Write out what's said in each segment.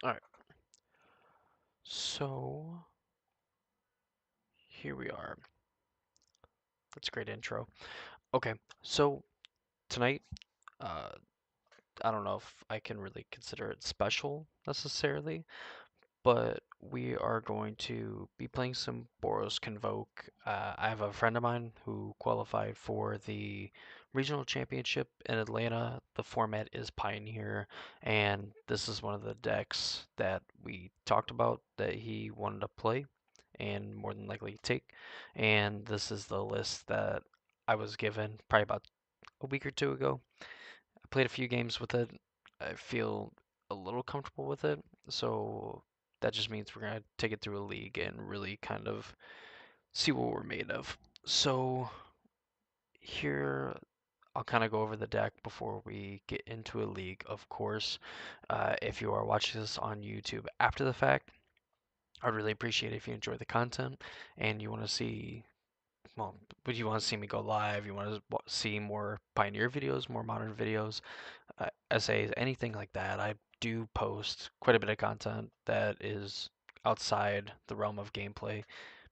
Alright, so here we are. That's a great intro. Okay, so tonight, uh, I don't know if I can really consider it special necessarily, but we are going to be playing some Boros Convoke. I have a friend of mine who qualified for the regional championship in Atlanta. The format is Pioneer, and this is one of the decks that we talked about that he wanted to play and more than likely take. And this is the list that I was given probably about a week or two ago. I played a few games with it. I feel a little comfortable with it, so that just means we're gonna take it through a league and really kind of see what we're made of. So here I'll kind of go over the deck before we get into a league, of course. If you are watching this on YouTube after the fact, I'd really appreciate it if you enjoy the content and you want to see, well, would you want to see me go live? You want to see more Pioneer videos, more modern videos? Essays, anything like that. I do post quite a bit of content that is outside the realm of gameplay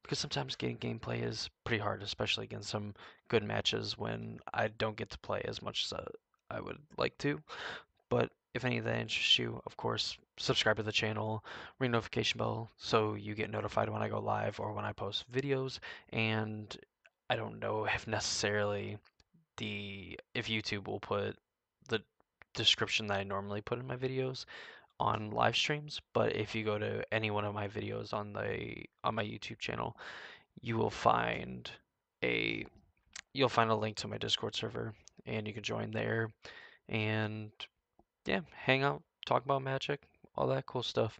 because sometimes getting gameplay is pretty hard, especially against some good matches when I don't get to play as much as I would like to. But if any of that interests you, of course, subscribe to the channel, ring notification bell so you get notified when I go live or when I post videos. And I don't know if necessarily if YouTube will put the description that I normally put in my videos on live streams, but if you go to any one of my videos on my YouTube channel, you will find a you'll find a link to my Discord server and you can join there and yeah, hang out, talk about Magic, all that cool stuff.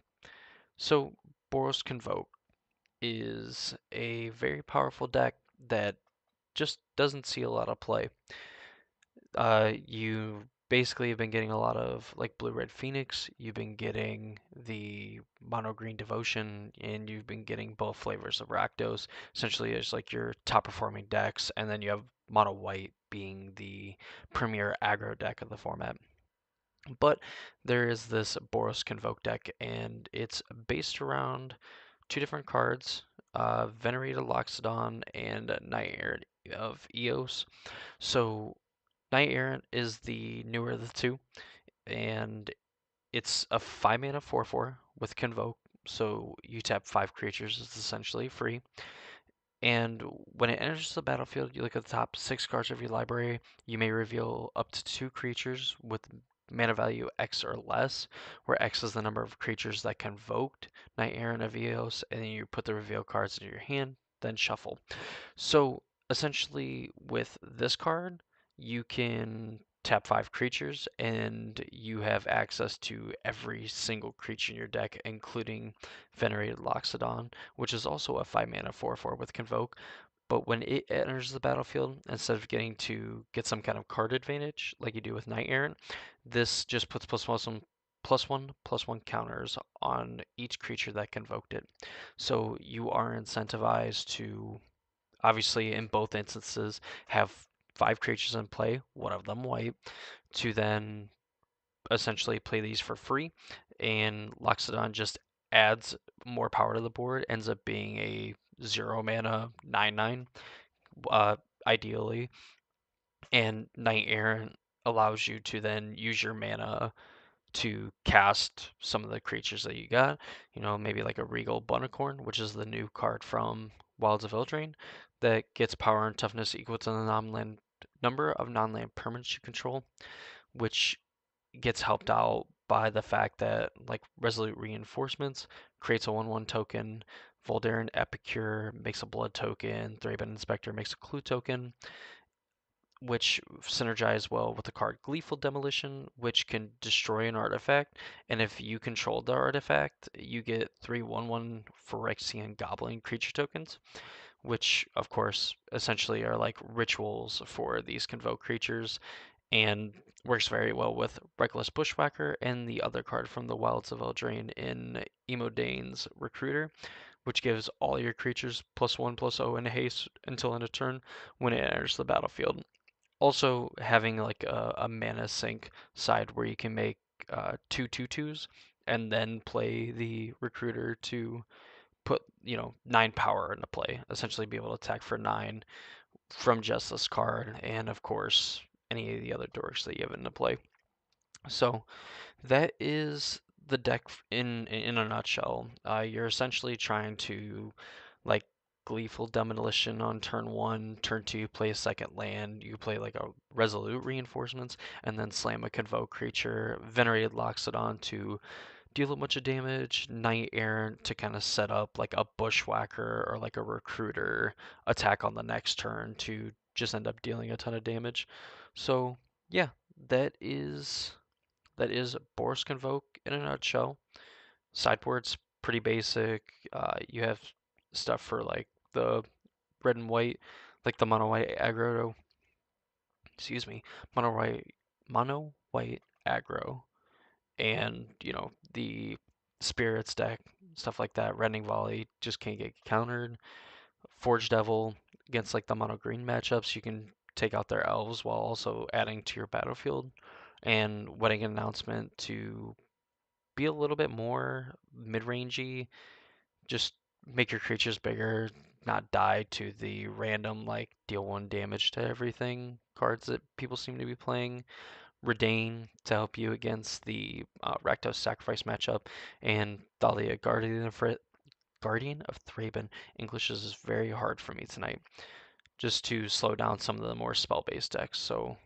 So, Boros Convoke is a very powerful deck that just doesn't see a lot of play. You basically have been getting a lot of like Blue Red Phoenix, you've been getting the Mono Green Devotion, and you've been getting both flavors of Rakdos. Essentially, it's like your top performing decks, and then you have Mono White being the premier aggro deck of the format. But there is this Boros Convoke deck, and it's based around two different cards, Venerated Loxodon and Knight Errant of Eos. So Knight Errant is the newer of the two, and it's a 5 mana 4/4 with Convoke. So you tap 5 creatures, it's essentially free. And when it enters the battlefield, you look at the top 6 cards of your library. You may reveal up to 2 creatures with mana value X or less, where X is the number of creatures that convoked Knight Errant of Eos, and then you put the reveal cards into your hand, then shuffle. So essentially, with this card, you can tap 5 creatures, and you have access to every single creature in your deck, including Venerated Loxodon, which is also a 5 mana 4/4 with Convoke. But when it enters the battlefield, instead of getting to get some kind of card advantage like you do with Knight Errant, this just puts plus one counters on each creature that convoked it. So you are incentivized to obviously in both instances have 5 creatures in play, one of them white, to then essentially play these for free. And Loxodon just adds more power to the board, ends up being a 0 mana 9/9, uh, ideally. And Knight Errant allows you to then use your mana to cast some of the creatures that you got. You know, maybe like a Regal Bunnicorn, which is the new card from Wilds of Eldraine that gets power and toughness equal to the non-land number of non-land permanents you control, which gets helped out by the fact that like Resolute Reinforcements creates a 1/1 token, Voldaren Epicure makes a blood token, Thraben Inspector makes a clue token, which synergize well with the card Gleeful Demolition, which can destroy an artifact. And if you control the artifact, you get 3/1/1 Phyrexian Goblin creature tokens, which, of course, essentially are like rituals for these Convoke creatures and works very well with Reckless Bushwhacker and the other card from the Wilds of Eldraine in Emodane's Recruiter, which gives all your creatures +1/+0 in haste until end of turn when it enters the battlefield. Also having like a mana sink side where you can make 2/2/2s and then play the recruiter to put, 9 power into play. Essentially be able to attack for 9 from just this card, and of course, any of the other dorks that you have into play. So that is the deck in a nutshell. You're essentially trying to like Gleeful Demolition on turn one, turn two, play a second land. You play like a Resolute Reinforcements, and then slam a Convoke creature. Venerated locks it on to deal a bunch of damage. Knight Errant to kind of set up like a Bushwhacker or like a Recruiter attack on the next turn to just end up dealing a ton of damage. So yeah, that is that is Boros Convoke in a nutshell. Sideboard's pretty basic. You have stuff for like the red and white, like the mono white aggro. Excuse me, mono white aggro, and the spirits deck, stuff like that. Rending Volley just can't get countered. Forge Devil against like the mono green matchups, you can take out their elves while also adding to your battlefield. And Wedding Announcement to be a little bit more mid-rangey. Just make your creatures bigger, not die to the random like deal 1 damage to everything cards that people seem to be playing. Redain to help you against the Rakdos Sacrifice matchup, and Thalia Guardian of Thraben. English is very hard for me tonight, just to slow down some of the more spell-based decks. So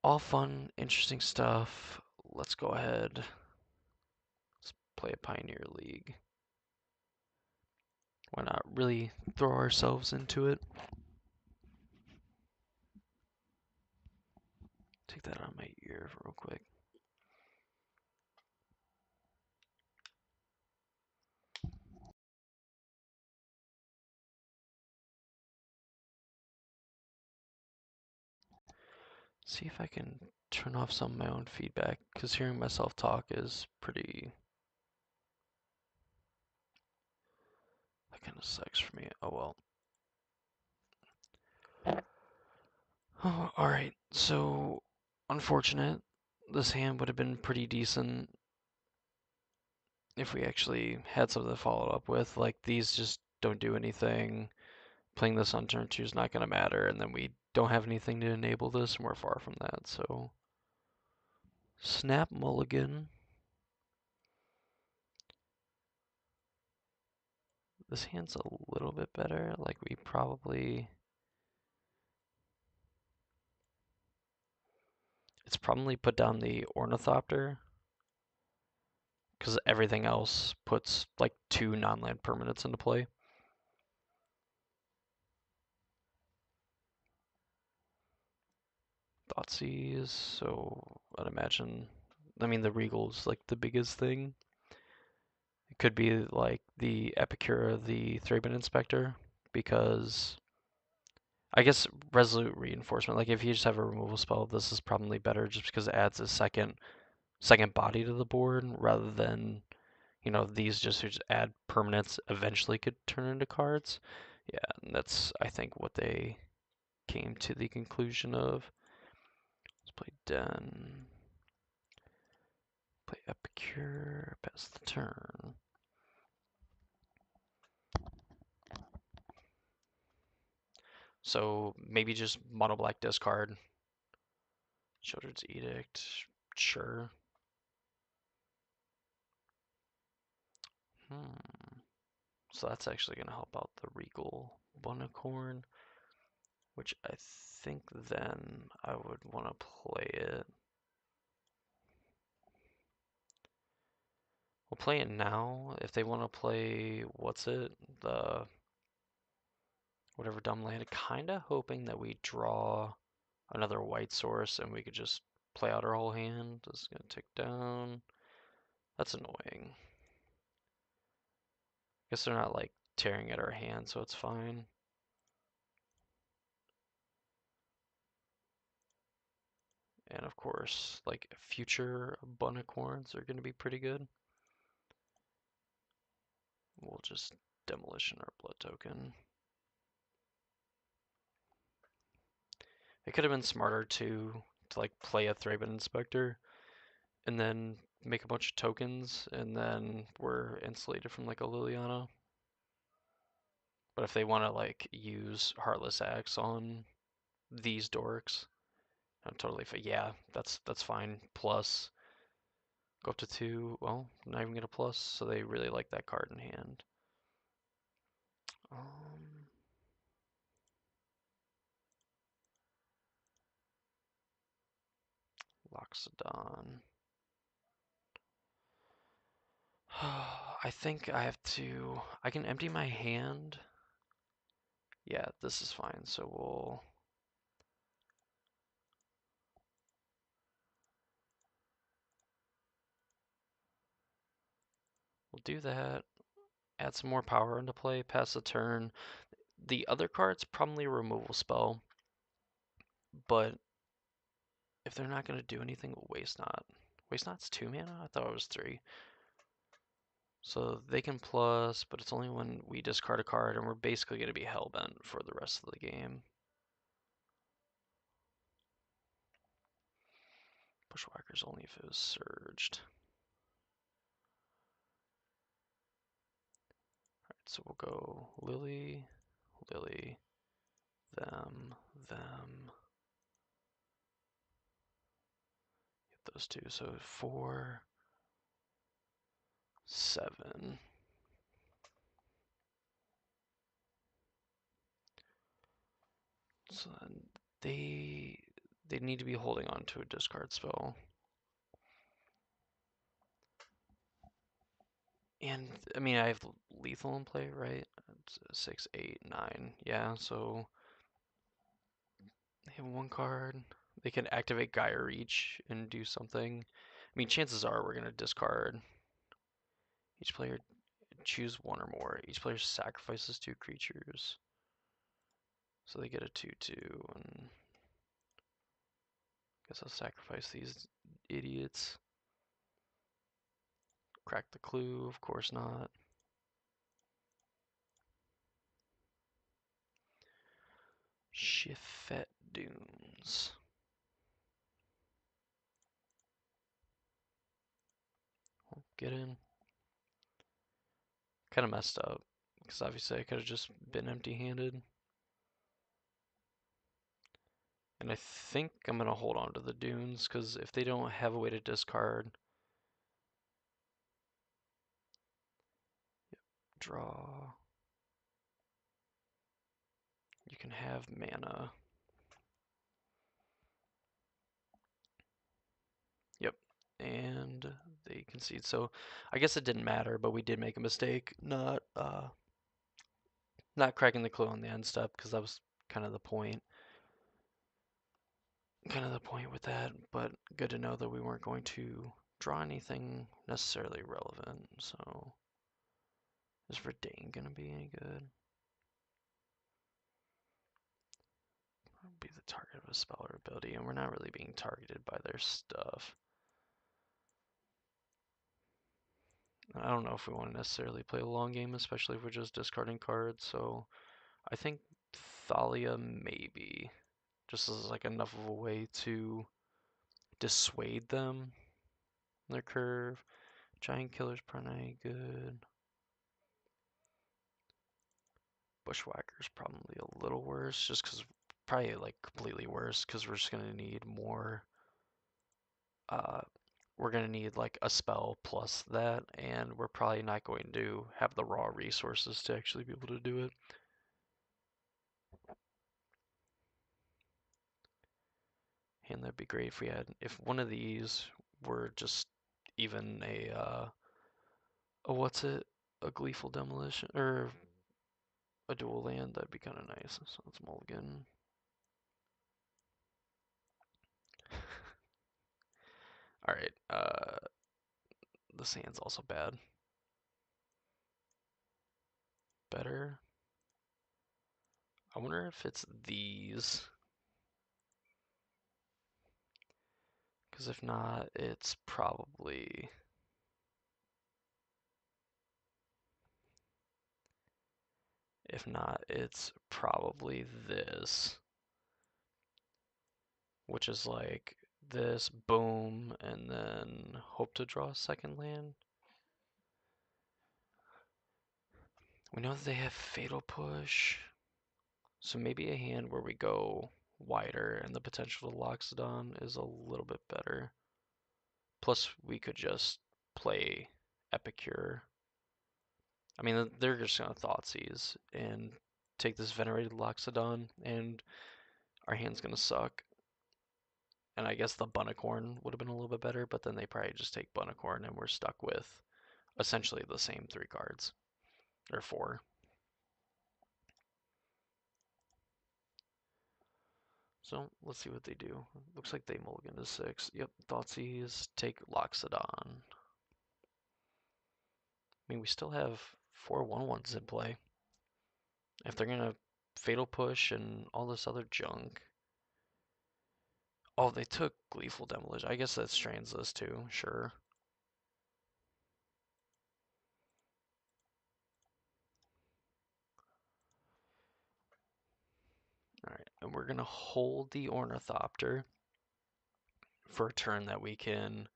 all fun, interesting stuff. Let's go ahead. Let's play a Pioneer League. Why not really throw ourselves into it? Take that out of my ear real quick. See if I can turn off some of my own feedback, because hearing myself talk is pretty... That kind of sucks for me. Oh well. Oh, alright, so unfortunate. This hand would have been pretty decent if we actually had something to follow up with. Like, these just don't do anything. Playing this on turn 2 is not going to matter, and then we don't have anything to enable this, and we're far from that, so... Snap Mulligan. This hand's a little bit better. Like, we probably... It's probably put down the Ornithopter, because everything else puts, like, 2 non-land permanents into play. Thoughtseize, so I'd imagine... I mean, the Regal's, like, the biggest thing. It could be, like, the Epicura, the Thraben Inspector, because... I guess Resolute Reinforcement, like, if you just have a removal spell, this is probably better just because it adds a second body to the board, rather than, these just add permanents eventually could turn into cards. Yeah, and that's, I think, what they came to the conclusion of. Let's play Den. Play Epicure, pass the turn. So maybe just mono black discard. Children's Edict, sure. So that's actually going to help out the Regal Unicorn, which I think then I would want to play it. We'll play it now. If they want to play, what's it? The whatever dumb land. Kinda hoping that we draw another white source and we could just play out our whole hand. This is gonna tick down. That's annoying. Guess they're not like tearing at our hand, so it's fine. And of course, like future Bunicorns are gonna be pretty good. We'll just demolition our blood token. It could have been smarter to like play a Thraben Inspector and then make a bunch of tokens, and then we're insulated from like a Liliana. But if they want to like use Heartless Axe on these dorks, I'm totally fine. Yeah, that's fine. Plus, go up to 2. Well, not even get a plus, so they really like that card in hand. Um, Loxodon. I think I have to. I can empty my hand. Yeah, this is fine. So we'll do that. Add some more power into play. Pass the turn. The other card's probably a removal spell, but if they're not going to do anything, we'll Waste Not. Waste Not's 2 mana? I thought it was 3. So they can plus, but it's only when we discard a card, and we're basically going to be hellbent for the rest of the game. Bushwhackers only if it was surged. Alright, so we'll go Lily, Lily, them. Get those 2. So 4, 7. So then they need to be holding on to a discard spell. And I mean, I have lethal in play, right? It's 6, 8, 9. Yeah, so they have 1 card. They can activate Gaia Reach and do something. I mean, chances are we're gonna discard. Each player choose 1 or more. Each player sacrifices 2 creatures, so they get a 2/2. And I guess I'll sacrifice these idiots. Crack the clue, of course not. Shifet Dunes. Get in. Kind of messed up, because obviously I could have just been empty-handed. And I think I'm going to hold on to the Dunes, because if they don't have a way to discard, draw, you can have mana. Yep, and they concede. So I guess it didn't matter, but we did make a mistake not cracking the clue on the end step, because that was kind of the point. Kind of the point with that, but good to know that we weren't going to draw anything necessarily relevant. So is Verdane gonna be any good? Be the target of a spell or ability, and we're not really being targeted by their stuff. I don't know if we want to necessarily play a long game, especially if we're just discarding cards. So I think Thalia maybe, just as like enough of a way to dissuade them in their curve. Giant Killer's probably good. Bushwhacker's probably a little worse, just because probably like completely worse, because we're just gonna need more. Uh, we're gonna need like a spell plus that, and we're probably not going to have the raw resources to actually be able to do it. And that'd be great if we had, if one of these were just even a what's it, a gleeful demolition or a dual land, that'd be kind of nice. So let's mulligan. All right, the sand's also bad. Better. I wonder if it's these. Because if not, it's probably. If not, it's probably this. Which is like this, boom, and then hope to draw a second land. We know that they have Fatal Push, so maybe a hand where we go wider and the potential to Loxodon is a little bit better. Plus, we could just play Epicure. I mean, they're just gonna Thoughtseize and take this Venerated Loxodon, and our hand's gonna suck. And I guess the Bunicorn would have been a little bit better, but then they probably just take Bunicorn and we're stuck with essentially the same 3 cards. Or 4. So let's see what they do. Looks like they mulligan to 6. Yep, Thoughtseize, take Loxodon. I mean, we still have 4 1/1s in play. If they're gonna Fatal Push and all this other junk. Oh, they took Gleeful Demolition. I guess that strains us too, sure. Alright, and we're gonna hold the Ornithopter for a turn that we can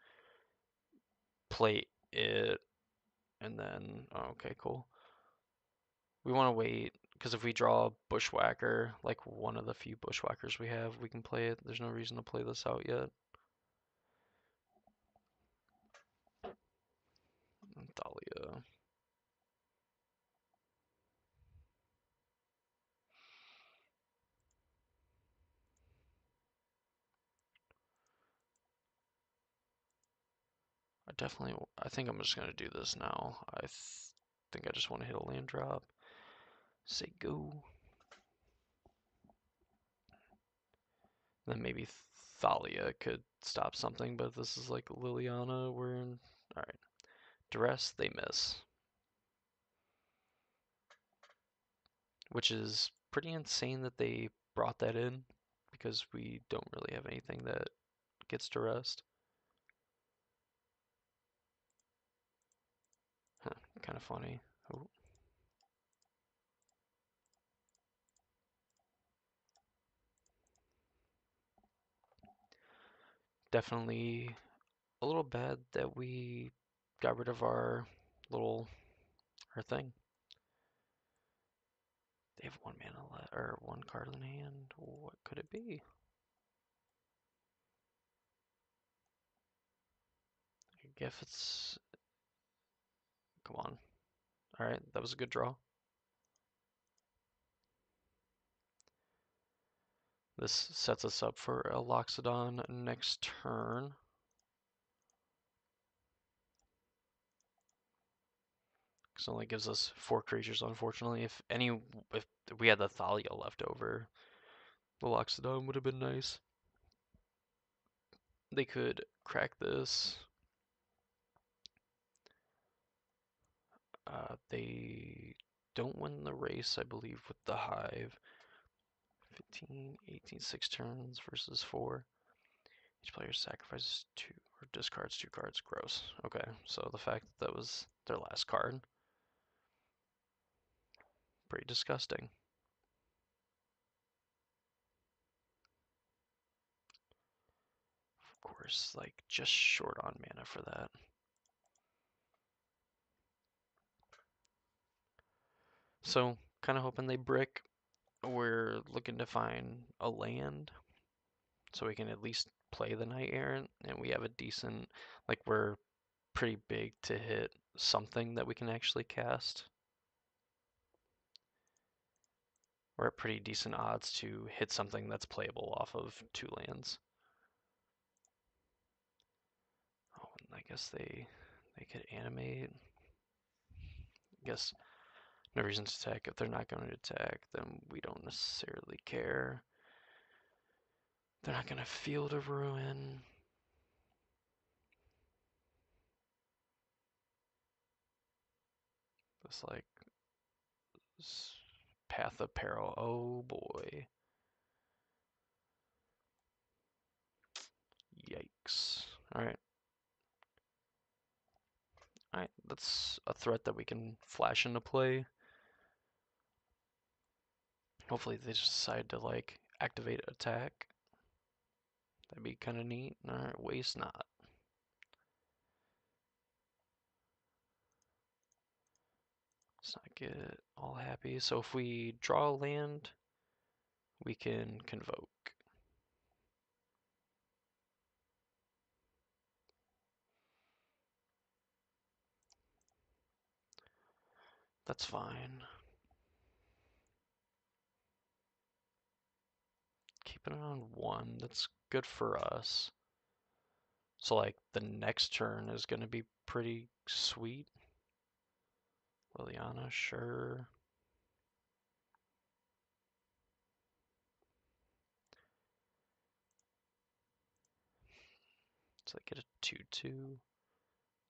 play it, and then, oh, okay, cool. We want to wait, because if we draw Bushwhacker, like one of the few Bushwhackers we have, we can play it. There's no reason to play this out yet. Thalia. I think I'm just going to do this now. Think I just want to hit a land drop. Say go. Then maybe Thalia could stop something, but this is like Liliana. We're in. Alright. Duress, they miss. Which is pretty insane that they brought that in, because we don't really have anything that gets Duressed. Huh, kind of funny. Oh. Definitely a little bad that we got rid of our thing. They have 1 mana left, or 1 card in hand. What could it be? I guess it's. Come on. Alright, that was a good draw. This sets us up for a Loxodon next turn. This only gives us 4 creatures, unfortunately. If we had the Thalia left over, the Loxodon would have been nice. They could crack this. They don't win the race, I believe, with the Hive. 15, 18, 6 turns versus 4. Each player sacrifices 2 or discards 2 cards. Gross. Okay, so the fact that was their last card, pretty disgusting. Of course, like just short on mana for that. So, kind of hoping they brick. We're looking to find a land so we can at least play the Knight Errant, and we have a decent, like, we're pretty big to hit something that we can actually cast. We're at pretty decent odds to hit something that's playable off of 2 lands. Oh, and I guess they could animate. I guess no reason to attack. If they're not going to attack, then we don't necessarily care. They're not going to Field of Ruin. It's like Path of Peril. Oh boy. Yikes. Alright. Alright, that's a threat that we can flash into play. Hopefully they just decide to like activate attack. That'd be kind of neat. Alright, waste not. Let's not get all happy. So if we draw a land, we can convoke. That's fine. Keeping it on 1, that's good for us. So like the next turn is going to be pretty sweet. Liliana, sure. So I get a 2/2.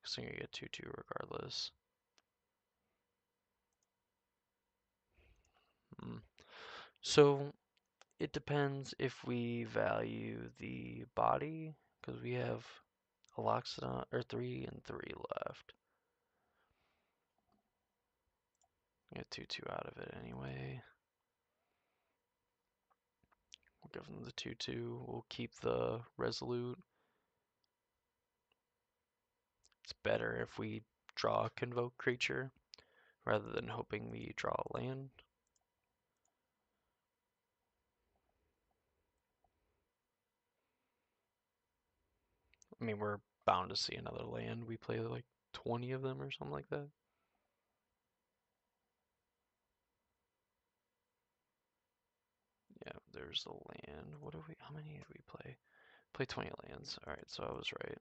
So I'm going to get 2/2 regardless. So it depends if we value the body, because we have a Loxodon, or 3 and 3 left. Get 2/2 out of it anyway. We'll give them the 2/2. We'll keep the Resolute. It's better if we draw a Convoke creature rather than hoping we draw a land. I mean, we're bound to see another land. We play like 20 of them or something like that. Yeah, there's the land. What do we? How many did we play? Play 20 lands. All right, so I was right.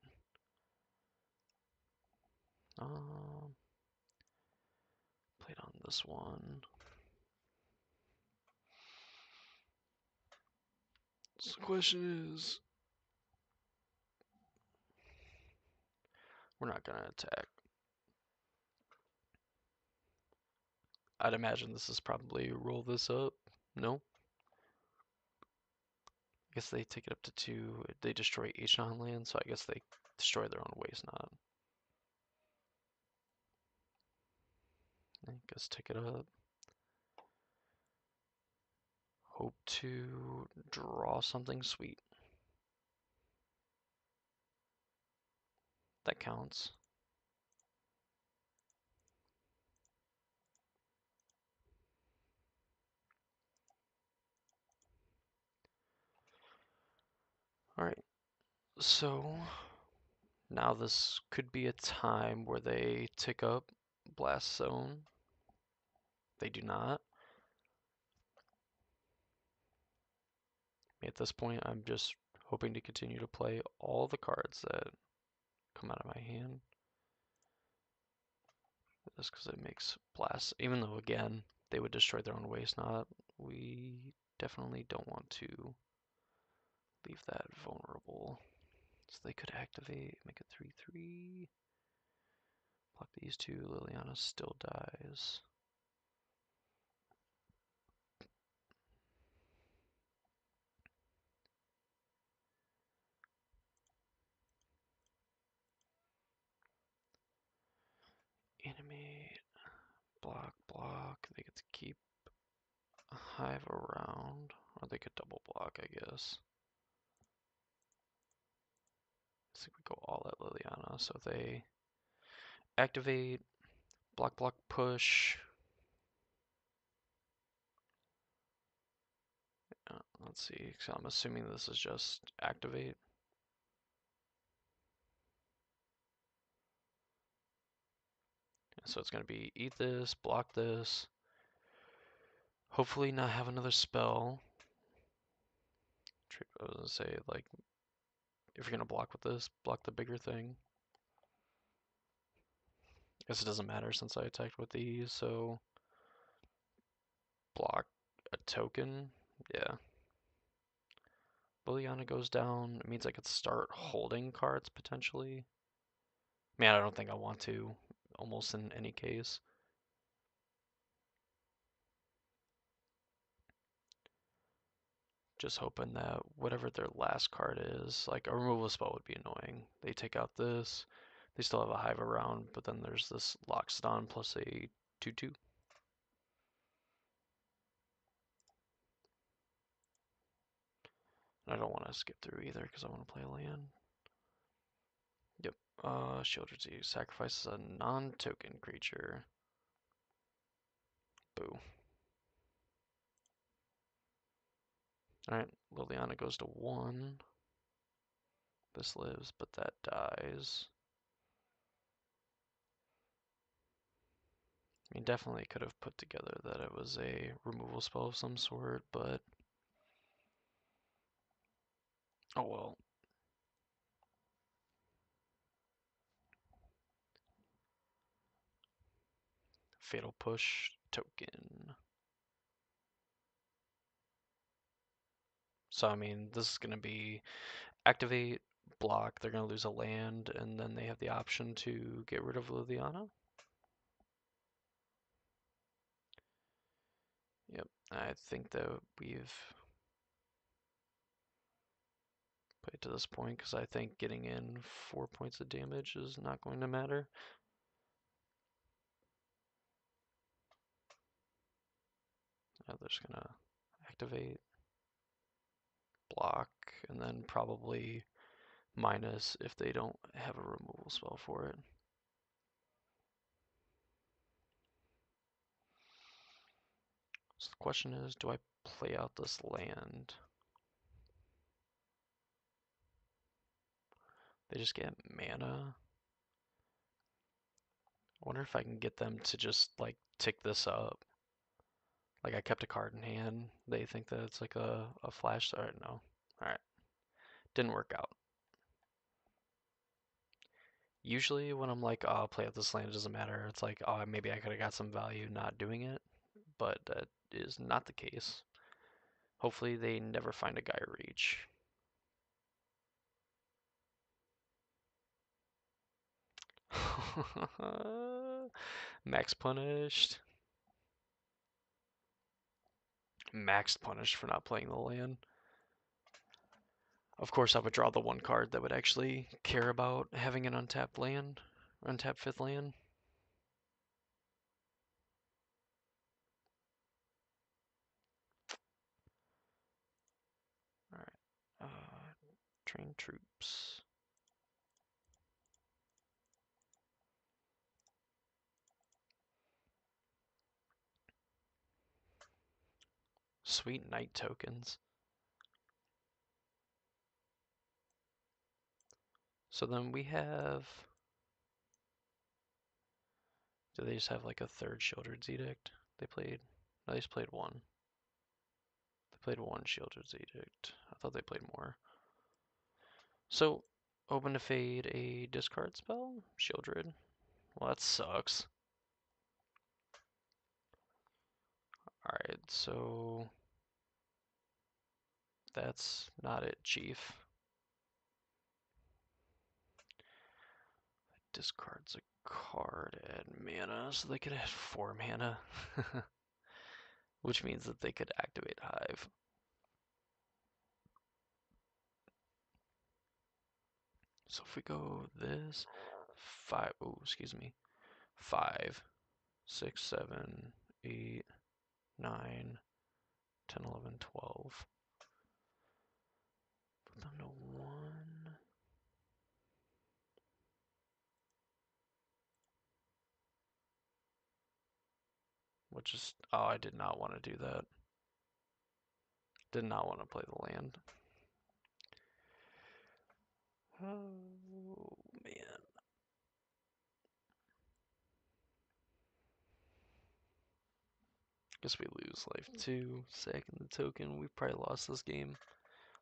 Played on this one. So the question is, we're not gonna attack. I'd imagine this is probably roll this up. No. I guess they take it up to 2. They destroy each non-land, so I guess they destroy their own waste not. I guess take it up. Hope to draw something sweet. That counts. Alright, so now this could be a time where they tick up Blast Zone. They do not. At this point, I'm just hoping to continue to play all the cards that come out of my hand. Just because it makes Blast, even though again, they would destroy their own waste not, we definitely don't want to leave that vulnerable. So they could activate, make it 3/3. Block these 2, Liliana still dies. Animate, block, block. They get to keep a hive around, or they could double block, I guess. I think we go all at Liliana, so they activate, block, block, push. Let's see, so I'm assuming this is just activate. So it's going to be eat this, block this. Hopefully not have another spell. I was going to say, like, if you're going to block with this, block the bigger thing. Guess it doesn't matter since I attacked with these, so block a token. Yeah. Liliana goes down. It means I could start holding cards potentially. Man, I don't think I want to, almost in any case. Just hoping that whatever their last card is, like a removal spell would be annoying. They take out this, they still have a hive around, but then there's this Loxodon plus a 2/2. I don't want to skip through either because I want to play a land. Yep. Shieldred sacrifices a non-token creature. Boo. Alright, Liliana goes to 1. This lives, but that dies. I mean, definitely could have put together that it was a removal spell of some sort, but... oh well. Fatal Push token. So, I mean, this is going to be activate, block, they're going to lose a land, and then they have the option to get rid of Liliana. Yep, I think that we've played to this point because I think getting in 4 points of damage is not going to matter. Now they're just going to activate, block, and then probably minus if they don't have a removal spell for it. So the question is, do I play out this land? They just get mana. I wonder if I can get them to just like tick this up. Like I kept a card in hand. They think that it's like a flash. Alright, no. Alright. Didn't work out. Usually when I'm like, oh, I'll play out this land, it doesn't matter. It's like, oh, maybe I could have got some value not doing it. But that is not the case. Hopefully they never find a Gaia Reach. Max punished. Max punished for not playing the land. Of course, I would draw the one card that would actually care about having an untapped land, untapped 5th land. Alright, train troops. Sweet night tokens. So then we have... do they just have like a 3rd Shieldred's Edict? They played... no, they just played 1. They played 1 Shieldred's Edict. I thought they played more. So, open to fade a discard spell? Shieldred. Well, that sucks. Alright, so... that's not it, Chief. Discards a card, add mana, so they could add 4 mana. Which means that they could activate Hive. So if we go this, 5, oh, excuse me, 5, 6, 7, 8, 9, 10, 11, 12. Put them to 1. Which is, oh, I did not want to do that. Did not want to play the land. Oh, man. Guess we lose life 2. Second the token. We probably lost this game.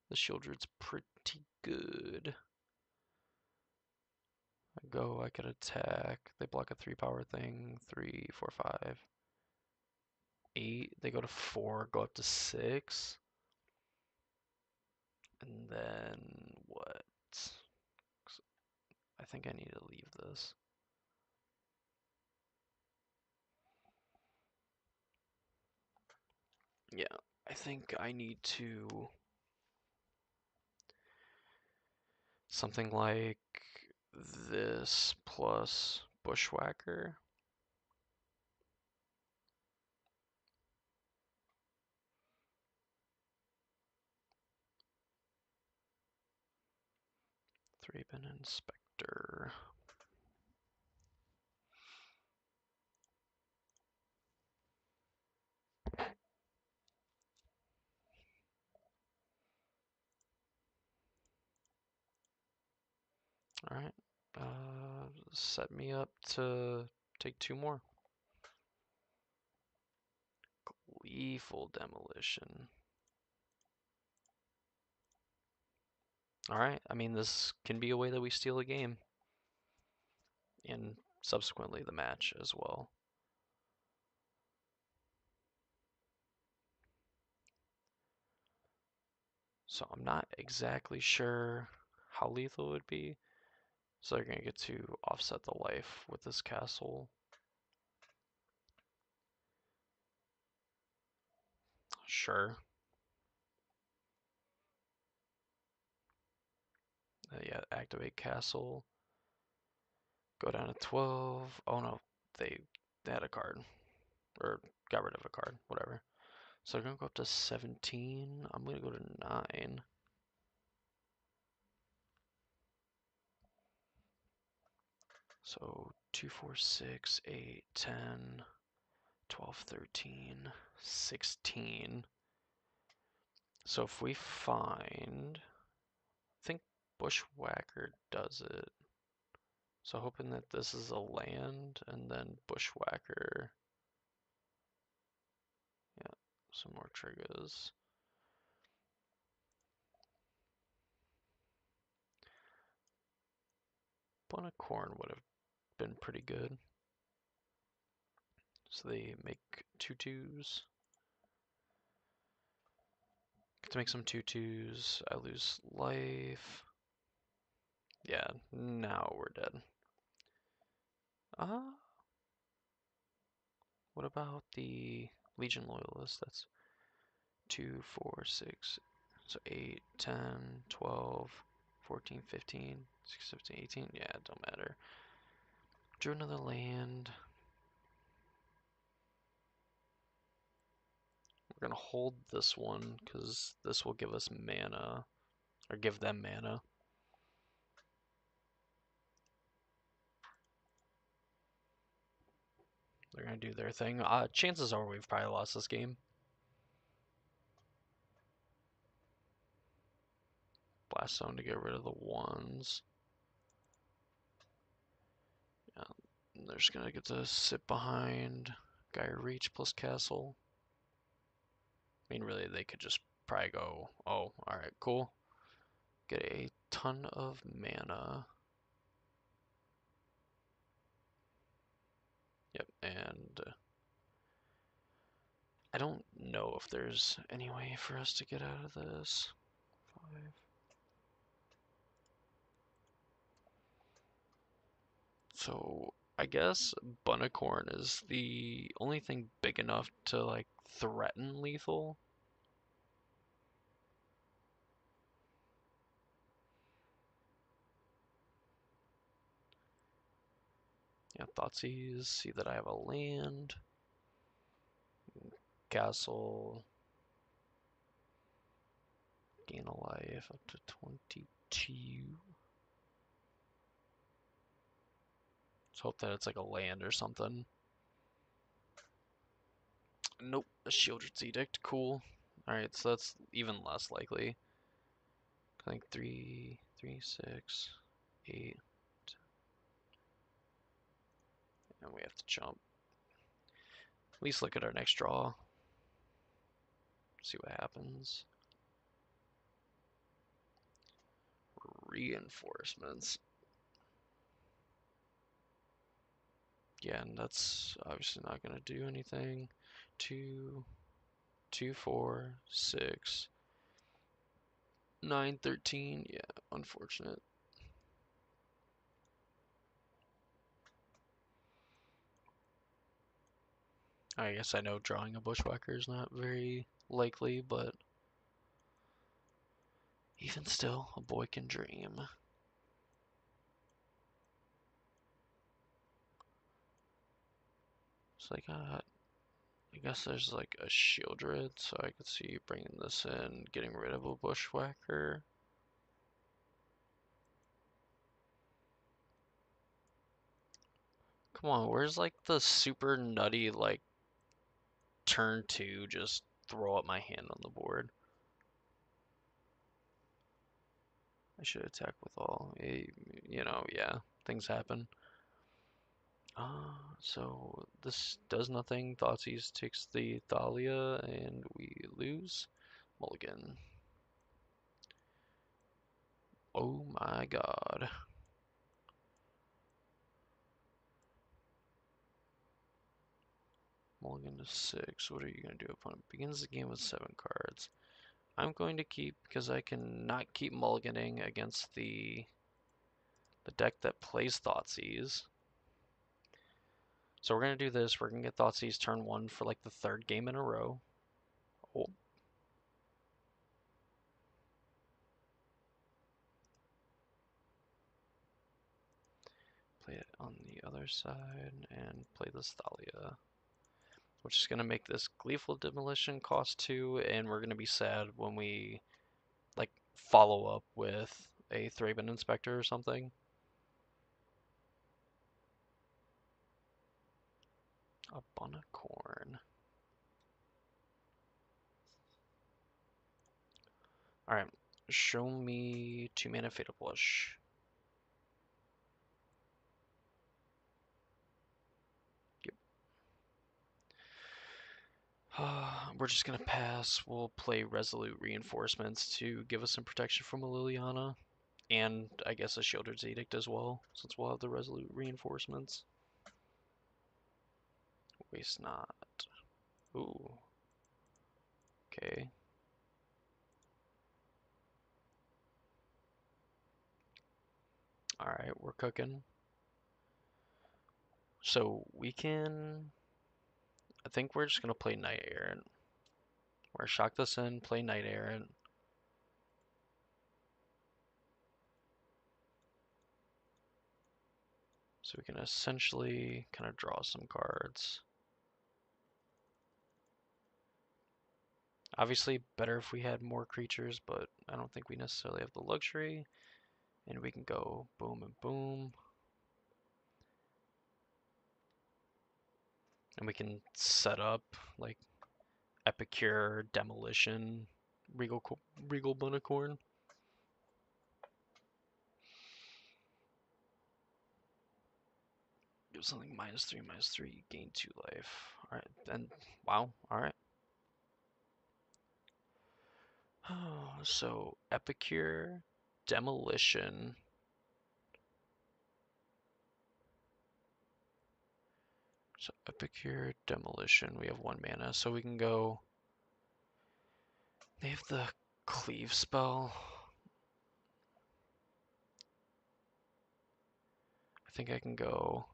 The Shieldred's pretty good. I go, I could attack. They block a 3-power thing. 3, 4, 5, 8. They go to 4, go up to 6. And then what? I think I need to leave this. Yeah, I think I need to... something like this plus Bushwhacker. Thraben Inspector. Alright. Set me up to take 2 more. Lethal Demolition. Alright, I mean, this can be a way that we steal a game. And subsequently the match as well. So I'm not exactly sure how lethal it would be. So they're going to get to offset the life with this castle. Sure. Yeah, activate castle. Go down to 12. Oh no, they had a card. Or got rid of a card, whatever. So they're going to go up to 17. I'm going to go to 9. So 2, 4, 6, 8, 10, 12, 13, 16. So if we find, I think Bushwhacker does it. So hoping that this is a land and then Bushwhacker. Yeah, some more triggers. Bun of corn would have been pretty good. So they make 2/2s. Get to make some 2/2s. I lose life. Yeah, now we're dead. What about the Legion Loyalist? That's 2, 4, 6, so 8, 10, 12, 14, 15, 16, 17, 18. Yeah, it don't matter. Drew another land. We're gonna hold this one because this will give us mana, or give them mana. They're gonna do their thing. Chances are we've probably lost this game. Blast Zone to get rid of the ones. Yeah, they're just gonna get to sit behind Gaia Reach plus Castle. I mean, really, they could just probably go, oh, alright, cool. Get a ton of mana. Yep, and I don't know if there's any way for us to get out of this. 5. So I guess Bunicorn is the only thing big enough to like threaten lethal. Yeah, Thoughtseize, see that I have a land. Castle. Gain a life up to 22. Let's hope that it's like a land or something. Nope, a Shieldred's Edict. Cool. Alright, so that's even less likely. I think 3, 3, 6, 8. And we have to jump. At least look at our next draw. See what happens. Reinforcements. Yeah, and that's obviously not going to do anything. 2, 2, 4, 6, 9, 13. Yeah, unfortunate. I guess I know drawing a Bushwhacker is not very likely, but even still, a boy can dream. So I guess there's like a Shieldred, so I could see bringing this in, getting rid of a Bushwhacker. Come on, where's like the super nutty like turn 2 just throw up my hand on the board? I should attack with all. You know, yeah, things happen. So this does nothing. Thoughtseize takes the Thalia and we lose. Mulligan. Oh my god. Mulligan to 6. What are you going to do? Opponent begins the game with 7 cards. I'm going to keep because I can not keep mulliganing against the deck that plays Thoughtseize. So we're going to do this. We're going to get Thoughtseize turn 1 for like the 3rd game in a row. Oh. Play it on the other side and play this Thalia, which is going to make this Gleeful Demolition cost 2, and we're going to be sad when we like follow up with a Thraben Inspector or something. A Bun of Corn. Alright, show me 2 mana Fatal Push. Yep. We're just gonna pass. We'll play Resolute Reinforcements to give us some protection from a Liliana. And I guess a Sheoldred's Edict as well, since we'll have the Resolute Reinforcements. Waste not. Ooh. Okay. Alright, we're cooking. So we can... I think we're just going to play Knight Errant. We're shock this in, play Knight Errant. So we can essentially kind of draw some cards. Obviously, better if we had more creatures, but I don't think we necessarily have the luxury. And we can go boom and boom. And we can set up like Epicure, Demolition, Regal Bunicorn. Do something -3/-3, gain 2 life. Alright, then, wow, alright. So, Epicure, Demolition. So, Epicure, Demolition, we have 1 mana, so we can go... They have the Cleave spell. I think I can go...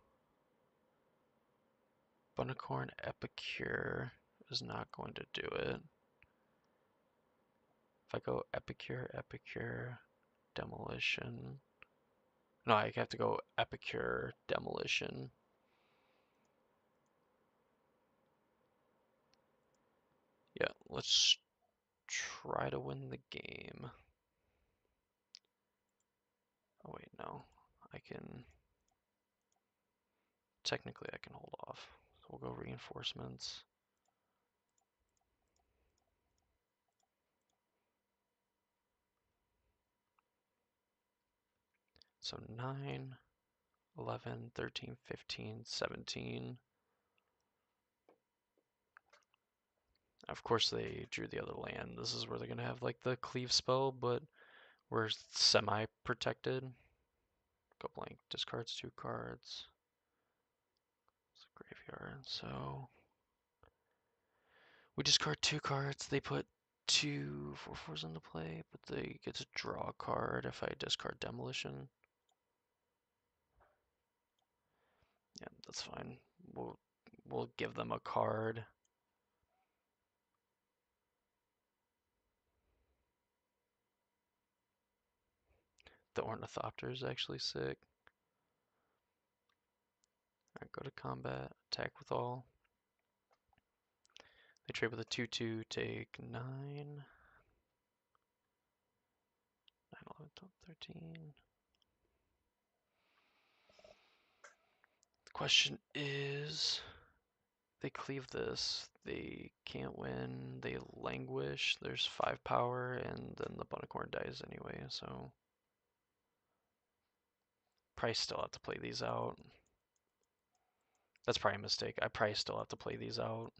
Bunicorn, Epicure is not going to do it. If I go Epicure, Demolition... No, I have to go Epicure, Demolition. Yeah, let's try to win the game. Oh wait, no. I can... Technically I can hold off. So we'll go reinforcements. So 9, 11, 13, 15, 17. Of course they drew the other land. This is where they're going to have like the cleave spell, but we're semi-protected. Go blank, discards 2 cards. It's a graveyard, so... We discard 2 cards, they put 2 4/4s into play, but they get to draw a card if I discard Demolition. Yeah, that's fine. We'll give them a card. The Ornithopter is actually sick. Alright, go to combat, attack with all. They trade with a 2/2, take 9. 9, 11, 12, 13. question is, they cleave this. They can't win. They languish. There's 5 power, and then the Bunicorn dies anyway, so probably still have to play these out. That's probably a mistake. I probably still have to play these out.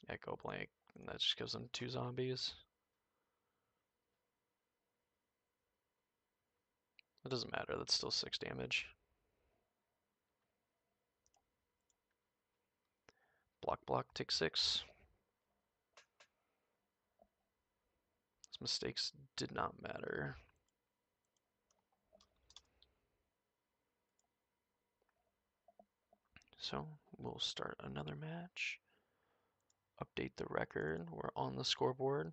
Yeah, go blank. And that just gives them 2 zombies. It doesn't matter. That's still 6 damage. Block, block, take 6. Those mistakes did not matter. So we'll start another match. Update the record. We're on the scoreboard.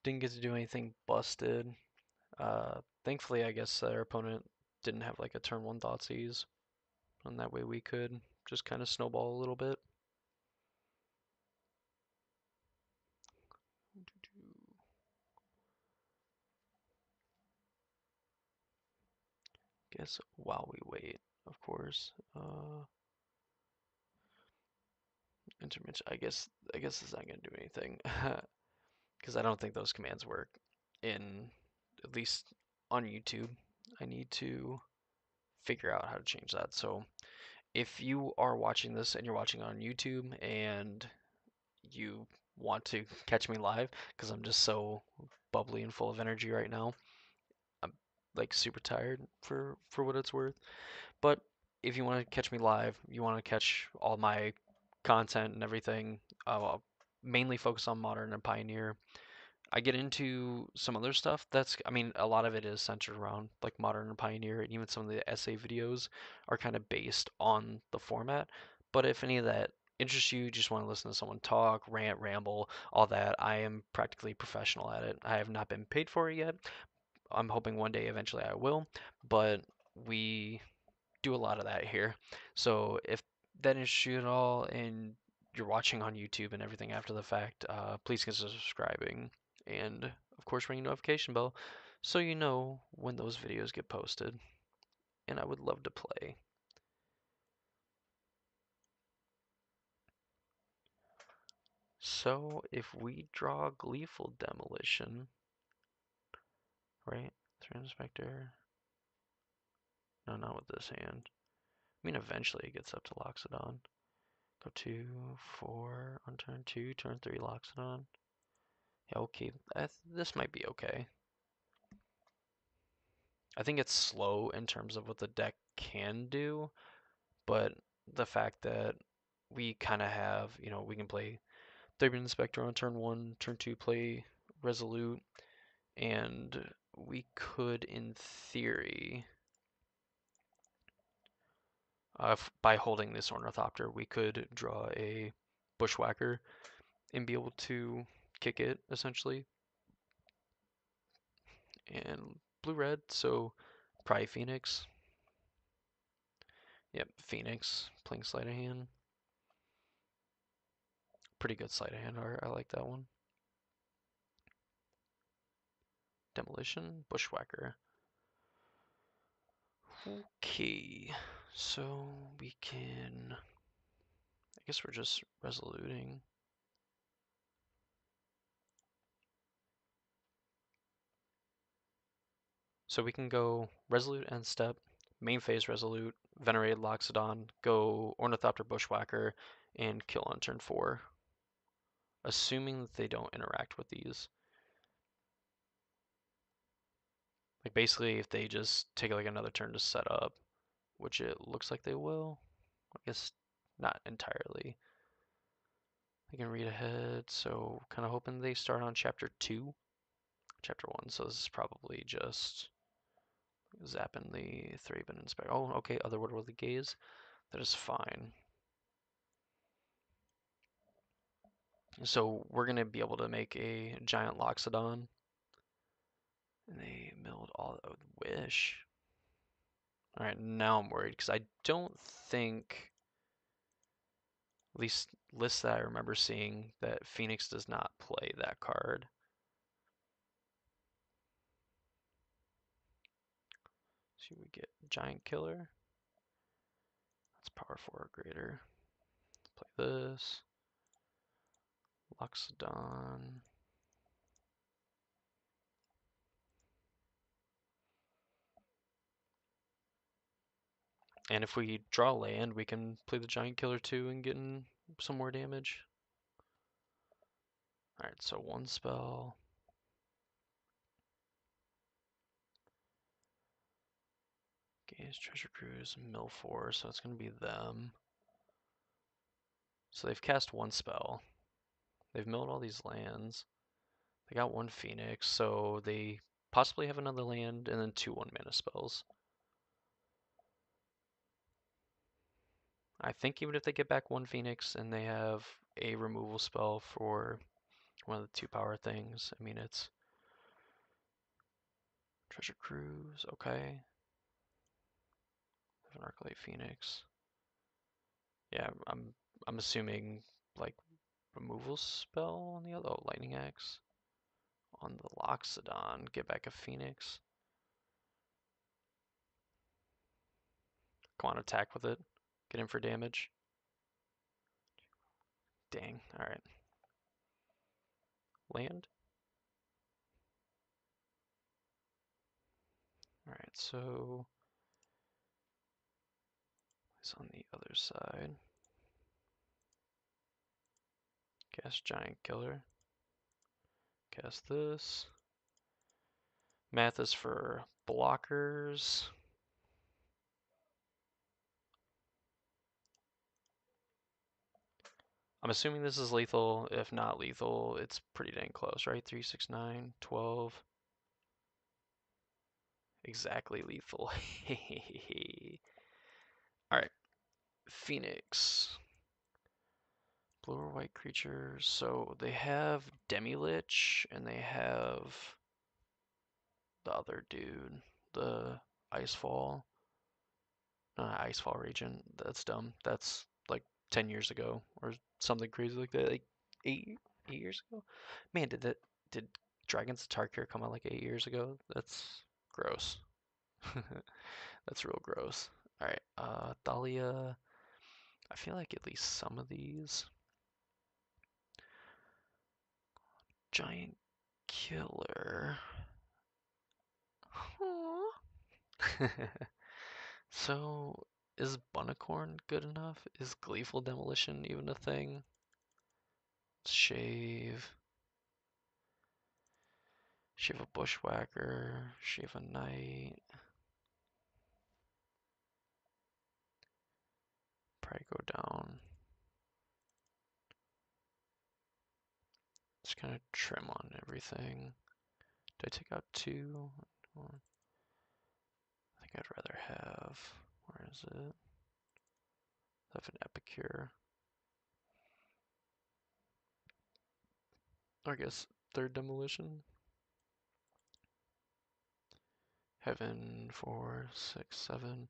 Didn't get to do anything busted. Thankfully, I guess our opponent didn't have like a turn 1 Thoughtseize, and that way we could just kind of snowball a little bit. Guess while we wait, of course. Intermittent. I guess it's not gonna do anything because I don't think those commands work in, at least on YouTube. I need to figure out how to change that. So if you are watching this and you're watching on YouTube and you want to catch me live, because I'm just so bubbly and full of energy right now, I'm like super tired for what it's worth. But if you want to catch me live, you want to catch all my content and everything, I'll mainly focus on Modern and Pioneer. I get into some other stuff that's, I mean, a lot of it is centered around like Modern and Pioneer, and even some of the essay videos are kind of based on the format. But if any of that interests you, just want to listen to someone talk, rant, ramble, all that, I am practically professional at it. I have not been paid for it yet. I'm hoping one day eventually I will, but we do a lot of that here. So if that interests you at all and you're watching on YouTube and everything after the fact, please consider subscribing and of course ring the notification bell so you know when those videos get posted. And I would love to play. So if we draw Gleeful Demolition, right? Threat Inspector. No, not with this hand. I mean, eventually it gets up to Loxodon. Go 2, 4, on turn 2, turn 3, Loxodon. Yeah, okay, this might be okay. I think it's slow in terms of what the deck can do, but the fact that we kind of have, we can play Third Inspector on turn 1, turn 2 play Resolute, and we could, in theory, by holding this Ornithopter, we could draw a Bushwhacker and be able to kick it, essentially. And blue-red, so probably Phoenix. Yep, Phoenix, playing sleight of hand. Pretty good sleight of hand art, I like that one. Demolition, Bushwhacker. Okay, so we can, I guess we're just resoluting. So we can go Resolute End Step, main phase Resolute, Venerated Loxodon, go Ornithopter Bushwhacker, and kill on turn 4. Assuming that they don't interact with these. Like basically if they just take like another turn to set up, which it looks like they will. I guess not entirely. I can read ahead, so kind of hoping they start on chapter 2. Chapter 1, so this is probably just zapping the Thraben Inspector. Oh, okay, Otherworldly Gaze. That is fine. So we're going to be able to make a giant Loxodon. And they milled all of Wish. Alright, now I'm worried, because I don't think, at least lists that I remember seeing, that Phoenix does not play that card. see, we get Giant Killer. That's power 4 or greater. Play this. Loxodon. And if we draw land, we can play the Giant Killer too and get in some more damage. Alright, so one spell. Gaze, Treasure Cruise, Mill 4, so it's going to be them. So they've cast one spell. They've milled all these lands. They got one Phoenix, so they possibly have another land and then two 1-mana spells. I think even if they get back one Phoenix and they have a removal spell for one of the 2-power things, I mean, it's Treasure Cruise, okay. Have an Arclight Phoenix. Yeah, I'm assuming like removal spell on the other. Oh, Lightning Axe on the Loxodon. Get back a Phoenix. Go on attack with it. Get in for damage. Dang. All right. Land. All right. So it's on the other side. Cast Giant Killer. Cast this. Math is for blockers. I'm assuming this is lethal. If not lethal, it's pretty dang close, right? 3, 6, 9, 12. Exactly lethal. Alright. Phoenix. Blue or white creatures. So they have Demi-Lich and they have the other dude. The Icefall. Not Icefall Regent. That's dumb. That's like 10 years ago or something crazy like that. Like 8 years ago? Man, did Dragons of Tarkir come out like 8 years ago? That's gross. That's real gross. Alright, Thalia. I feel like at least some of these. Giant Killer. So, is Bunicorn good enough? Is Gleeful Demolition even a thing? Shave. Shave a Bushwhacker. Shave a Knight. Probably go down. Just kind of trim on everything. Did I take out 2? One. I think I'd rather have. Where is it? I have an Epicure. I guess third Demolition. Heaven, 4, 6, 7,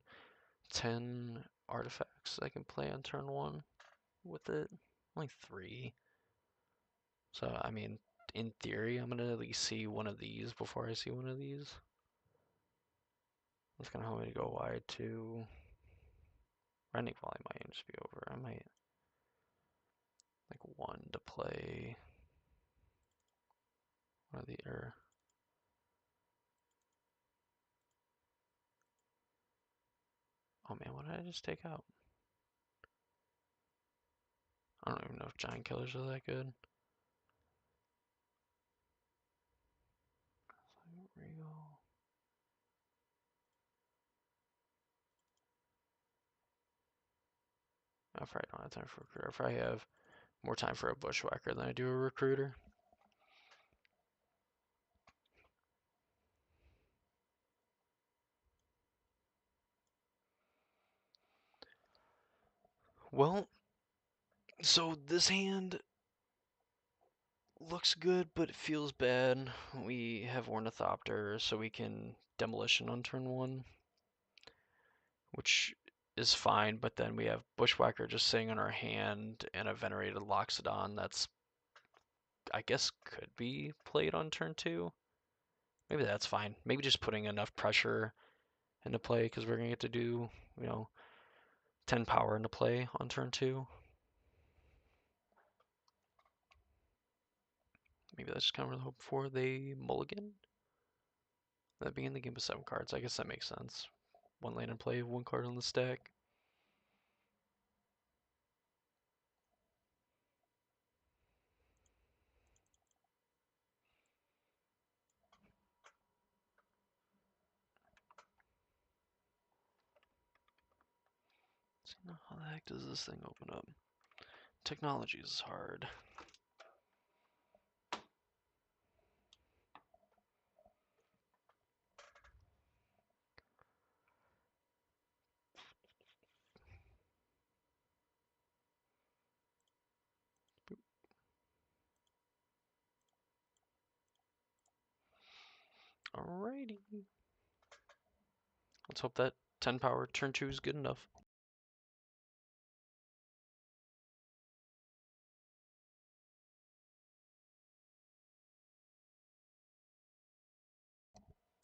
10 artifacts I can play on turn 1 with it. Only 3. So, I mean, in theory, I'm going to at least see one of these before I see one of these. That's going to help me to go wide too. Rending Volley might just be over. I might like 1 to play one of the oh man, what did I just take out? I don't even know if Giant Killers are that good. Regal. I probably don't have time for a recruiter. I probably have more time for a Bushwhacker than I do a recruiter. Well, so this hand looks good, but it feels bad. We have Ornithopter, so we can Demolition on turn 1, which is fine, but then we have Bushwhacker just sitting in our hand and a Venerated Loxodon that's, I guess, could be played on turn 2. Maybe that's fine. Maybe just putting enough pressure into play because we're gonna get to do, you know, 10 power into play on turn 2. Maybe that's just kind of the hope for they mulligan. That being the game with 7 cards, I guess that makes sense. 1 land in play, 1 card on the stack. So now how the heck does this thing open up? Technology is hard. Alrighty. Let's hope that 10 power turn 2 is good enough.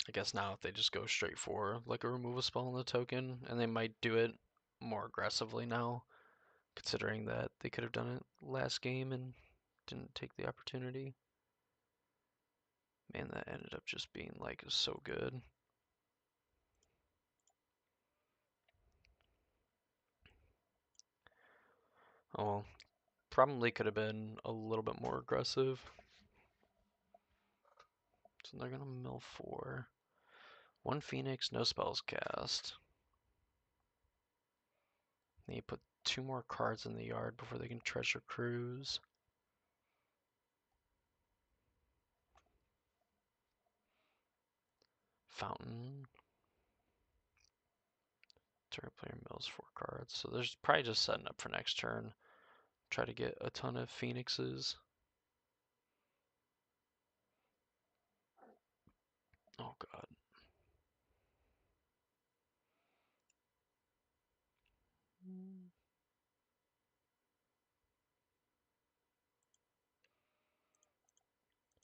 I guess now if they just go straight for like a remove a spell on the token, and they might do it more aggressively now, considering that they could have done it last game and didn't take the opportunity. Man, that ended up just being like so good. Oh well, probably could have been a little bit more aggressive. So they're gonna mill 4. 1 Phoenix, no spells cast. They put 2 more cards in the yard before they can treasure cruise. Fountain. Turn player mills 4 cards. So there's probably just setting up for next turn. Try to get a ton of phoenixes. Oh god.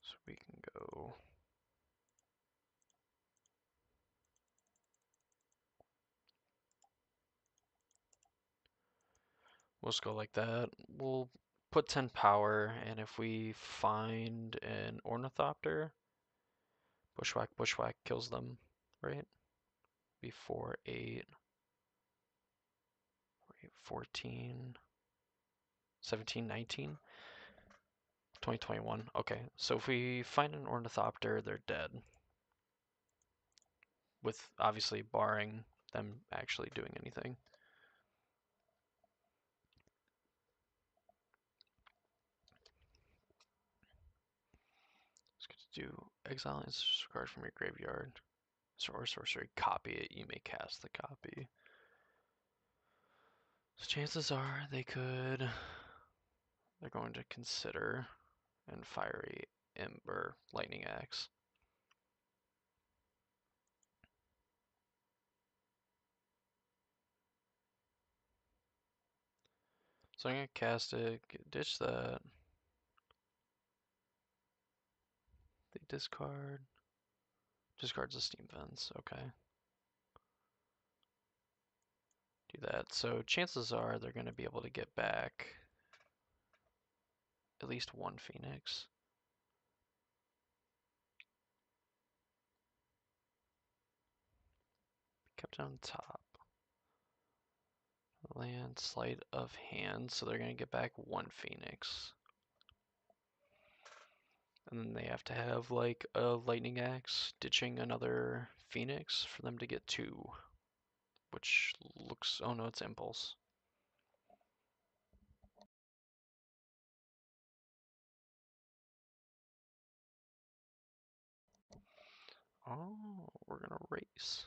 So we can go. We'll just go like that. We'll put 10 power, and if we find an ornithopter, bushwhack kills them, right? Be 4, 8, 14, 17, 19, 20, 21. Okay, so if we find an ornithopter, they're dead. With obviously barring them actually doing anything. Let's do exile instance card from your graveyard. Or sorcery, copy it, you may cast the copy. So chances are they're going to consider and fiery ember lightning axe. So I'm gonna cast it, ditch that. They discards the steam vents, okay. Do that. So chances are they're gonna be able to get back at least 1 phoenix. Kept it on top. Land, sleight of hand, so they're gonna get back 1 phoenix. And then they have to have like a lightning axe ditching another phoenix for them to get 2. Which looks, oh no, it's impulse. Oh, we're gonna race.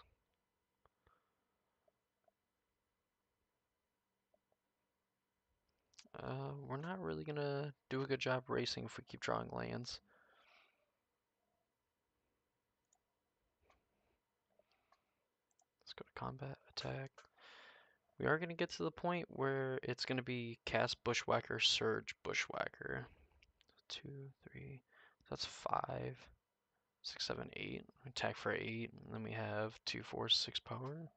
We're not really gonna do a good job racing if we keep drawing lands. Let's go to combat, attack. We are gonna get to the point where it's gonna be cast Bushwhacker, Surge Bushwhacker. 2, 3, that's 5. 6, 7, 8. Attack for 8. And then we have 2, 4, 6 power.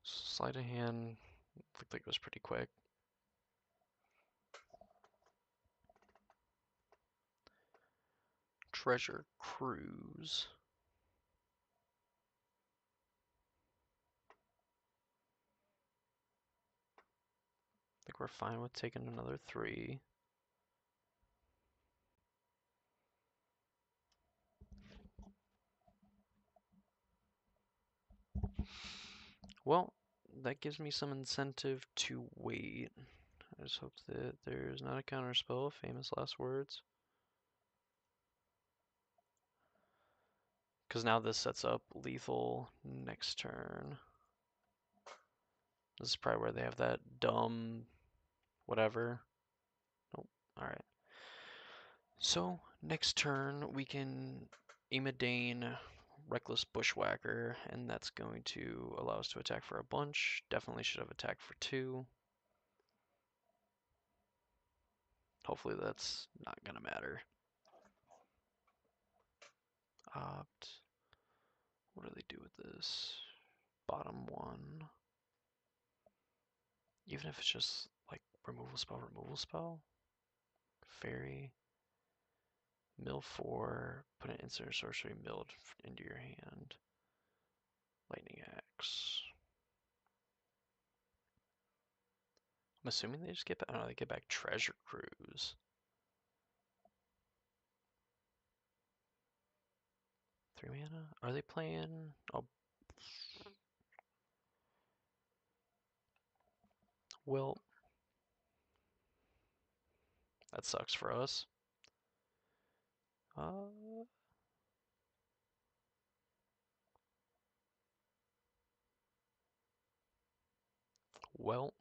Sleight of hand looked like it was pretty quick. Treasure Cruise. I think we're fine with taking another 3. Well, that gives me some incentive to wait. I just hope that there's not a counterspell. Famous last words. Because now this sets up lethal next turn. This is probably where they have that dumb whatever. Nope. Alright. So, next turn we can Imidane Reckless Bushwhacker, and that's going to allow us to attack for a bunch. Definitely should have attacked for 2. Hopefully that's not gonna matter. Opt. What do they do with this? Bottom 1. Even if it's just like removal spell. Fairy. Mill 4. Put an instant or sorcery milled into your hand. Lightning Axe. I'm assuming they just get back. Oh, they get back Treasure Cruise. 3 mana? Are they playing? Oh. Well, that sucks for us. Well.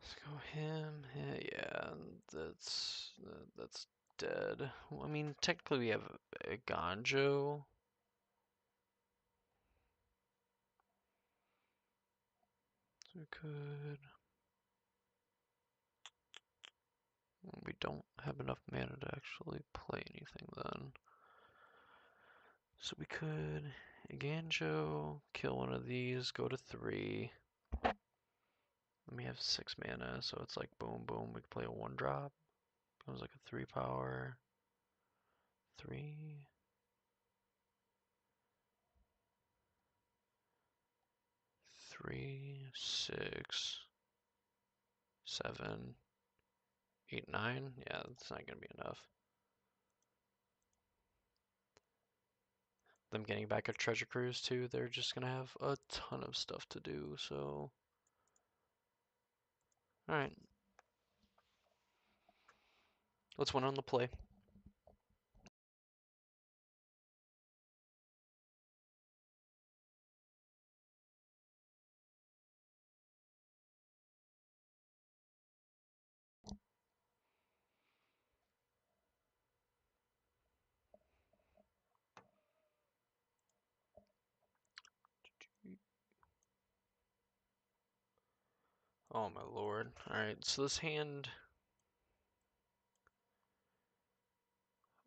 Let's go him. Yeah, that's dead. Well, I mean, technically we have a Ganjo. So we could. We don't have enough mana to actually play anything then. So we could Ganjo, kill one of these, go to 3. Then we have 6 mana, so it's like boom, boom. We could play a 1-drop. Becomes like a 3 power. 3. 3, 6, 7, 8, 9. Yeah, that's not gonna be enough. Them getting back a treasure cruise too, they're just gonna have a ton of stuff to do, so. Alright. Let's win on the play. Oh my lord. Alright, so this hand.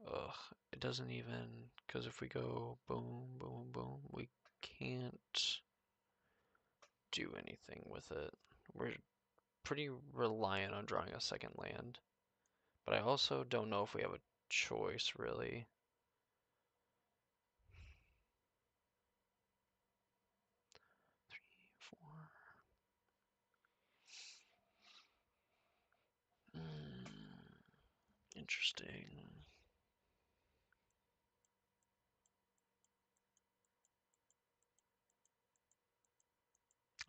Ugh, it doesn't even. Because if we go boom, boom, boom, we can't do anything with it. We're pretty reliant on drawing a second land. But I also don't know if we have a choice, really. Three, 4. Interesting.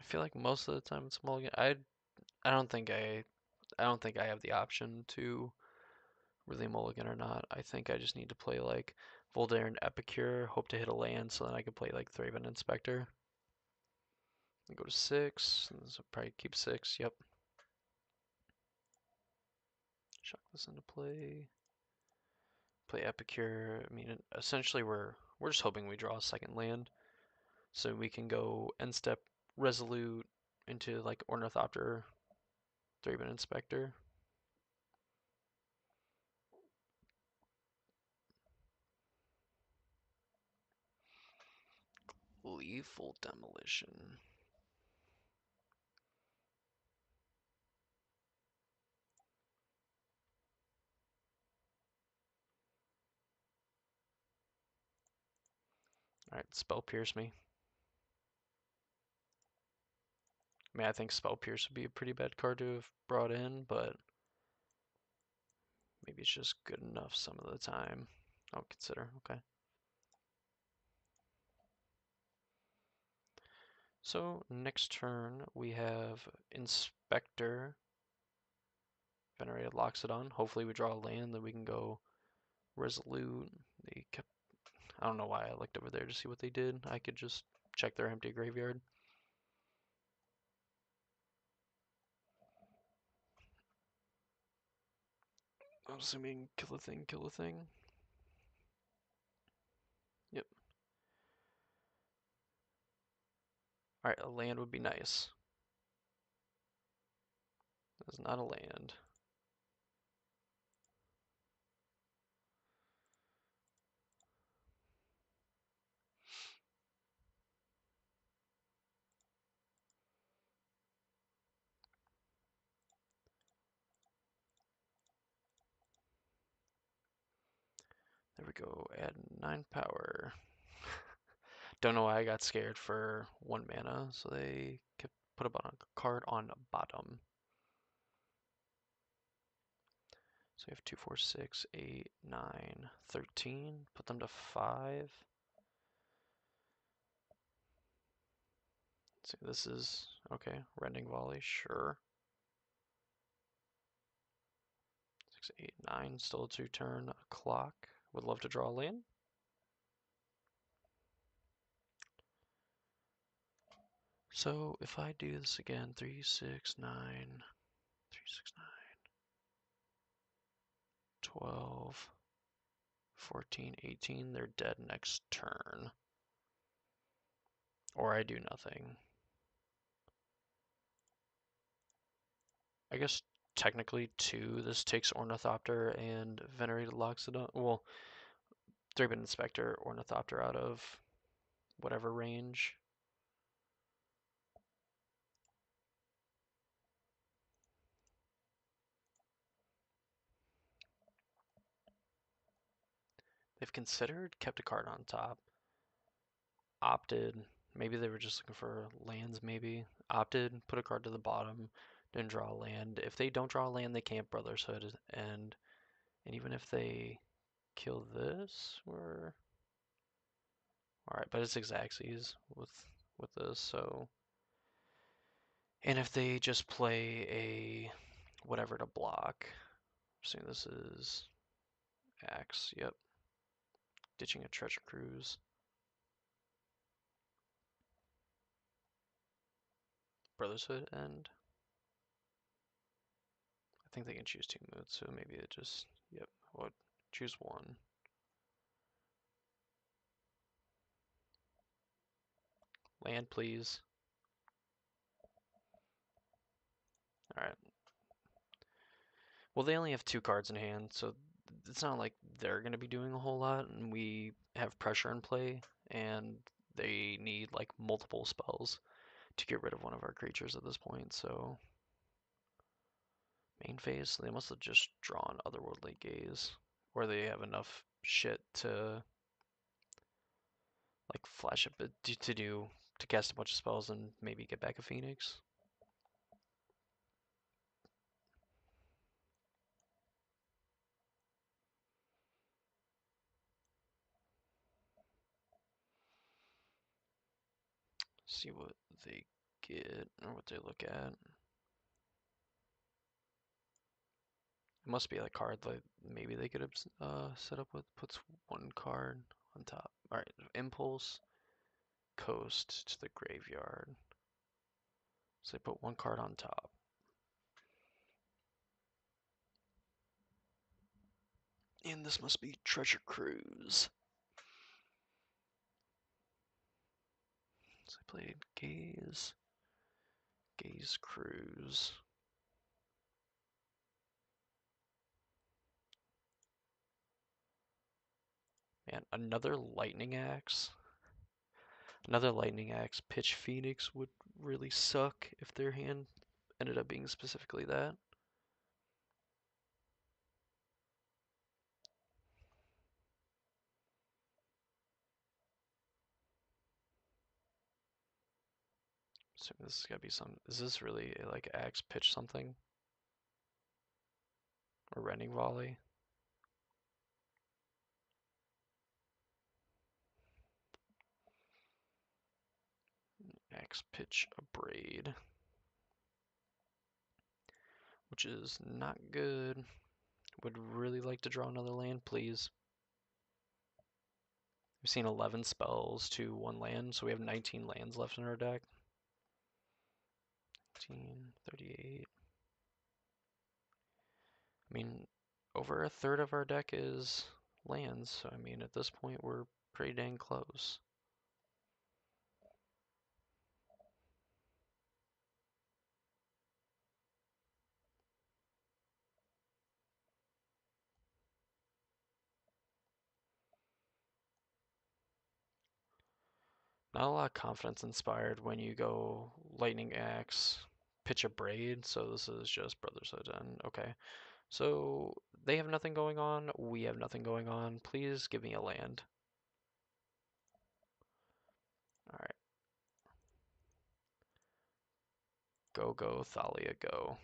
I feel like most of the time it's mulligan. I don't think I have the option to really mulligan or not. I think I just need to play like Voldaren Epicure, hope to hit a land so then I can play like Thraben Inspector. And go to 6, and so probably keep 6, yep. Shock this into play. Play Epicure. I mean, essentially we're just hoping we draw a second land. So we can go end step Resolute, into like Ornithopter 3-bit Inspector. Lethal Demolition. Alright, Spell Pierce me. I mean, I think Spell Pierce would be a pretty bad card to have brought in, but maybe it's just good enough some of the time. I'll consider, okay. So, next turn, we have Inspector. Venerated Loxodon. Hopefully we draw a land that we can go Resolute. They kept... I don't know why I looked over there to see what they did. I could just check their empty graveyard. I'm assuming kill a thing, kill a thing. Yep. Alright, a land would be nice. That's not a land. There we go, add 9 power. Don't know why I got scared for 1 mana, so they kept put a card on bottom. So we have 2, 4, 6, 8, 9, 13. Put them to 5. Let's see, this is okay. Rending Volley, sure. 6, 8, 9. Still a 2-turn clock. Would love to draw a land. So if I do this again, 3, 6, 9, 3, 6, 9, 12, 14, 18, they're dead next turn. Or I do nothing. I guess technically 2, this takes Ornithopter and Venerated Loxodon. Well, 3-bit Inspector, Ornithopter out of whatever range. They've considered, kept a card on top, opted, maybe they were just looking for lands, maybe, opted, put a card to the bottom, didn't draw a land. If they don't draw a land, they can't Brotherhood, and even if they kill this, we're alright, but it's Xaxes with this, so. And if they just play a whatever to block, so this is Axe, yep. Ditching a Treasure Cruise. Brotherhood end. I think they can choose 2 moods, so maybe it just, yep, would choose 1. Land, please. Alright. Well, they only have 2 cards in hand, so it's not like they're going to be doing a whole lot, and we have pressure in play, and they need like multiple spells to get rid of one of our creatures at this point, so. Main phase, they must have just drawn Otherworldly Gaze, or they have enough shit to like flash a bit to cast a bunch of spells and maybe get back a Phoenix. See what they get or what they look at. It must be a card that maybe they could have set up with. Puts 1 card on top. All right, Impulse, Coast to the graveyard. So they put 1 card on top. And this must be Treasure Cruise. So I played Gaze, Gaze Cruise. Man, another Lightning Axe. Another Lightning Axe. Pitch Phoenix would really suck if their hand ended up being specifically that. So this has gotta be some. Is this really like Axe Pitch something? Or Rending Volley? Axe Pitch Abrade. Which is not good. Would really like to draw another land, please. We've seen 11 spells to 1 land, so we have 19 lands left in our deck. 19, 38. I mean, over a third of our deck is lands, so I mean, at this point, we're pretty dang close. Not a lot of confidence inspired when you go Lightning Axe, Pitch a Braid, so this is just Brotherhood and okay. So they have nothing going on, we have nothing going on. Please give me a land. Alright. Go, go, Thalia, go.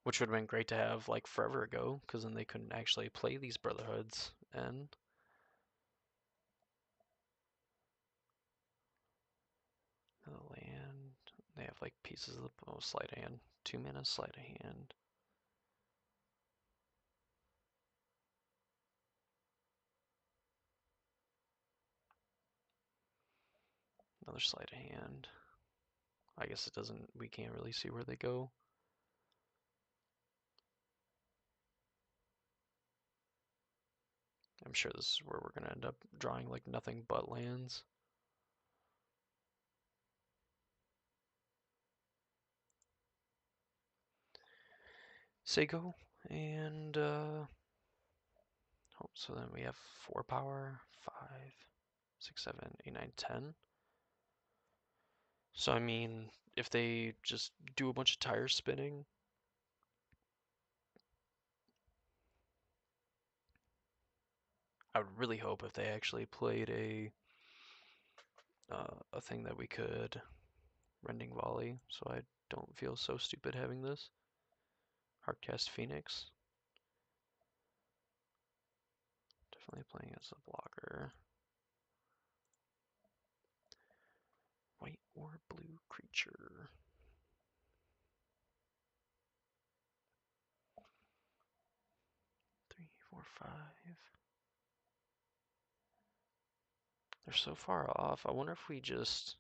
Which would have been great to have like forever ago, because then they couldn't actually play these Brotherhoods. And the land, they have like pieces of the sleight of hand. 2 mana sleight of hand. Another sleight of hand. I guess it doesn't, we can't really see where they go. I'm sure this is where we're going to end up drawing like nothing but lands. Say go, and oh, so then we have 4 power, 5, 6, 7, 8, 9, 10. So I mean, if they just do a bunch of tire spinning, I would really hope if they actually played a thing that we could Rending Volley, so I don't feel so stupid having this. Heartcast Phoenix. Definitely playing as a blocker. White or blue creature. Three, four, five. They're so far off. I wonder if we just,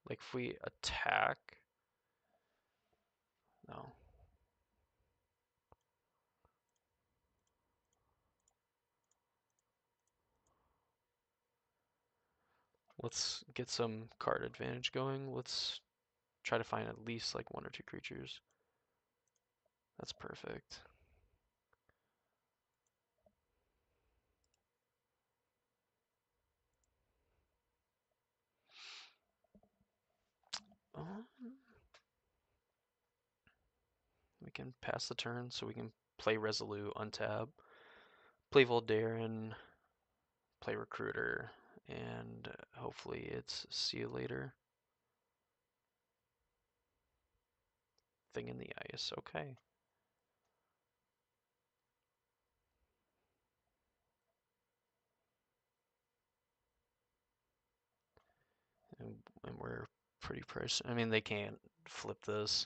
like, if we attack. No. Let's get some card advantage going. Let's try to find at least like 1 or 2 creatures. That's perfect. Um, we can pass the turn so we can play Resolute, untap, play Voldaren, play Recruiter, and hopefully it's see you later. Thing in the ice, okay. And we're pretty priced. I mean, they can't flip this.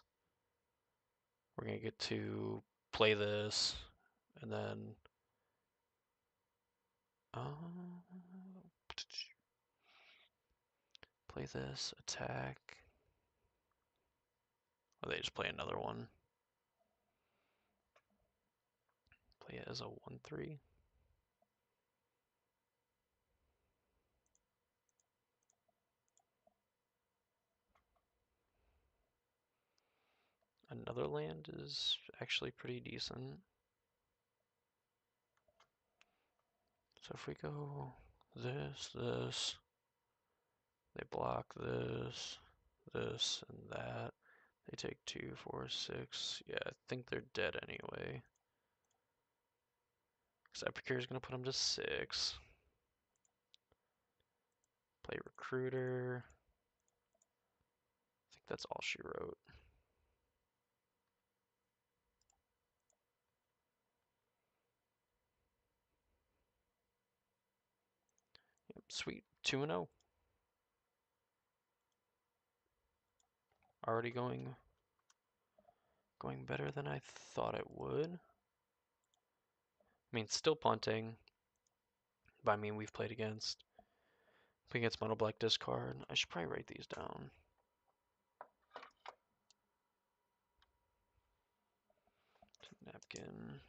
We're gonna get to play this, and then play this, attack. Or they just play another one. Play it as a 1/3. another land is actually pretty decent. So if we go this, they block this, and that. They take 2, 4, 6. Yeah, I think they're dead anyway. Because Epicure is going to put them to 6. Play Recruiter. I think that's all she wrote. Yep, sweet. 2-0. Already going better than I thought it would. I mean, still punting. But I mean, we've played against Mono Black discard. I should probably write these down. Napkin.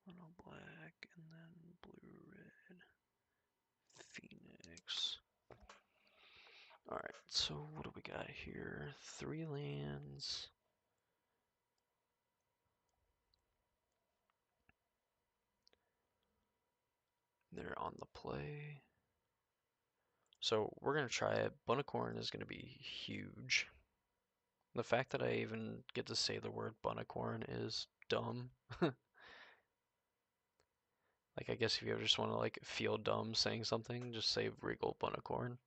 Mono Black, and then blue, red, Phoenix. Alright, so what do we got here? 3 lands. They're on the play. So we're going to try it. Bunnicorn is going to be huge. The fact that I even get to say the word Bunnicorn is dumb. Like, I guess if you ever just want to, like, feel dumb saying something, just say Regal Bunnicorn.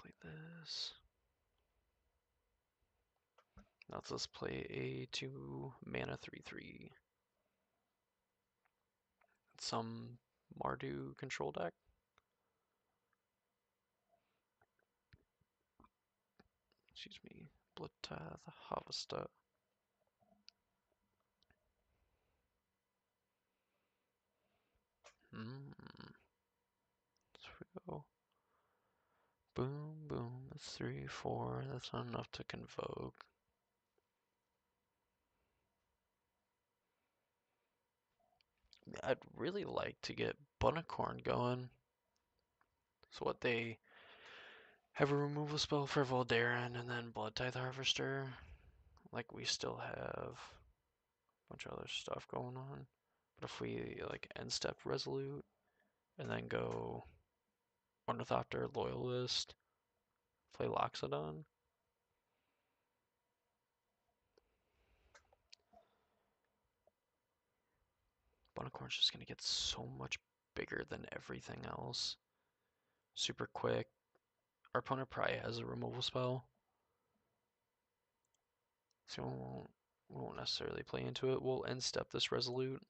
Play this. Now let's play a 2 mana 3/3. Some Mardu control deck. Excuse me. Bloodtithe Harvester. So we go. Boom, boom. That's 3, 4. That's not enough to convoke. I'd really like to get Bunnicorn going. So what, they have a removal spell for Voldaren and then Bloodtithe Harvester. Like, we still have a bunch of other stuff going on. But if we, like, end step Resolute and then go Ornithopter, Loyalist, play Loxodon. Bunnicorn's just gonna get so much bigger than everything else. Super quick. Our opponent probably has a removal spell. So we won't necessarily play into it. We'll end step this Resolute.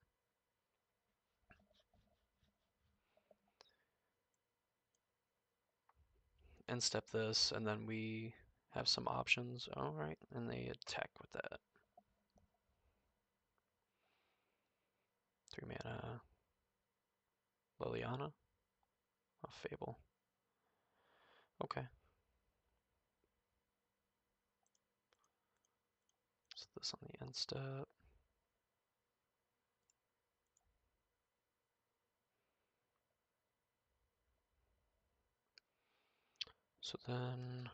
End step this, and then we have some options. Alright, and they attack with that. 3 mana Liliana. A Fable. Okay. So this on the end step. So then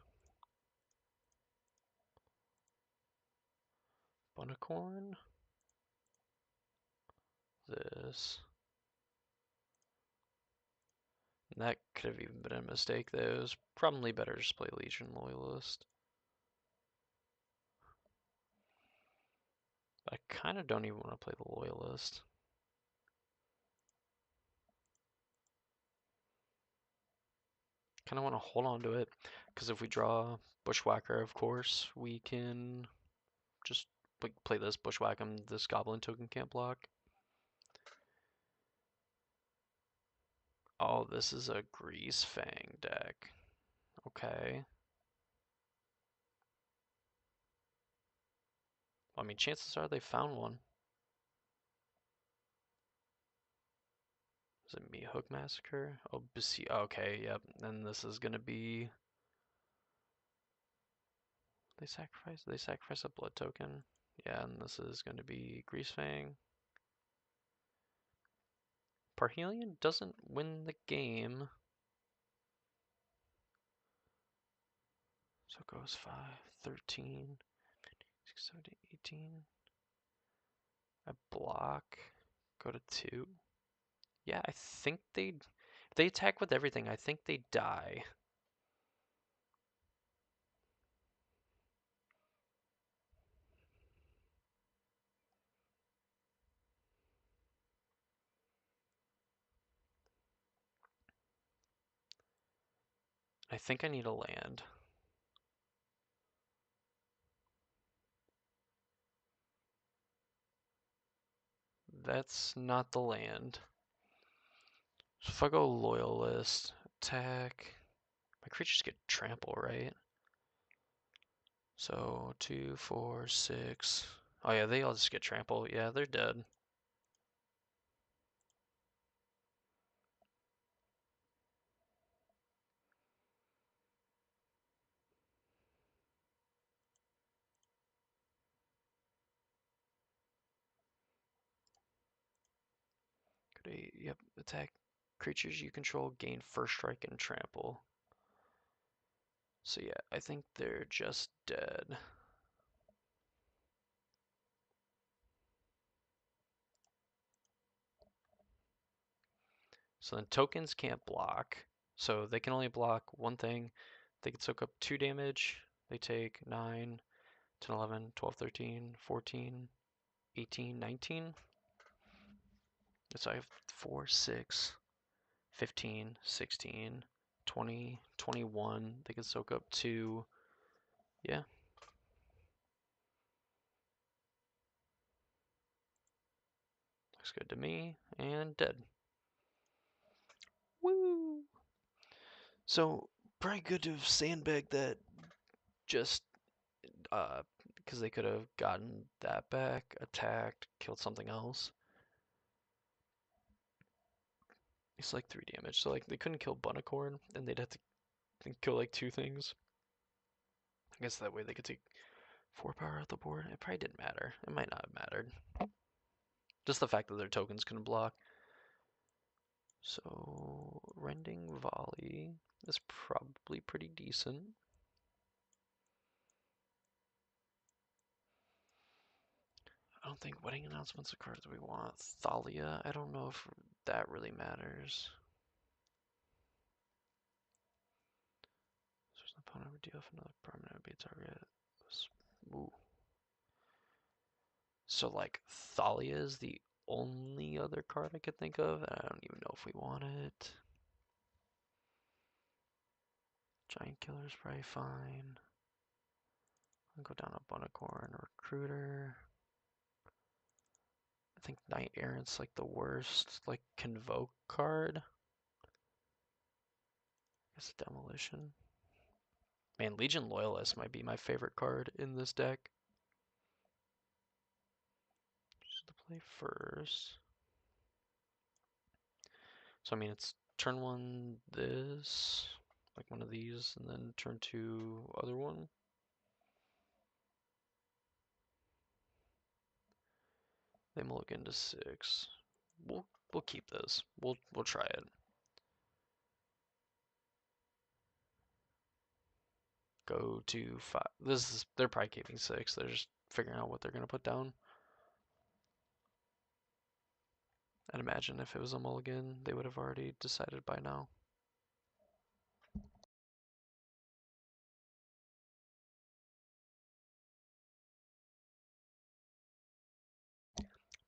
Bunnicorn. This. And that could have even been a mistake, though. It was probably better just play Legion Loyalist. I kind of don't even want to play the Loyalist. Kind of want to hold on to it, because if we draw Bushwhacker, of course, we can just play this Bushwhack and this Goblin token can't block. Oh, this is a Grease Fang deck. Okay. I mean, chances are they found one. Is it Me Hook Massacre? Oh, okay, yep. And this is gonna be. They sacrifice a blood token. Yeah, and this is gonna be Greasefang. Parhelion doesn't win the game. So it goes 5, 13, 16, 17, 18. I block, go to 2. Yeah, I think if they attack with everything, I think they die. I think I need a land. That's not the land. So if I go Loyalist, attack, my creatures get trample, right? So 2, 4, 6. Oh yeah, they all just get trample. Yeah, they're dead. Good 8. Yep, attack creatures you control gain first strike and trample. So yeah, I think they're just dead. So then tokens can't block. So they can only block one thing. They can soak up 2 damage. They take 9, 10, 11, 12, 13, 14, 18, 19. So I have 4, 6, 15, 16, 20, 21. They can soak up 2. Yeah. Looks good to me. And dead. Woo! So, probably good to have sandbagged that just because they could have gotten that back, attacked, killed something else. It's like 3 damage, so like they couldn't kill Bunnicorn, and they'd have to kill like 2 things. I guess that way they could take 4 power off the board. It probably didn't matter. It might not have mattered. Just the fact that their tokens couldn't block. So Rending Volley is probably pretty decent. I don't think Wedding Announcement's the card that we want. Thalia, I don't know if that really matters. There's an opponent would deal if another permanent would be a target. Ooh. So like Thalia is the only other card I could think of, and I don't even know if we want it. Giant Killer's probably fine. I'll go down to Bunnicorn Recruiter. I think Knight Errant's like the worst, like Convoke card. I guess Demolition. Man, Legion Loyalist might be my favorite card in this deck. Just to play first. So I mean, it's turn 1 this, like one of these, and then turn 2 other one. They mulligan to 6. We'll keep this. We'll try it. Go to 5. They're probably keeping 6. They're just figuring out what they're gonna put down. I'd imagine if it was a mulligan, they would have already decided by now.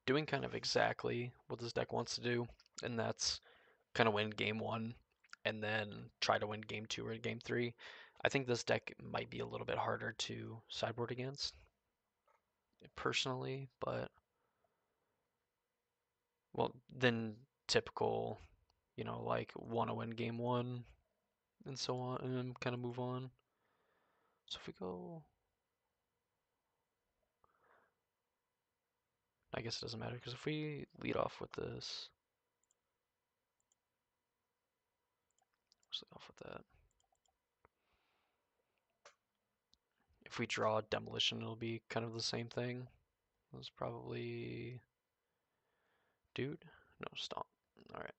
Doing kind of exactly what this deck wants to do, and that's kind of win game 1 and then try to win game 2 or game 3. I think this deck might be a little bit harder to sideboard against, personally, but well, than typical, like want to win game 1 and so on, and then kind of move on. So if we go, I guess it doesn't matter because if we lead off with this, let's lead off with that. If we draw Demolition, it'll be kind of the same thing. It's probably Dude? No, Stomp. Alright,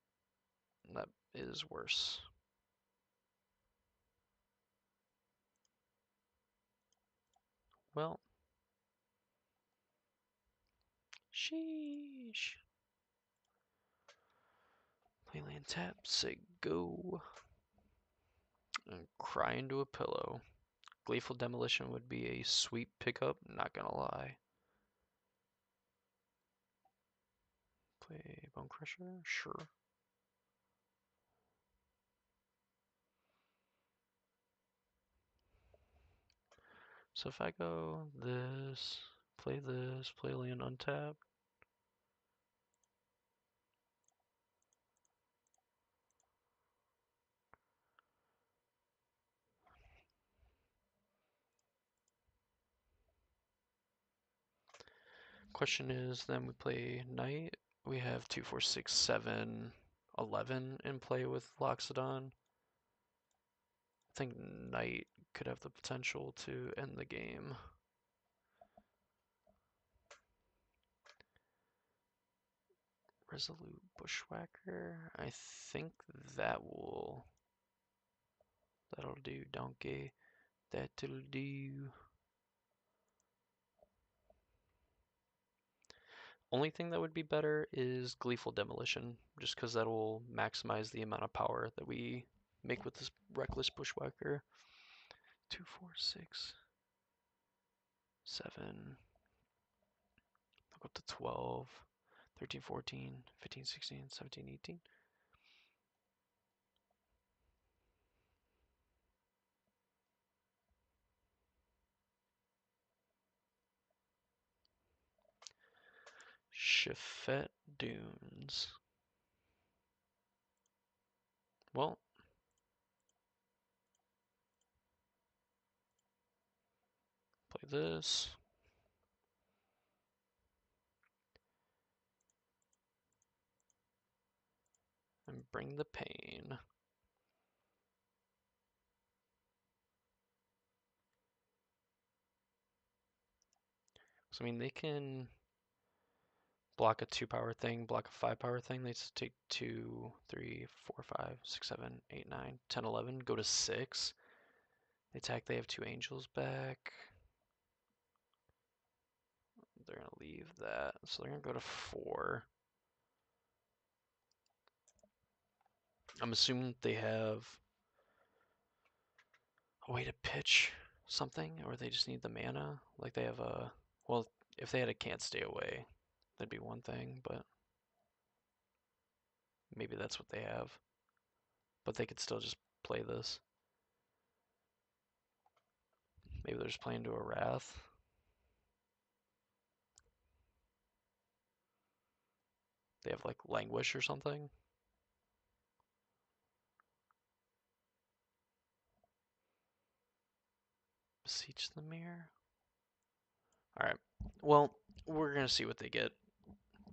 that is worse. Well, sheesh. Play land tap, say go. And cry into a pillow. Gleeful Demolition would be a sweet pickup, not gonna lie. Play Bone Crusher? Sure. So if I go this, play land untapped. Question is, then we play Knight. We have 2, 4, 6, 7, 11 in play with Loxodon. I think Knight could have the potential to end the game. Resolute Bushwhacker. I think that'll do, donkey. That'll do. Only thing that would be better is Gleeful Demolition, just because that'll maximize the amount of power that we make with this Reckless Bushwhacker. 2, 4, 6, 7. I'll go up to 12, 13, 14, 15, 16, 17, 18. Chafet Dunes. Well, play this. And bring the pain. So, I mean, they can block a 2-power thing, block a 5-power thing. They just take 2, 3, 4, 5, 6, 7, 8, 9, 10, 11, go to 6. They attack, they have 2 angels back. They're going to leave that. So they're going to go to 4. I'm assuming they have a way to pitch something, or they just need the mana. Like they have a, well, if they had a can't stay away, that'd be one thing, but maybe that's what they have. But they could still just play this. Maybe they're just playing to a Wrath. They have like Languish or something. Beseech the Mirror. Alright. Well, we're gonna see what they get.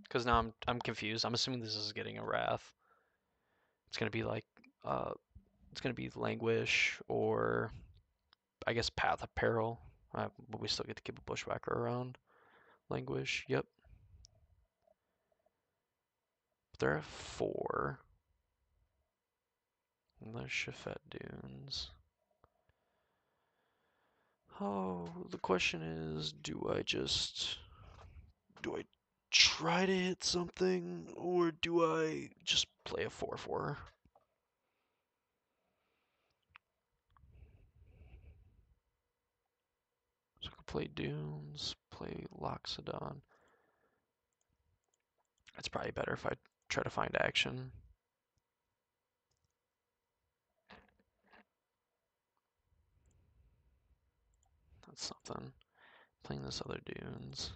Because now I'm confused. I'm assuming this is getting a Wrath. It's gonna be like it's gonna be Languish or I guess Path of Peril. But we still get to keep a Bushwhacker around. Languish, yep. But they're at 4. And there's Chafet Dunes. Oh, the question is, do I try to hit something, or do I just play a 4/4? So I could play Dunes, play Loxodon. It's probably better if I try to find action. That's something. Playing this other Dunes.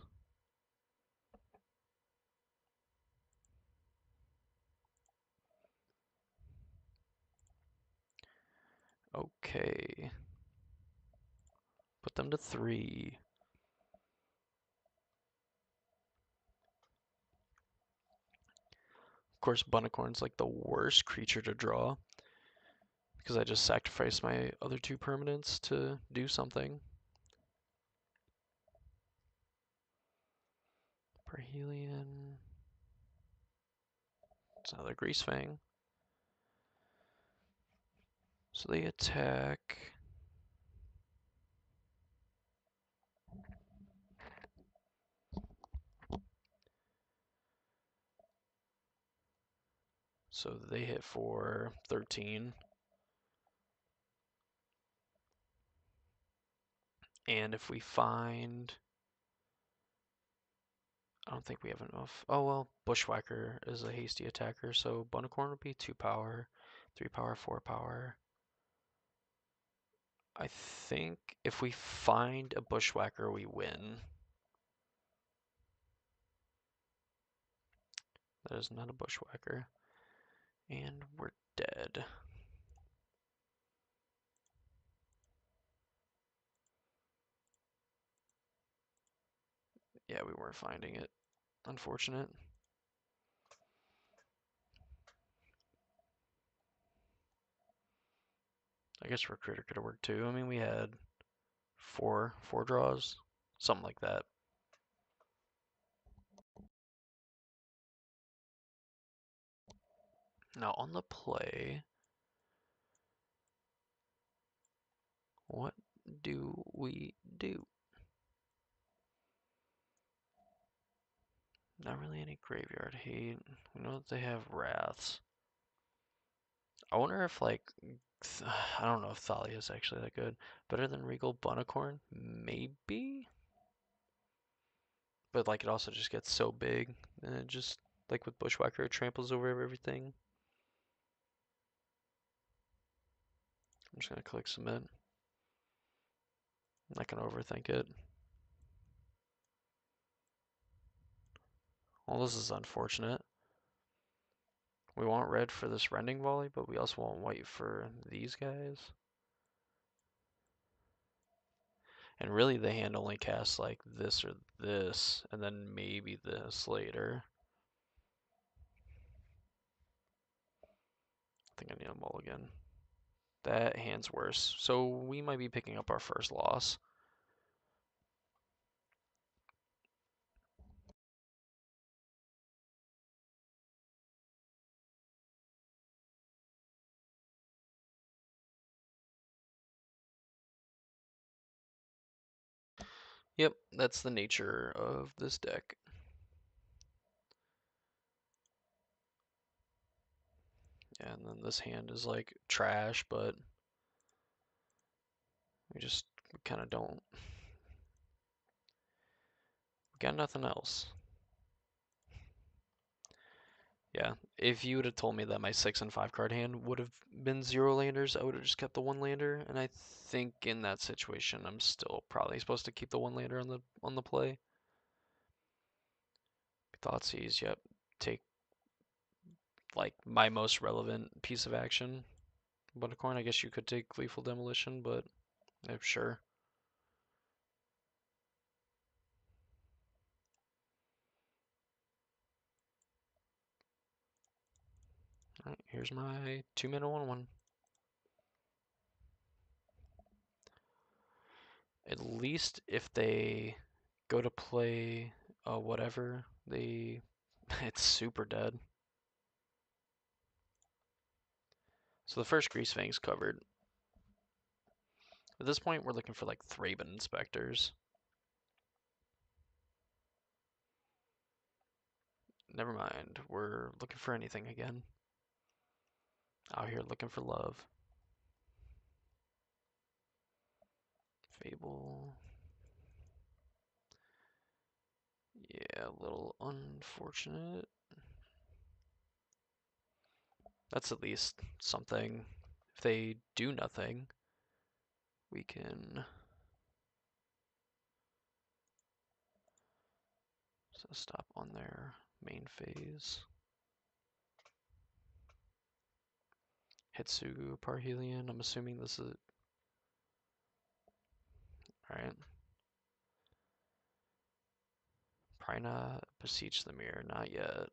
Okay. Put them to 3. Of course, Bunicorn's like the worst creature to draw. Because I just sacrificed my other 2 permanents to do something. Perhelion. It's another Grease Fang. So they attack. So they hit for 13. And if we find... I don't think we have enough. Oh well, Bushwhacker is a hasty attacker, so Bunicorn would be 2 power, 3 power, 4 power. I think if we find a Bushwhacker, we win. That is not a Bushwhacker. And we're dead. Yeah, we weren't finding it. Unfortunate. I guess Recruiter could have worked too. I mean, we had four draws, something like that. Now on the play, what do we do? Not really any graveyard hate. We know that they have wraths. I wonder if like I don't know if Thalia is actually that good. Better than Regal Bunicorn? Maybe? But like it also just gets so big and it just like with Bushwhacker it tramples over everything. I'm just gonna click submit. I'm not gonna overthink it. Well, this is unfortunate. We want red for this rending volley, but we also want white for these guys. And really the hand only casts like this or this, and then maybe this later. I think I need a mulligan. That hand's worse. So we might be picking up our first loss. Yep, that's the nature of this deck. Yeah, and then this hand is like trash, but we kind of don't. We got nothing else. Yeah, if you would have told me that my 6 and 5 card hand would have been 0 landers, I would have just kept the 1 lander, and I think in that situation I'm still probably supposed to keep the 1 lander on the play. Thoughtseize, yep. Take like my most relevant piece of action. Bunicorn, I guess you could take Gleeful Demolition, but I'm sure. Alright, here's my 2-mana 1/1. At least if they go to play whatever, it's super dead. So the first Grease Fang's covered. At this point, we're looking for like Thraben Inspectors. Never mind, we're looking for anything again. Out here looking for love. Fable. Yeah, a little unfortunate. That's at least something. If they do nothing, we can stop on their main phase. Hitsugu Parhelion, I'm assuming this is... Alright. Prina Beseech the Mirror, not yet.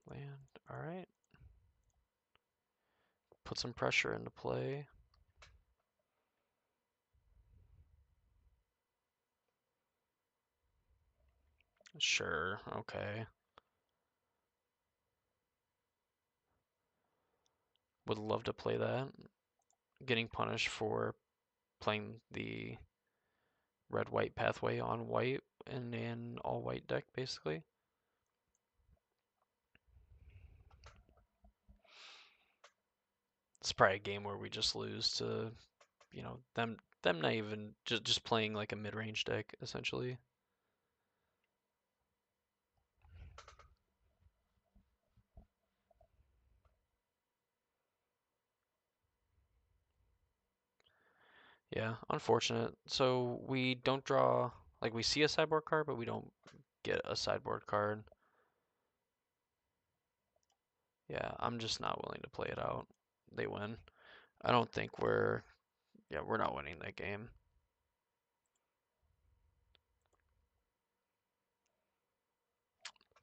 Land, alright. Put some pressure into play. Sure, okay. Would love to play that. Getting punished for playing the red-white pathway on white in an all-white deck, basically. It's probably a game where we just lose to, them not even just playing like a mid-range deck, essentially. Yeah, unfortunate. So we don't draw, like we see a sideboard card, but we don't get a sideboard card. Yeah, I'm just not willing to play it out. They win. I don't think we're not winning that game.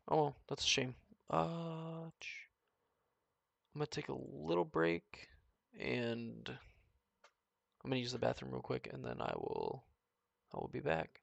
Oh well, that's a shame. I'm gonna take a little break and I'm gonna use the bathroom real quick and then I will be back.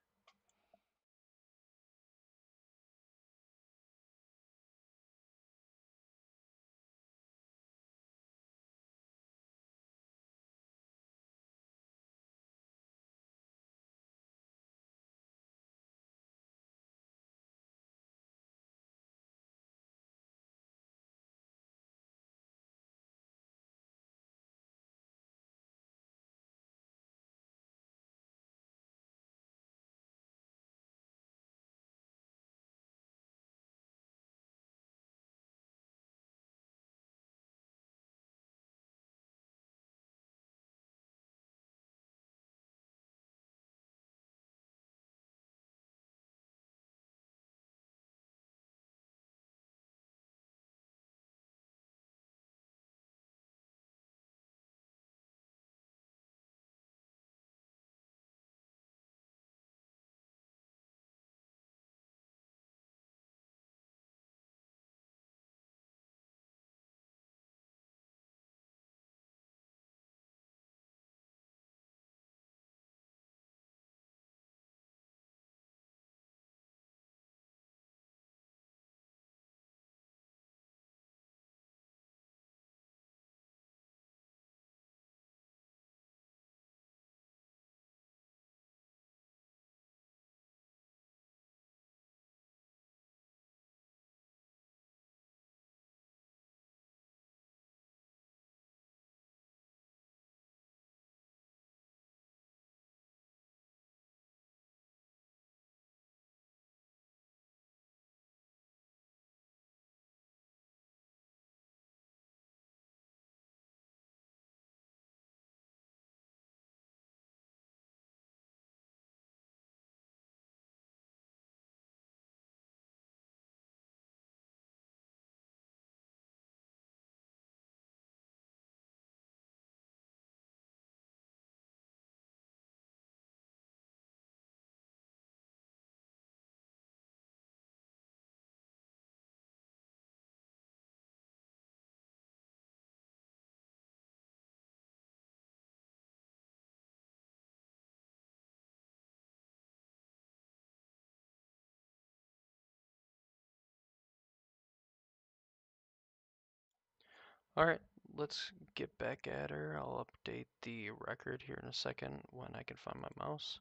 Alright, let's get back at her. I'll update the record here in a second when I can find my mouse.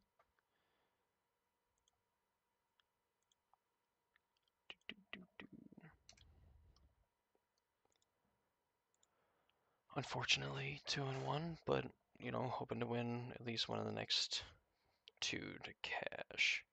Unfortunately, 2-1, but hoping to win at least one of the next two to cash.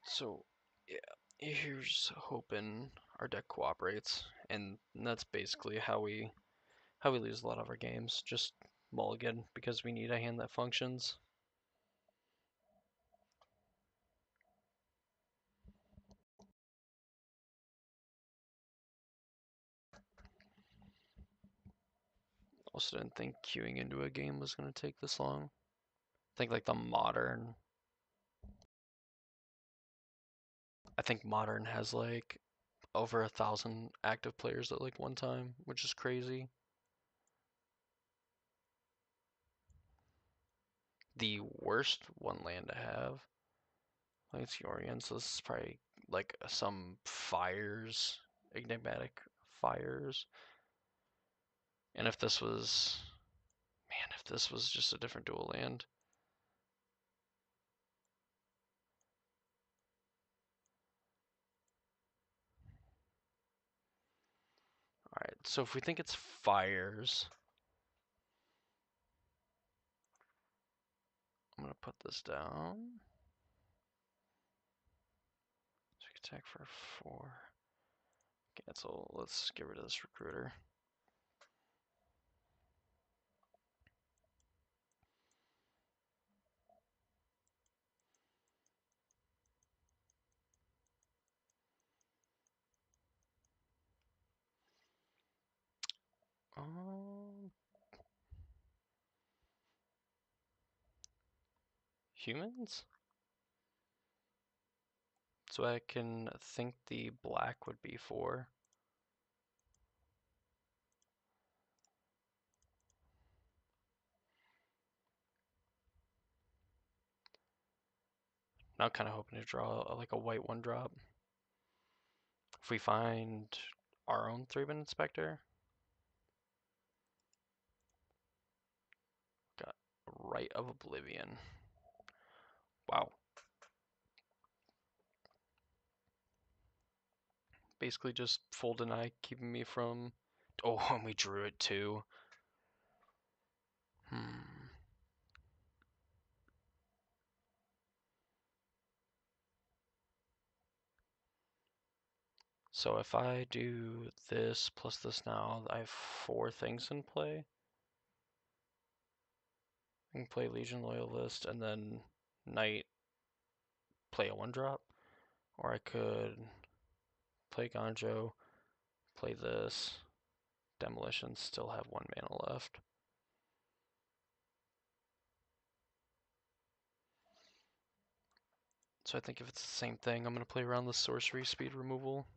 So, yeah, here's hoping our deck cooperates, and that's basically how we lose a lot of our games. Just mulligan because we need a hand that functions. Also didn't think queuing into a game was gonna take this long. I think like the modern. I think modern has like over 1,000 active players at like one time, which is crazy. The worst one land to have. Let's see, Orient, so this is probably like some fires, enigmatic fires. And if this was, man, if this was just a different dual land. Alright, so if we think it's fires, I'm gonna put this down. So we can attack for 4. Cancel. Let's get rid of this recruiter. Um, Humans? So I can think the black would be 4. Now kind of hoping to draw like a white 1-drop. If we find our own 3-man inspector, got Rite of Oblivion. Wow. Basically just full deny, keeping me from. Oh, and we drew it too. So if I do this plus this now, I have 4 things in play. I can play Legion Loyalist and then Knight, play a 1-drop. Or I could play Ganjo, play this, Demolition, still have 1 mana left. So I think if it's the same thing, I'm going to play around the sorcery speed removal.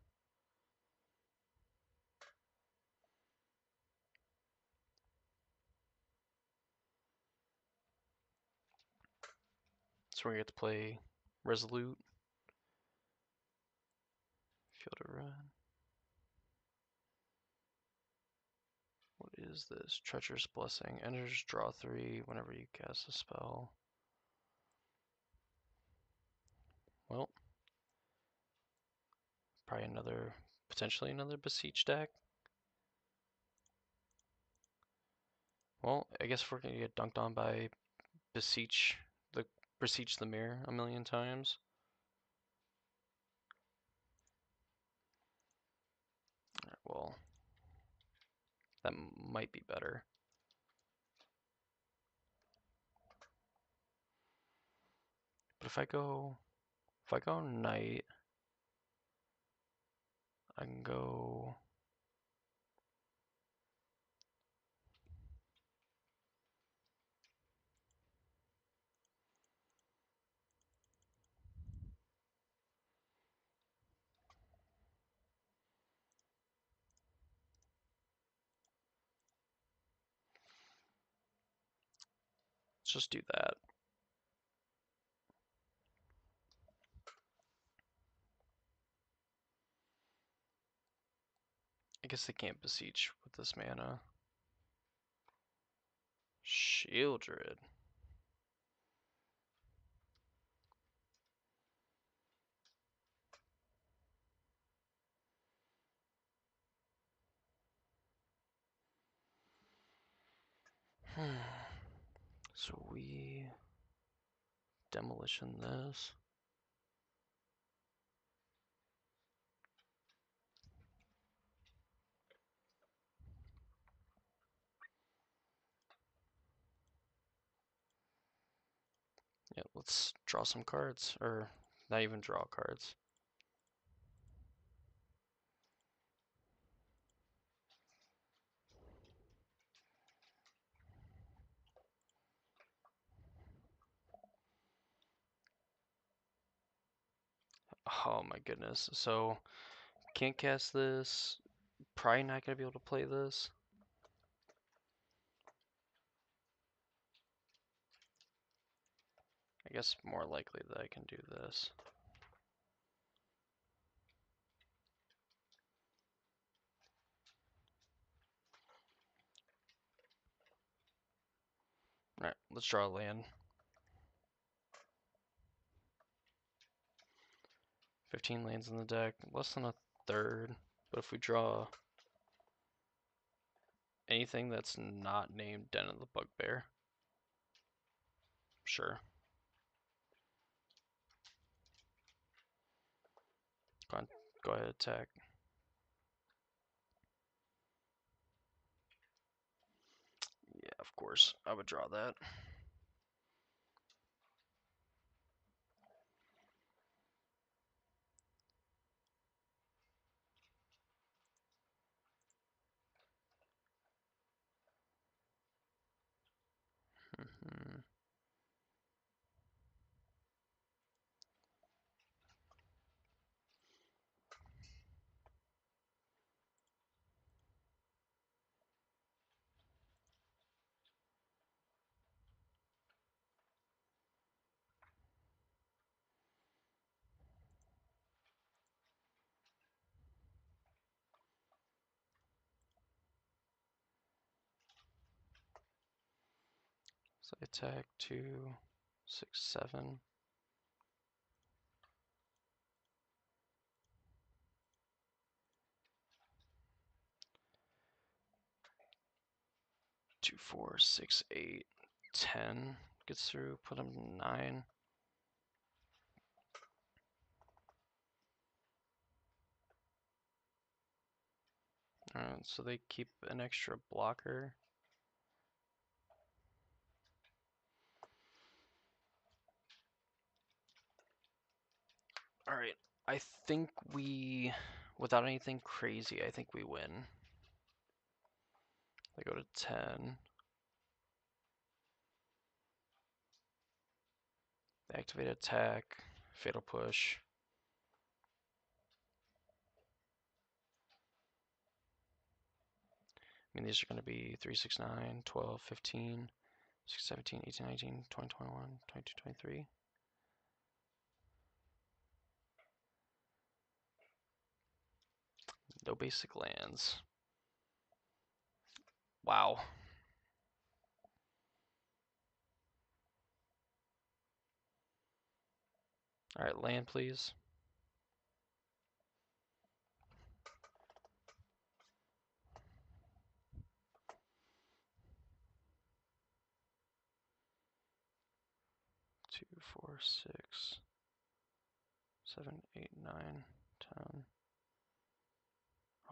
So we're going to get to play Resolute. Field to run. What is this? Treacherous Blessing. Enters draw 3 whenever you cast a spell. Well, probably potentially another Beseech deck. Well, I guess if we're gonna get dunked on by Beseech the Mirror a million times. Alright, well, that might be better. But if I go Knight, I can go. Let's just do that. I guess they can't Beseech with this mana. Shieldred. So we Demolition this. Yeah, let's draw some cards, or not even draw cards. Oh my goodness. So, can't cast this. Probably not going to be able to play this. I guess more likely that I can do this. Alright, let's draw a land. 15 lands in the deck, less than a third. But if we draw anything that's not named Den of the Bugbear, sure. Go on, go ahead, attack. Yeah, of course, I would draw that. So attack 2, 6, 7. 2, 4, 6, 8, 10 gets through, put him 9. Alright, so they keep an extra blocker. Alright, I think we, without anything crazy, I think we win. They go to 10. They activate attack, fatal push. I mean, these are going to be 3, 6, 9, 12, 15, 16, 17, 18, 19, 20, 21, 22, 23. No basic lands. Wow. Alright, land please. Two, 4, 6, 7, 8, 9, 10.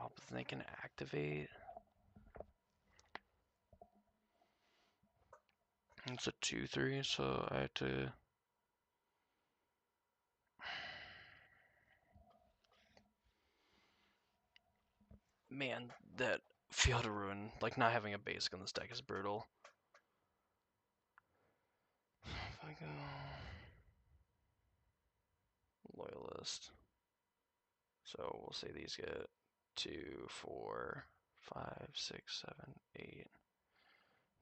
Oh, but then they can activate. It's a 2, 3, so I have to. Man, that Field of Ruin, like not having a basic in this deck is brutal. If I go Loyalist. So we'll say these get 2, 4, 5, 6, 7, 8,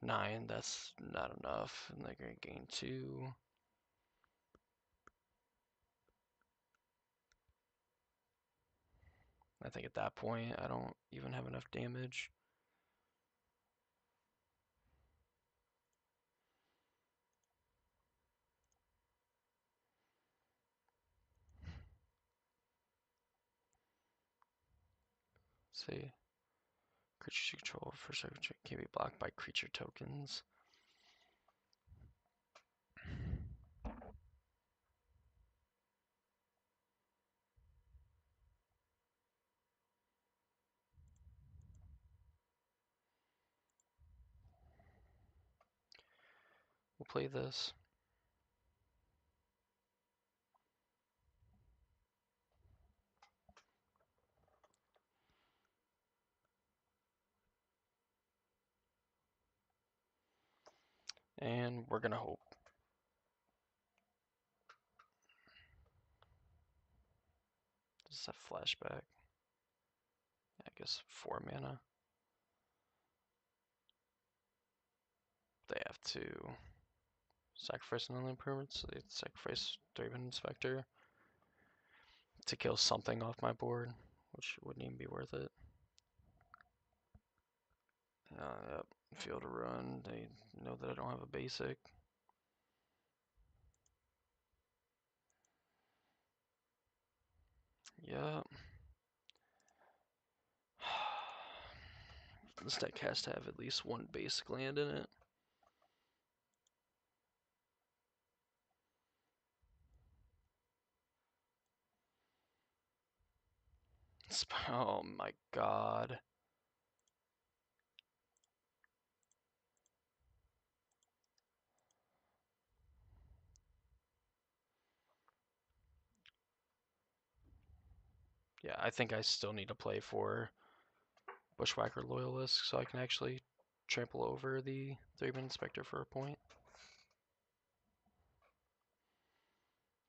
9. That's not enough, and they're gonna gain 2. I think at that point I don't even have enough damage. See, creatures you control for certain can be blocked by creature tokens. We'll play this. And we're gonna hope. Cast that flashback. I guess 4 mana. They have to sacrifice another improvement, so they sacrifice 3-mana Inspector to kill something off my board, which wouldn't even be worth it. Yep, Field of Ruin. They know that I don't have a basic. Yeah. This deck has to have at least one basic land in it. Oh my god. Yeah, I think I still need to play for Bushwhacker Loyalist so I can actually trample over the 3-mana Inspector for a point.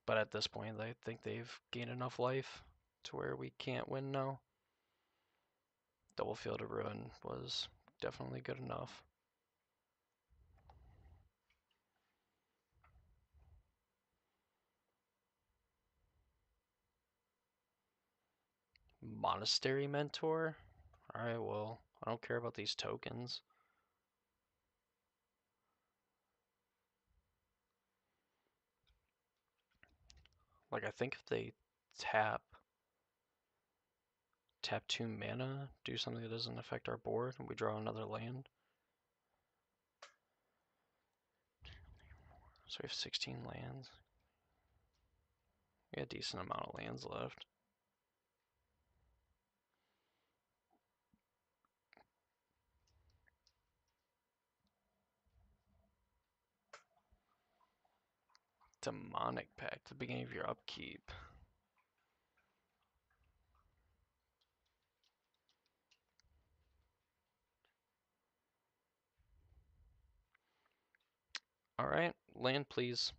But at this point, I think they've gained enough life to where we can't win now. Double Field of Ruin was definitely good enough. Monastery Mentor? Alright, well, I don't care about these tokens. Like, I think if they tap 2 mana, do something that doesn't affect our board, and we draw another land. So we have 16 lands. We got a decent amount of lands left. Demonic Pact at the beginning of your upkeep. Alright, land please.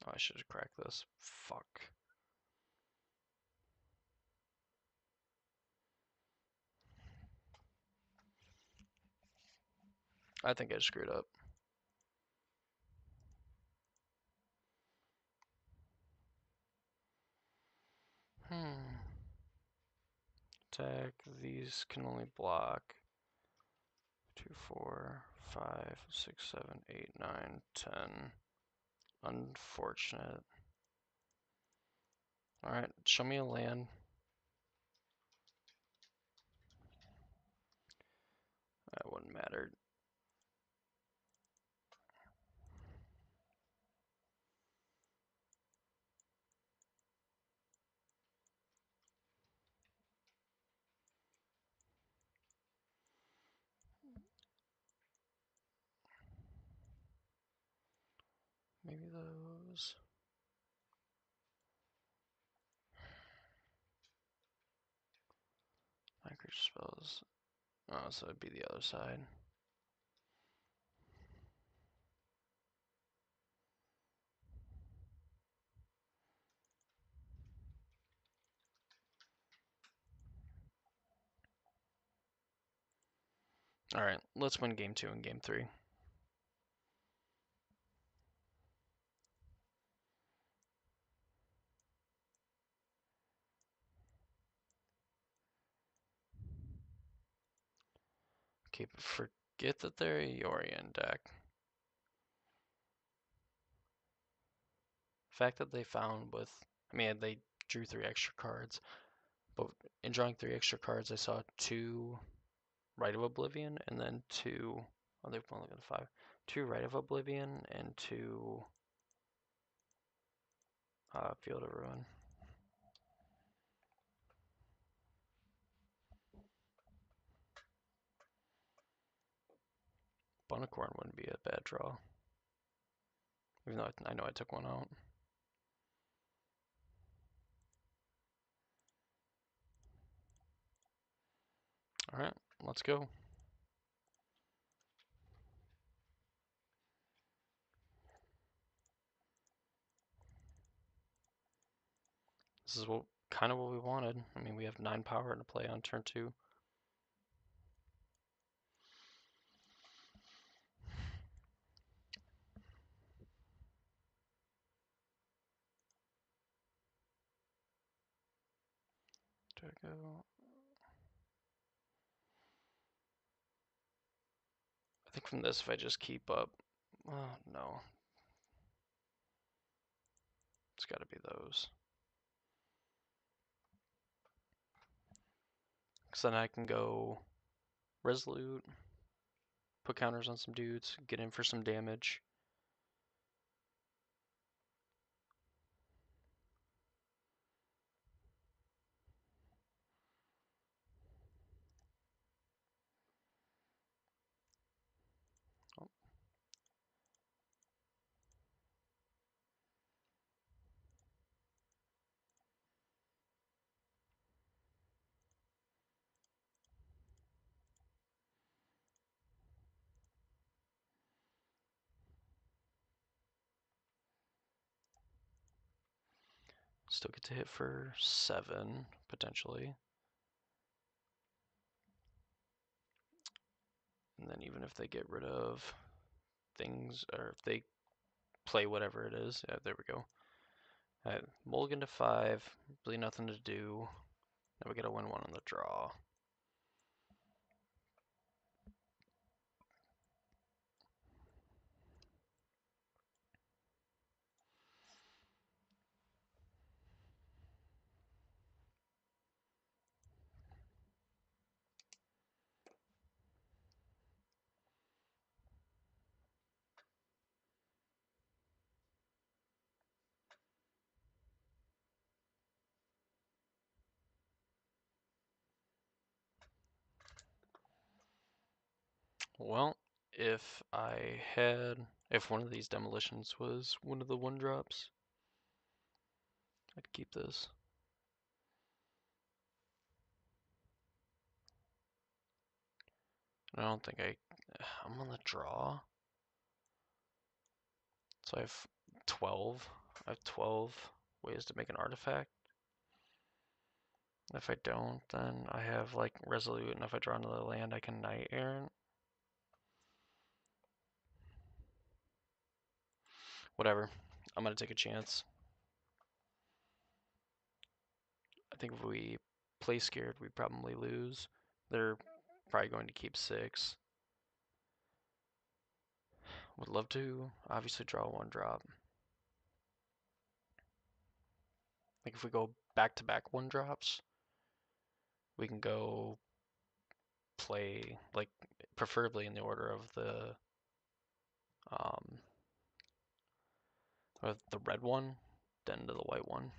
Oh, I should have cracked this. Fuck. I think I screwed up. Attack. These can only block 2, 4, 5, 6, 7, 8, 9, 10. Unfortunate. Alright, show me a land. That wouldn't matter. Maybe those. Micro spells. Oh, so it'd be the other side. Alright, let's win game 2 and game 3. Okay, but forget that they're a Yorion deck. The fact that they found with, I mean, they drew 3 extra cards, but in drawing 3 extra cards, I saw 2 Rite of Oblivion and then 2, oh, they've only got 5, 2 Rite of Oblivion and 2 Field of Ruin. Bunicorn wouldn't be a bad draw, even though I know I took one out. Alright, let's go. This is kind of what we wanted. I mean, we have 9 power to play on turn 2. Do I go? I think from this, if I just keep up, no, it's got to be those. Because then I can go Resolute, put counters on some dudes, get in for some damage. Oh, still get to hit for 7, potentially. And then even if they get rid of things, or if they play whatever it is, yeah, there we go. Alright, mulligan to 5, really nothing to do. Now we gotta win one on the draw. Well, if one of these demolitions was one of the 1-drops, I'd keep this. I don't think I'm on the draw. So I have 12. I have 12 ways to make an artifact. If I don't, then I have like Resolute, and if I draw another land, I can Knight Errant. Whatever. I'm gonna take a chance. I think if we play scared, we probably lose. They're probably going to keep 6. Would love to obviously draw 1-drop. Like if we go back-to-back 1-drops, we can go play like preferably in the order of the um the red one, then to the white one.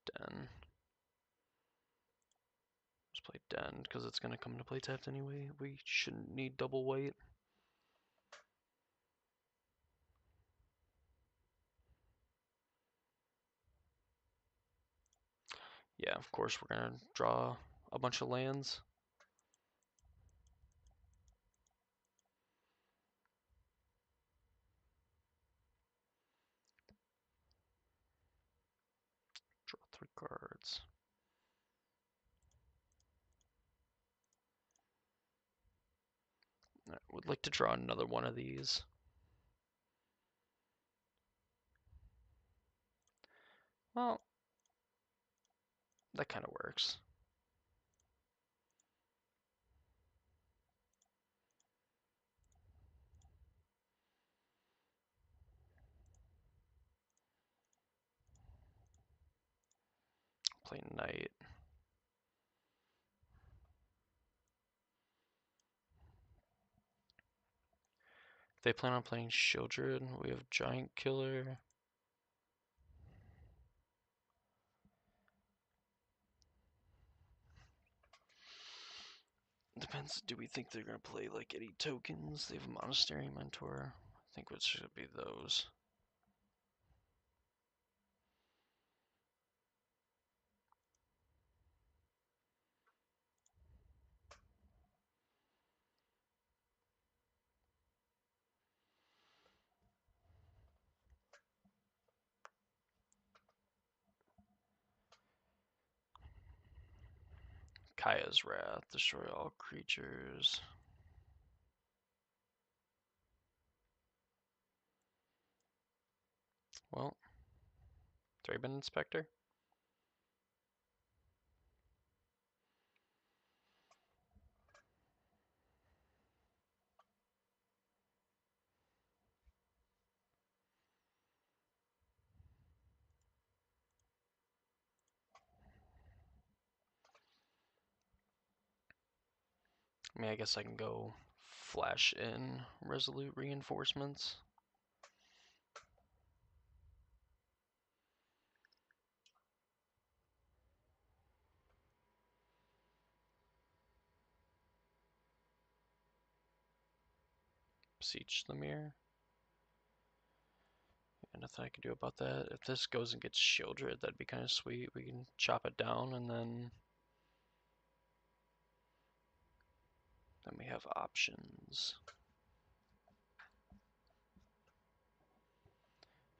Den. Just play Den because it's gonna come into play tapped anyway. We shouldn't need double white. Yeah, of course we're gonna draw a bunch of lands. Draw 3 cards. I would like to draw another one of these. Well, that kind of works. Play Knight. If they plan on playing Shieldred, we have Giant Killer. Depends. Do we think they're gonna play like any tokens? They have a Monastery Mentor. I think it should be those. Kaya's Wrath. Destroy all creatures. Well, Thraben Inspector. I mean, I guess I can go flash in Resolute Reinforcements. Beseech the Mirror. And nothing I can do about that. If this goes and gets Shieldred, that'd be kind of sweet. We can chop it down and then we have options.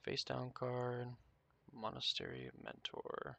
Face down card, Monastery Mentor.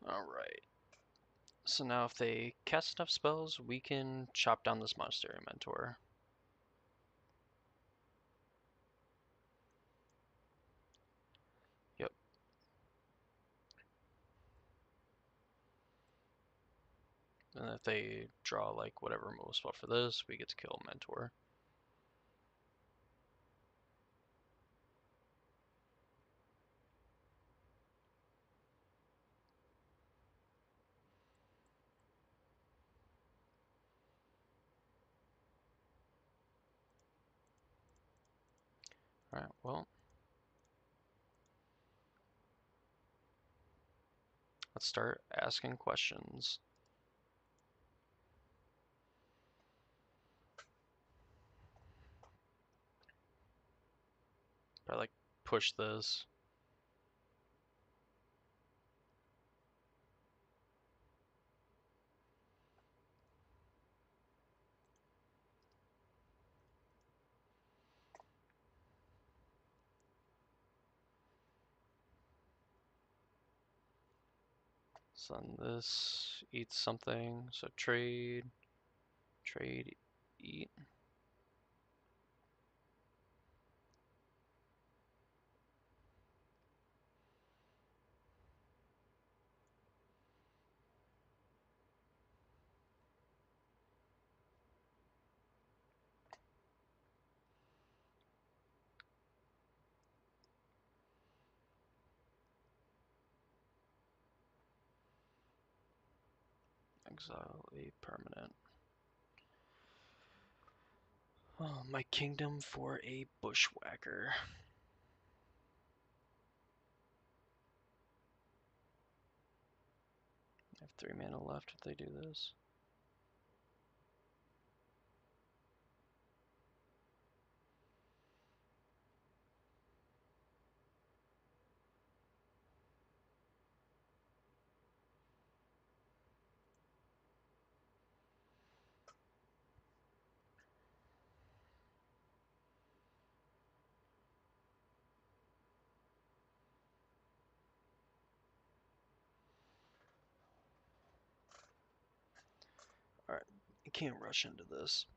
Alright. So now if they cast enough spells, we can chop down this Monastery Mentor. Yep. And if they draw like whatever removal spell for this, we get to kill Mentor. Alright, well. Let's start asking questions. I like push this. Send this, eat something, so trade, eat. Exile a permanent. Oh, my kingdom for a bushwhacker. I have 3 mana left if they do this. Alright, I can't rush into this.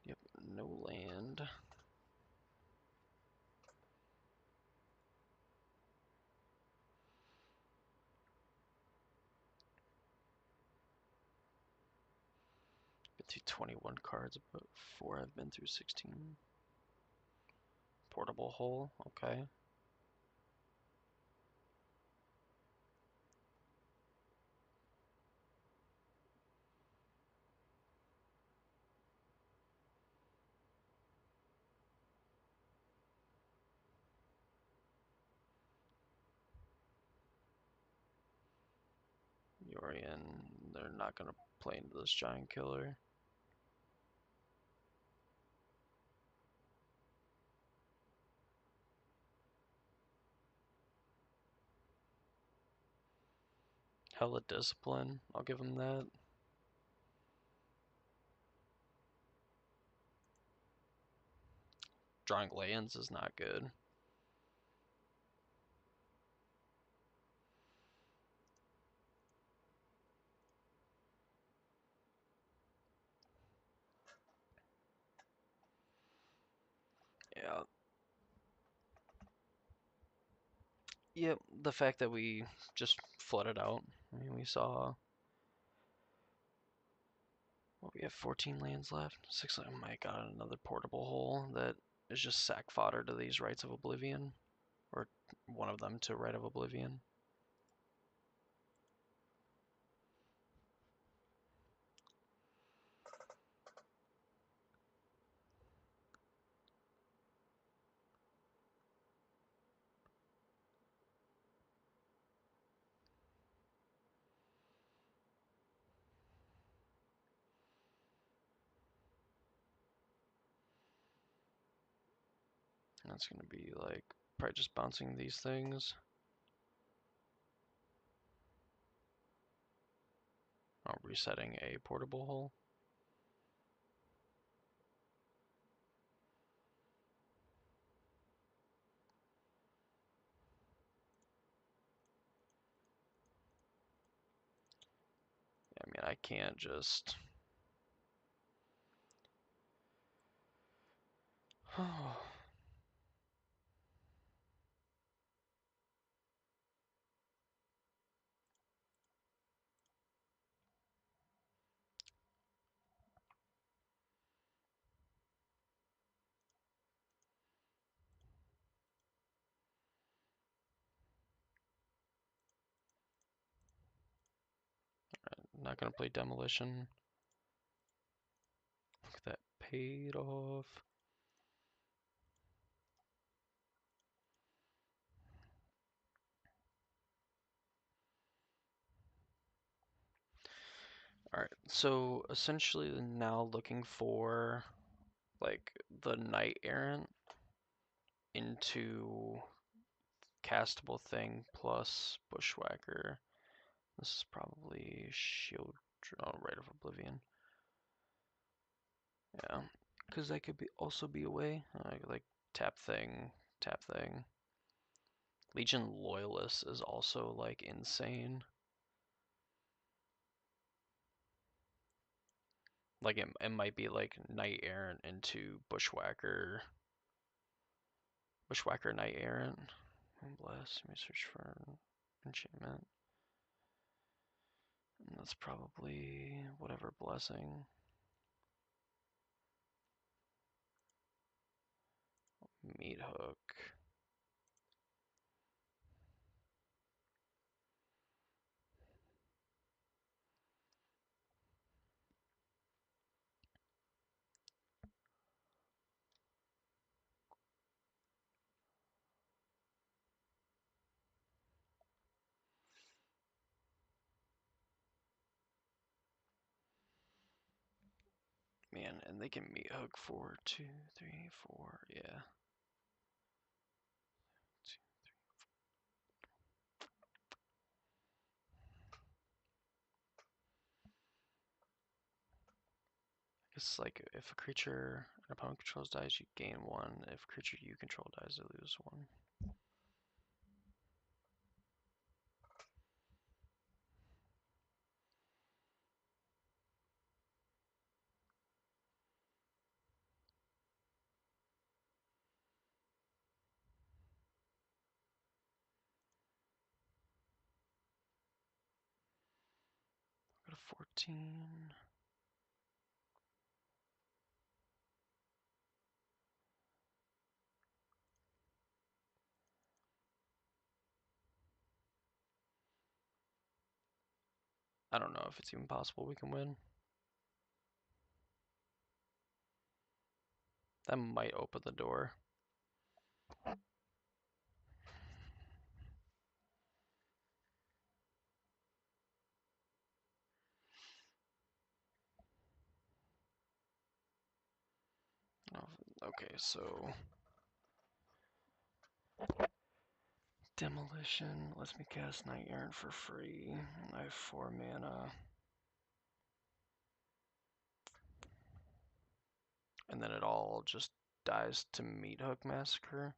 Yep, no land. Get to 21 cards before I've been through 16. Portable hole, okay. Dorian, they're not gonna play into this giant killer. Hella discipline, I'll give him that. Drawing lands is not good. Yeah. Yep, the fact that we just flooded out. I mean, we saw. Well, we have 14 lands left. Oh my god, another portable hole that is just sack fodder to these Rites of Oblivion. Or one of them to Rite of Oblivion. That's gonna be like probably just bouncing these things. Oh, resetting a portable hole. I mean, I can't just. Not gonna play demolition. Look at that, paid off. Alright, so essentially now looking for like the Knight Errant into castable thing plus Bushwhacker. This is probably Shield Rite of Oblivion. Yeah, because that could be also be a way. Like tap thing, tap thing. Legion Loyalist is also like insane. Like it might be like Knight Errant into Bushwhacker. Bushwhacker Knight Errant. Bless. Let me search for enchantment. And that's probably whatever blessing. Meat hook. Man, and they can meat hook 4, 2, 3, 4. Yeah. It's like if a creature an opponent controls dies, you gain 1. If a creature you control dies, they lose 1. Go to 14. I don't know if it's even possible we can win. That might open the door. Okay, so Demolition lets me cast Night Errant for free. I have 4 mana. And then it all just dies to Meat Hook Massacre.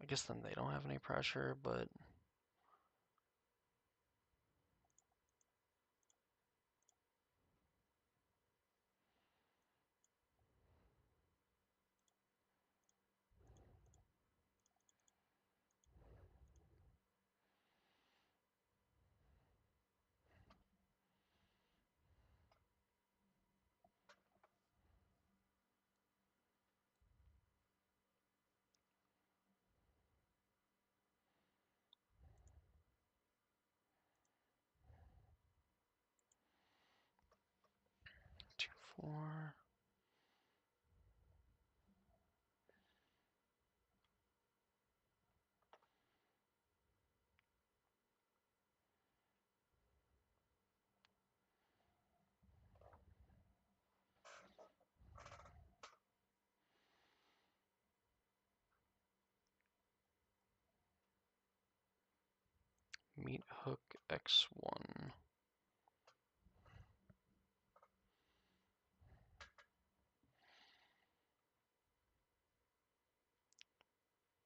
I guess then they don't have any pressure, but two, 4. Meat Hook X1.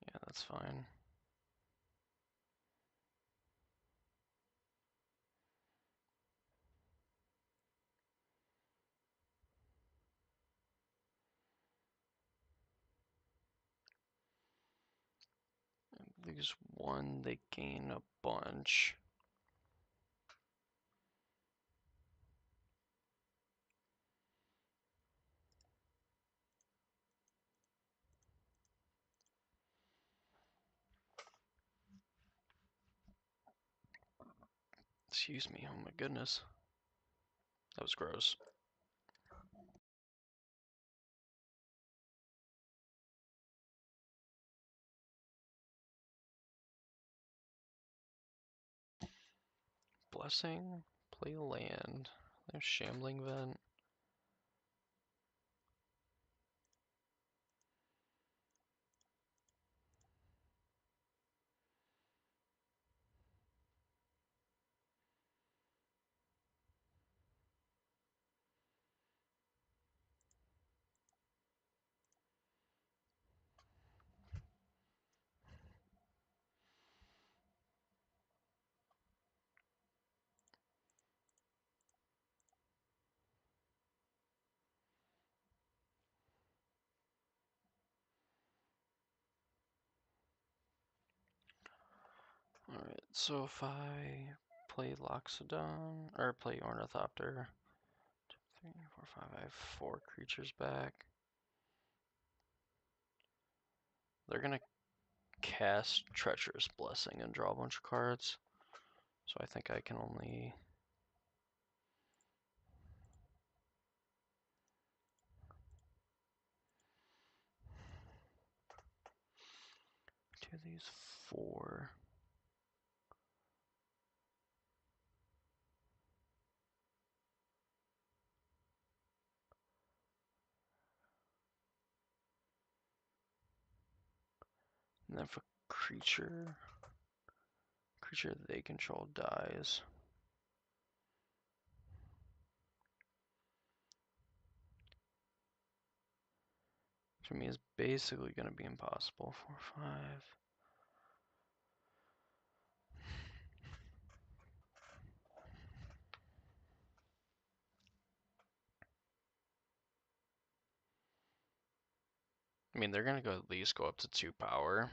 Yeah, that's fine. Lose 1, they gain a bunch. Excuse me, oh my goodness. That was gross. Blessing, play land. There's Shambling Vent. Alright, so if I play Loxodon, or play Ornithopter, 2, 3, 4, 5, I have 4 creatures back. They're gonna cast Treacherous Blessing and draw a bunch of cards. So I think I can only... do these 4. And then if a creature they control dies, to me is basically going to be impossible. 4, 5. I mean, they're going to at least go up to 2 power.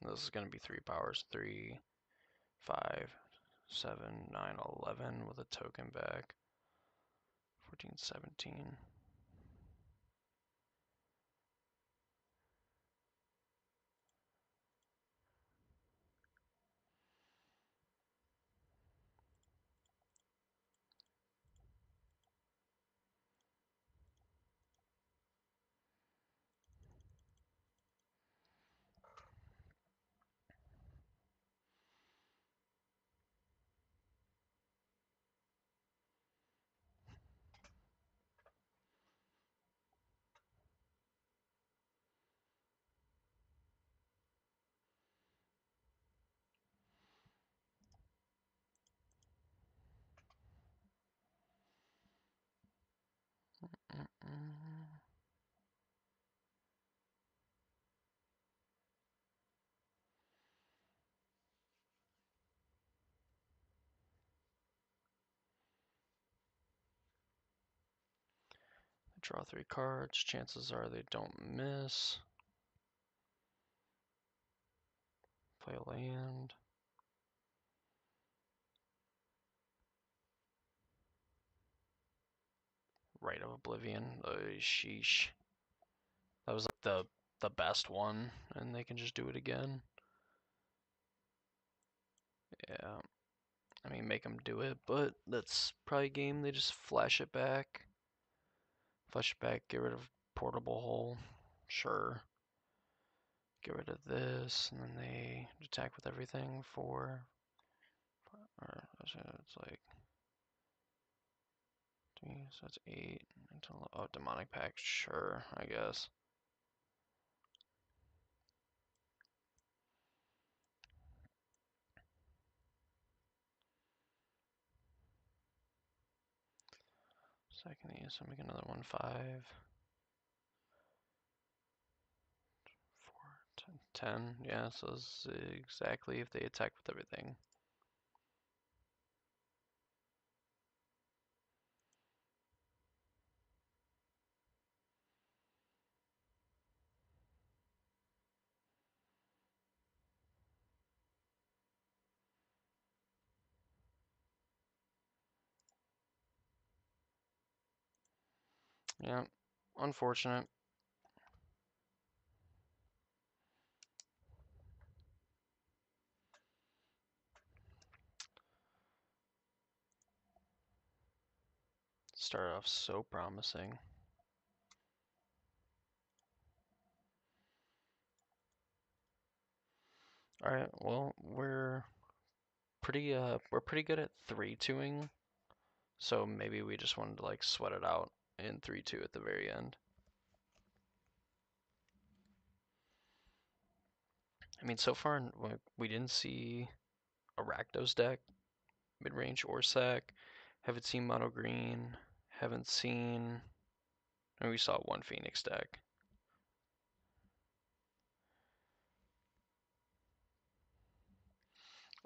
This is going to be 3 powers. 3, 5, 7, 9, 11 with a token back. 14, 17. Draw 3 cards. Chances are they don't miss. Play a land. Rite of Oblivion. Sheesh. That was like the best one, and they can just do it again. Yeah, I mean, make them do it, but that's probably a game they just flash it back. Flash it back, get rid of Portable Hole. Sure. Get rid of this, and then they attack with everything for. Or, it's like. So that's 8. Until, oh, Demonic Pact. Sure, I guess. Second these, so make another 1, 5. 4, 10. Yeah, so this is exactly if they attack with everything. Yeah, unfortunate. Started off so promising. All right, well, we're pretty good at 3-2ing, so maybe we just wanted to like sweat it out in 3-2 at the very end. I mean, so far we didn't see a Rakdos deck, mid-range or sack. Haven't seen mono green. Haven't seen. And we saw one Phoenix deck.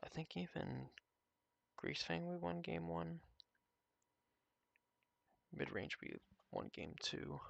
I think even Greasefang we won game 1. Mid-range we won game 2.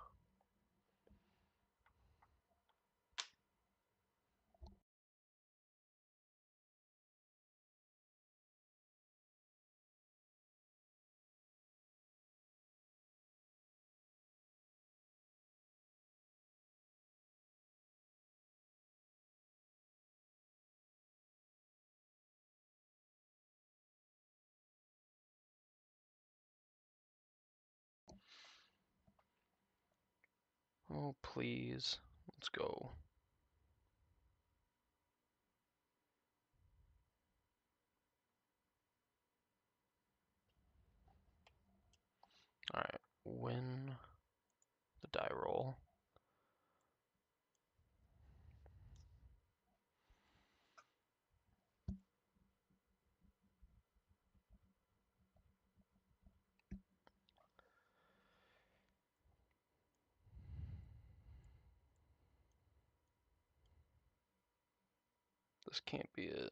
Oh, please. Let's go. Alright, win the die roll. This can't be it.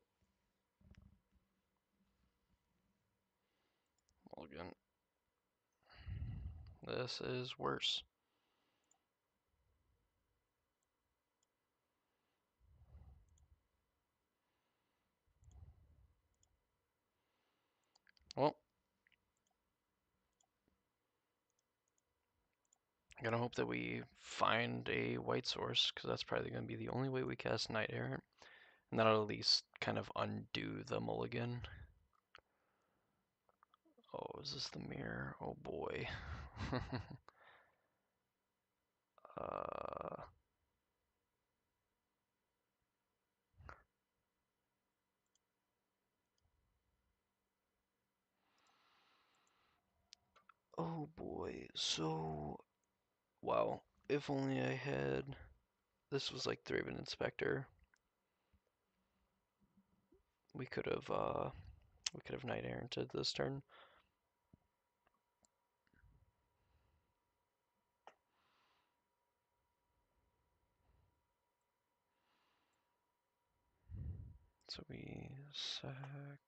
Mulligan. This is worse. Well, I'm gonna hope that we find a white source, because that's probably gonna be the only way we cast Knight Errant. And that'll at least kind of undo the mulligan. Oh, is this the mirror? Oh boy. uh, oh boy. So, wow. If only I had. This was like Thraben Inspector. We could have Knight Erranted this turn. So we sack. I'm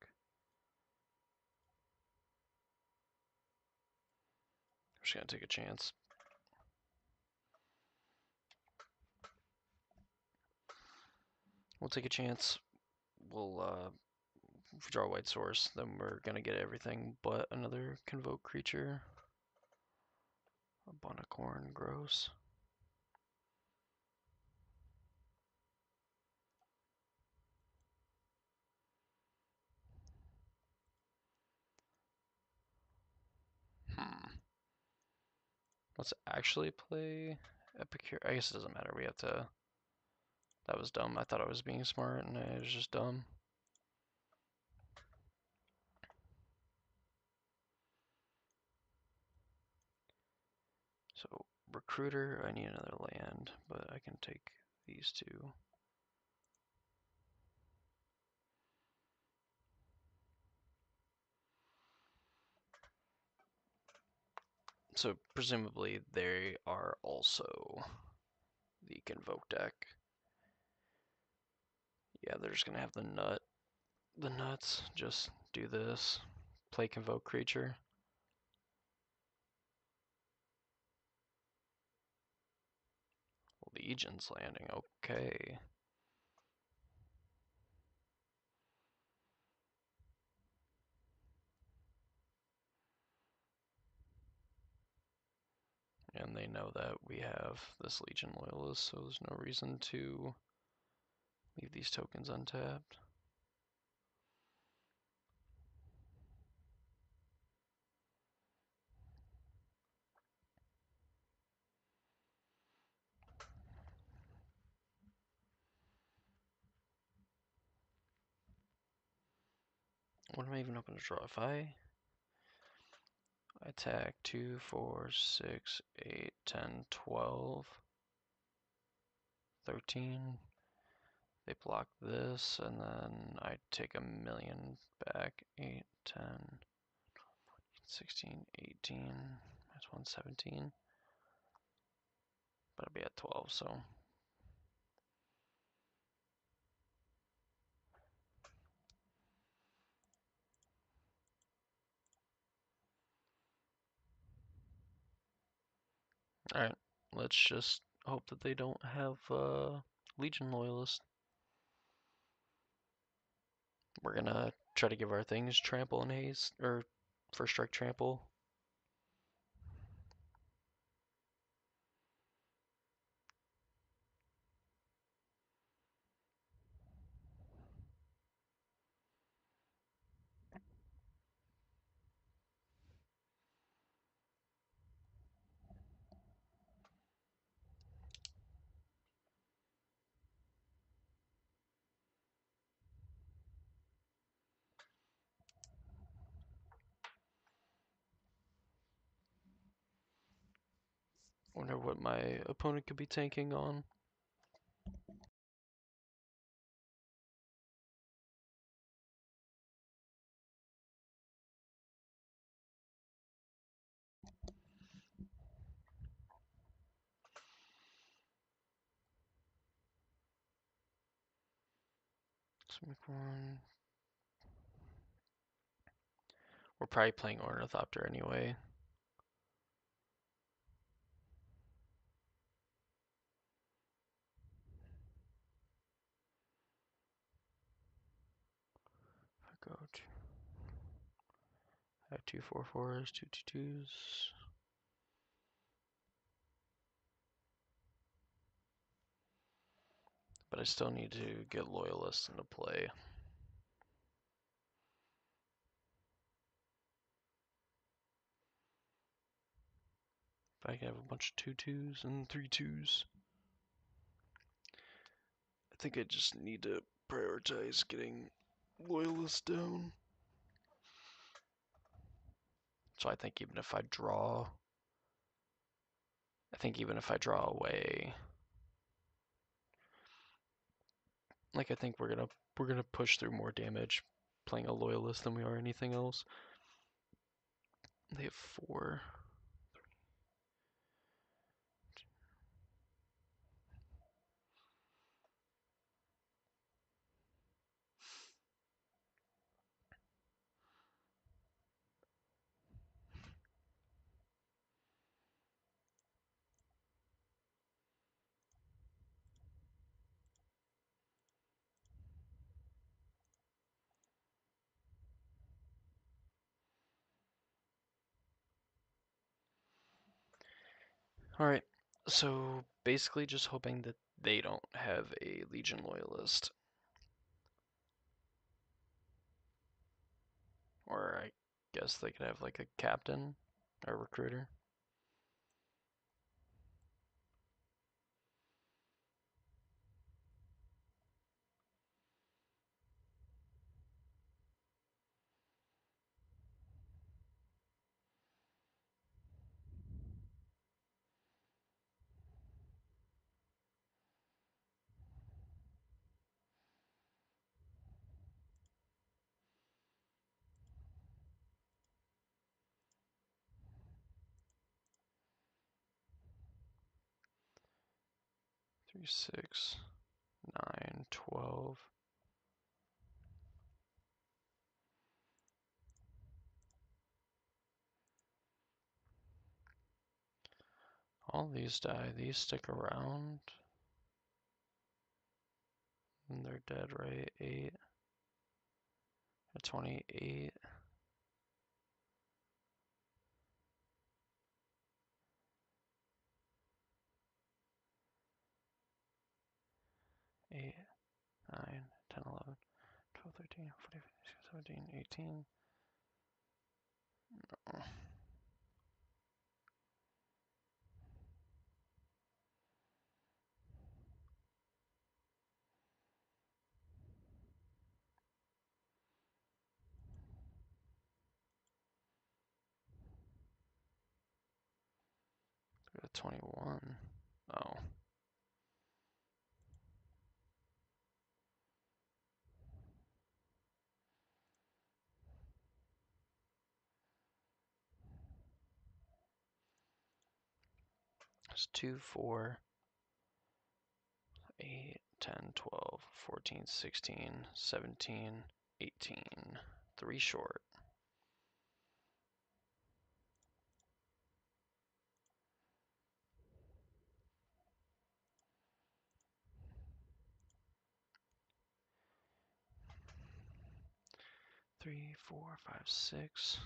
just gonna take a chance. We'll take a chance. We'll draw a white source, then we're gonna get everything but another convoke creature. A Bonnecorn, gross. Hmm. Let's actually play Epicure. I guess it doesn't matter. We have to. That was dumb. I thought I was being smart, and it was just dumb. So, Recruiter, I need another land, but I can take these two. So, presumably, they are also the Convoke deck. Yeah, they're just gonna have the nuts, just do this, play Convoke creature. Legion's landing, okay. And they know that we have this Legion Loyalist, so there's no reason to leave these tokens untapped. What am I even going to draw? If I attack 2, 4, 6, 8, 10, 12, 13, they block this, and then I take a million back. 8, 10, 16, 18, that's 117. But I'll be at 12, so. Alright, let's just hope that they don't have Legion Loyalists. We're gonna try to give our things trample and haste, or first strike trample. Wonder what my opponent could be tanking on. One. We're probably playing Ornithopter anyway. I go to. I have 2 4/4s, 2 2/2s. But I still need to get Loyalists into play. If I can have a bunch of 2 2s and 3 2s. I think I just need to prioritize getting Loyalists down. So I think even if I draw. I think even if I draw away. Like I think we're gonna push through more damage playing a Loyalist than we are anything else. They have 4. Alright, so basically just hoping that they don't have a Legion Loyalist. Or I guess they could have like a captain or recruiter. 3, 6, 9, 12. All these die, these stick around. And they're dead, right? 8. 28. 8, 9, 10, 11, 12, 13, 14, 15, 16, 17, 18. Oh, 21. Oh. It's 2, 4, 8, 10, 12, 14, 16, 17, 18. 3 short. Three, four, five, 6.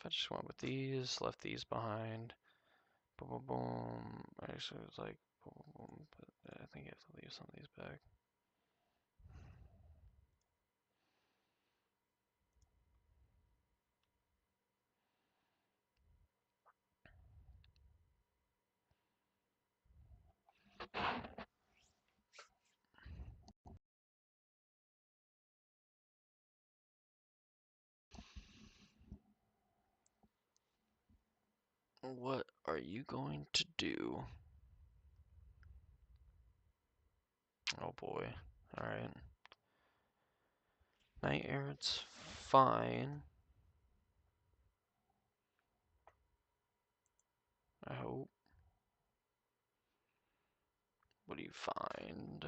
'If I just went with these, left these behind, boom, boom, boom. Actually, it's like boom, boom, boom. But I think you have to leave some of these back. What are you going to do? Oh boy. Alright. Night Errant's fine. I hope. What do you find?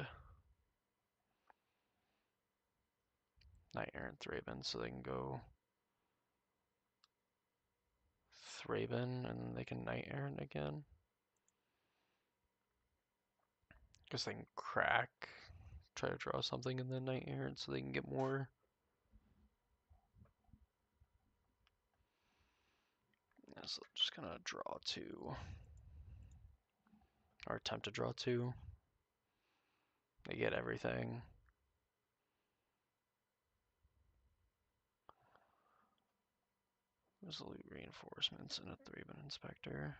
Night Errant Thraben, so they can go Thraben and then they can Night Errant again. Guess they can crack. Try to draw something in the Night Errant so they can get more. Yeah, so just gonna draw 2. Or attempt to draw 2. They get everything. Resolute reinforcements and a Thraben Inspector.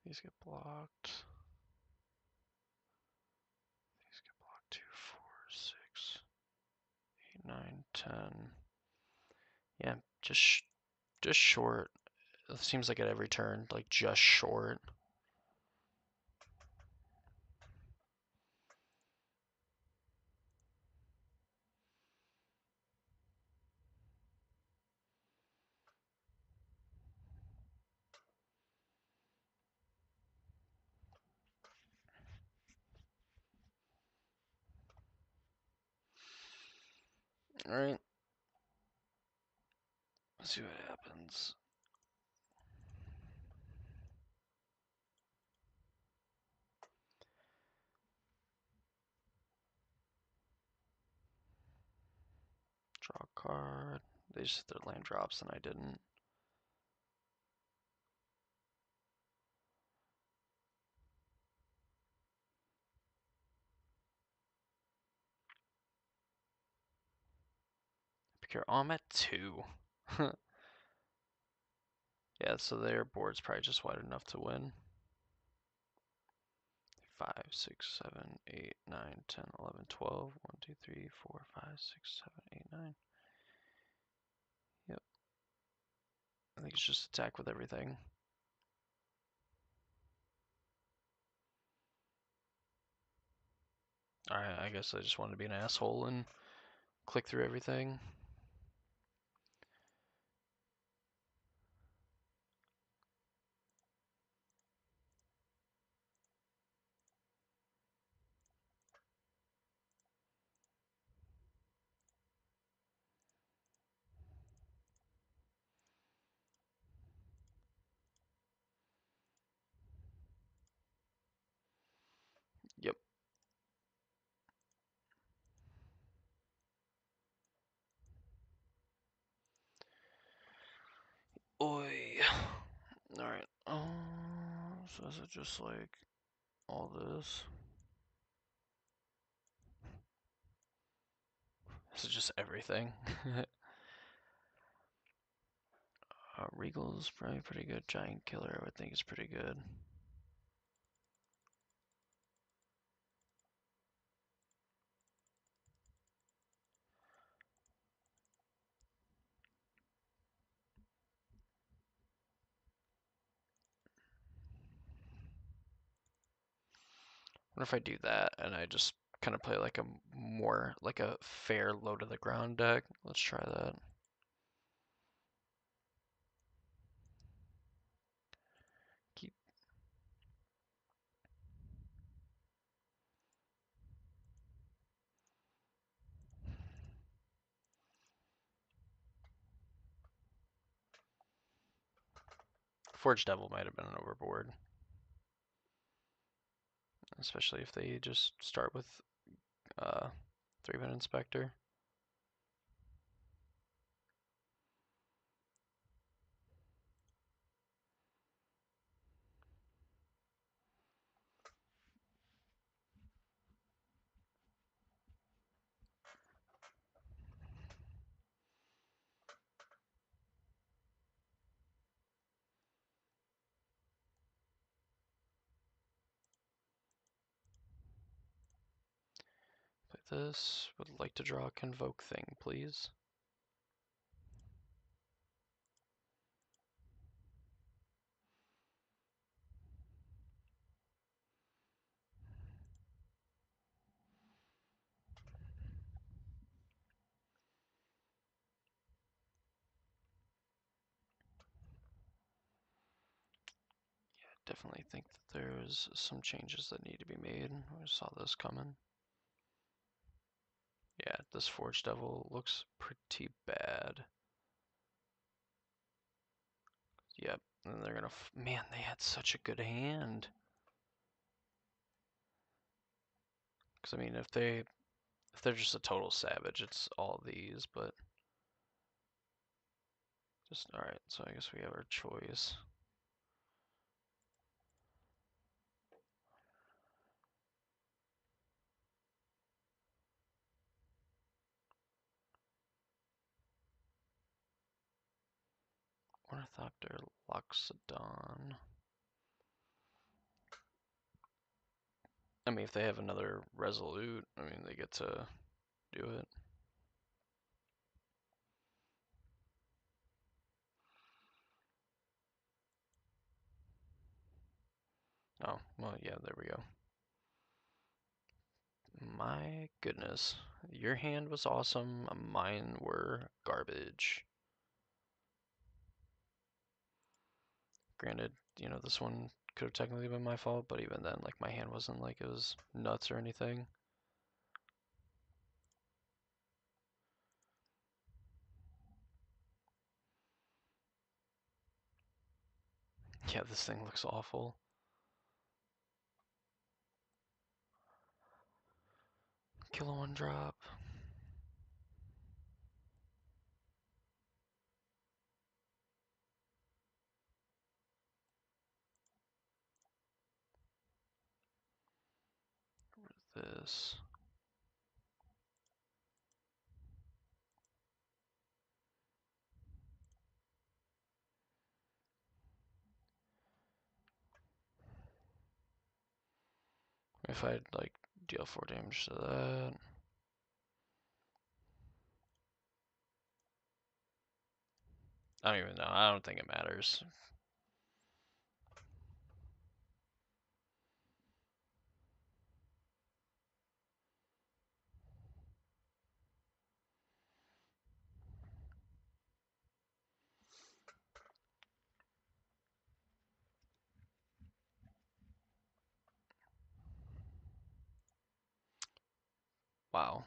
These get blocked. These get blocked 2, 4, 6, 8, 9, 10. Yeah, just short. It seems like at every turn, like just short. Alright. Let's see what happens. Draw a card. They just hit their land drops and I didn't. Procure. Oh, I'm at 2. Yeah, so their board's probably just wide enough to win. 5, 6, 7, 8, 9, 10, 11, 12. 1, 2, 3, 4, 5, 6, 7, 8, 9. Yep. I think it's just attack with everything. Alright, I guess I just wanted to be an asshole and click through everything. Yep. Oi. Alright. So is it just like all this? This is just everything. Regal's probably pretty good. Giant Killer, I would think, is pretty good. What if I do that and I just kind of play like a more like a fair low to the ground deck? Let's try that. Keep Forge Devil might have been an overboard, especially if they just start with 3-man Inspector. Play this. Would like to draw a Convoke thing, please. Definitely think that there's some changes that need to be made. I saw this coming. Yeah, this Forge Devil looks pretty bad. Yep, and they're gonna. Man, they had such a good hand. Because I mean, if they're just a total savage, it's all these. But just all right. So I guess we have our choice. Ornithopter Loxodon. I mean, if they have another Resolute, I mean, they get to do it. Oh, well, yeah, there we go. My goodness. Your hand was awesome. Mine were garbage. Granted, you know, this one could have technically been my fault, but even then, like, my hand wasn't like it was nuts or anything. Yeah, this thing looks awful. Kill a 1-drop. This. If I'd like deal 4 damage to that. I don't even know. I don't think it matters. Wow.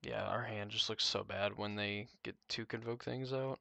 Yeah, our hand just looks so bad when they get 2 Convoke things out.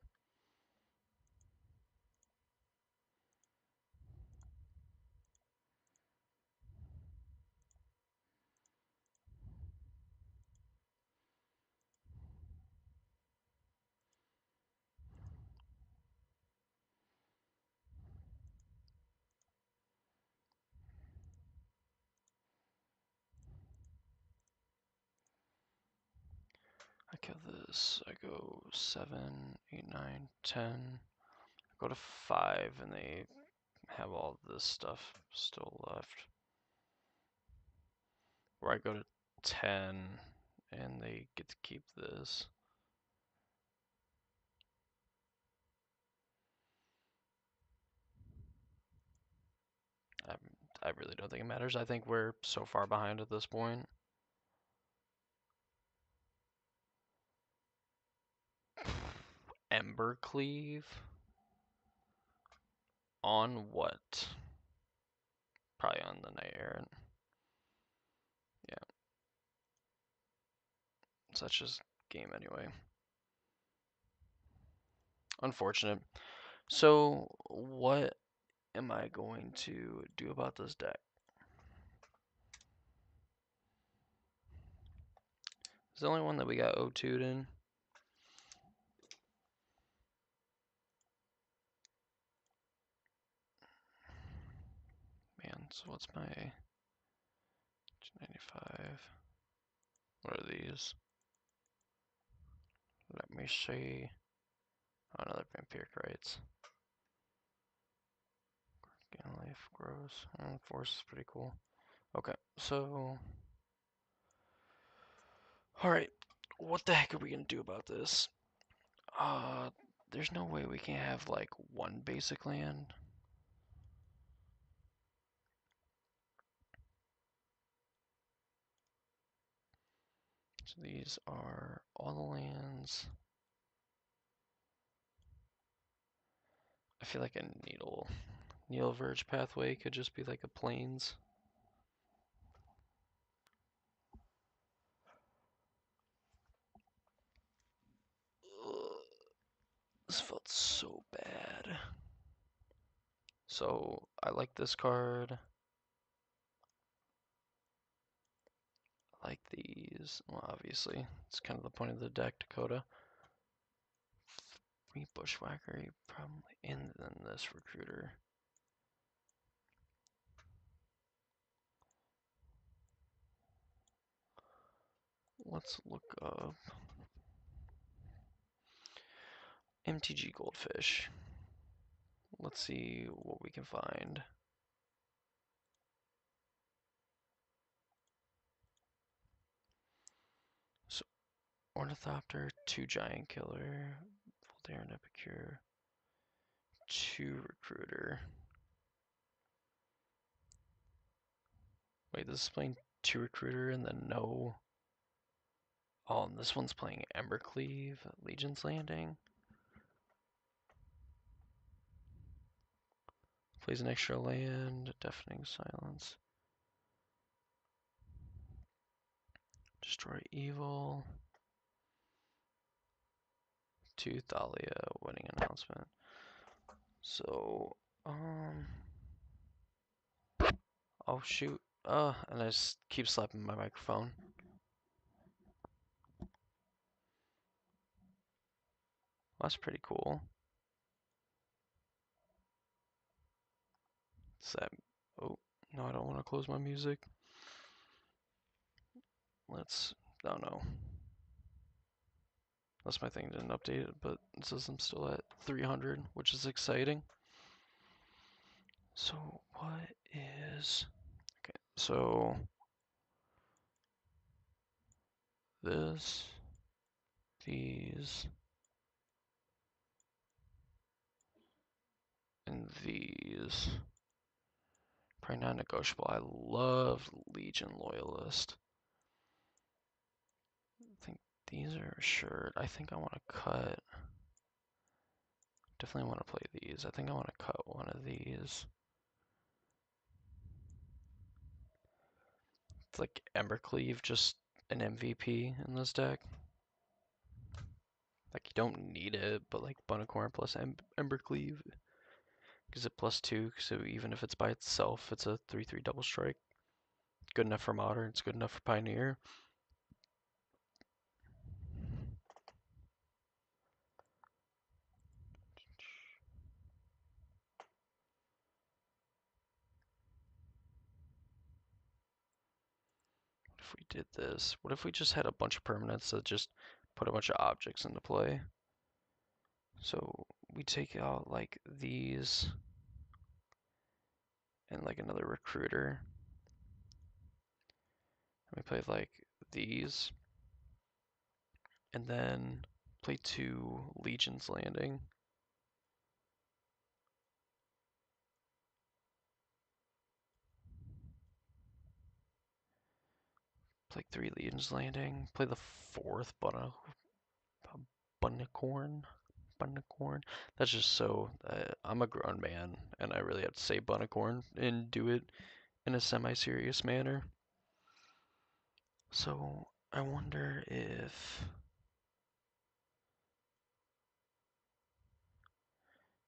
I kill this. I go 7, 8, 9, 10. I go to 5, and they have all this stuff still left. Where I go to 10, and they get to keep this. I, I really don't think it matters. I think we're so far behind at this point. Embercleave? On what? Probably on the Knight Errant. Yeah. Such just game anyway. Unfortunate. So, what am I going to do about this deck? It's the only one that we got O2'd in. Man, so what's my 95? What are these? Let me see. Oh, another vampiric rights. Gain life grows. Oh, force is pretty cool. Okay, so. Alright, what the heck are we gonna do about this? There's no way we can have like one basic land. So these are all the lands. I feel like a needle verge pathway could just be like a plains. Ugh, this felt so bad. So I like this card. I like these. Well, obviously, it's kind of the point of the deck, Dakota. 3 Bushwhacker, probably, and then this Recruiter. Let's look up MTG Goldfish. Let's see what we can find. So, Ornithopter, 2 Giant Killer, Voltaire Epicure, 2 Recruiter. Wait, this is playing 2 Recruiter and then no. Oh, and this one's playing Embercleave, Legion's Landing. Plays an extra land, deafening silence. Destroy evil. 2 Thalia winning announcement. So, oh shoot. And I just keep slapping my microphone. That's pretty cool. Is that, oh, no, I don't want to close my music. Let's, oh no. That's my thing, didn't update it, but it says I'm still at 300, which is exciting. So, what is, okay, so, this, these, and these. Probably not negotiable. I love Legion Loyalist. I think these are assured. I think I want to cut. Definitely want to play these. I think I want to cut one of these. It's like Embercleave, just an MVP in this deck. Like you don't need it, but like Bunicorn plus Embercleave gives it +2. So even if it's by itself, it's a 3/3 double strike. Good enough for Modern. It's good enough for Pioneer. If we did this, what if we just had a bunch of permanents that just put a bunch of objects into play? So we take out like these and like another recruiter. And we play like these and then play 2 Legion's Landing. Play 3 Legion's Landing. Play the 4th Bunicorn. Bunicorn. That's just so. I'm a grown man, and I really have to say Bunicorn and do it in a semi-serious manner. So I wonder if.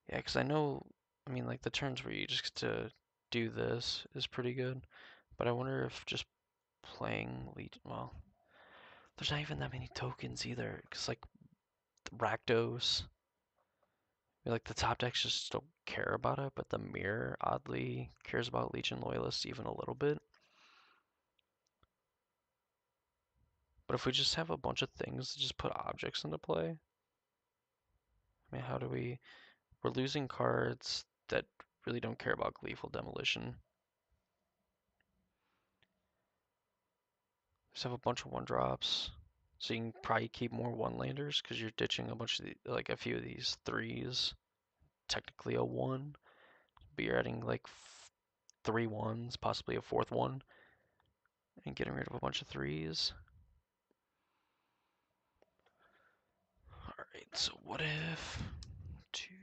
Yeah, because I know. I mean, like the turns where you just get to do this is pretty good, but I wonder if just playing Legion. Well, there's not even that many tokens either, because like Rakdos. Like the top decks just don't care about it, but the mirror oddly cares about Legion Loyalists even a little bit. But if we just have a bunch of things to just put objects into play, I mean, how do we? We're losing cards that really don't care about Gleeful Demolition. Just have a bunch of 1-drops, so you can probably keep more 1-landers because you're ditching a bunch of like a few of these 3s. Technically a 1, but you're adding like 3 1s, possibly a 4th one, and getting rid of a bunch of 3s. Alright, so what if 2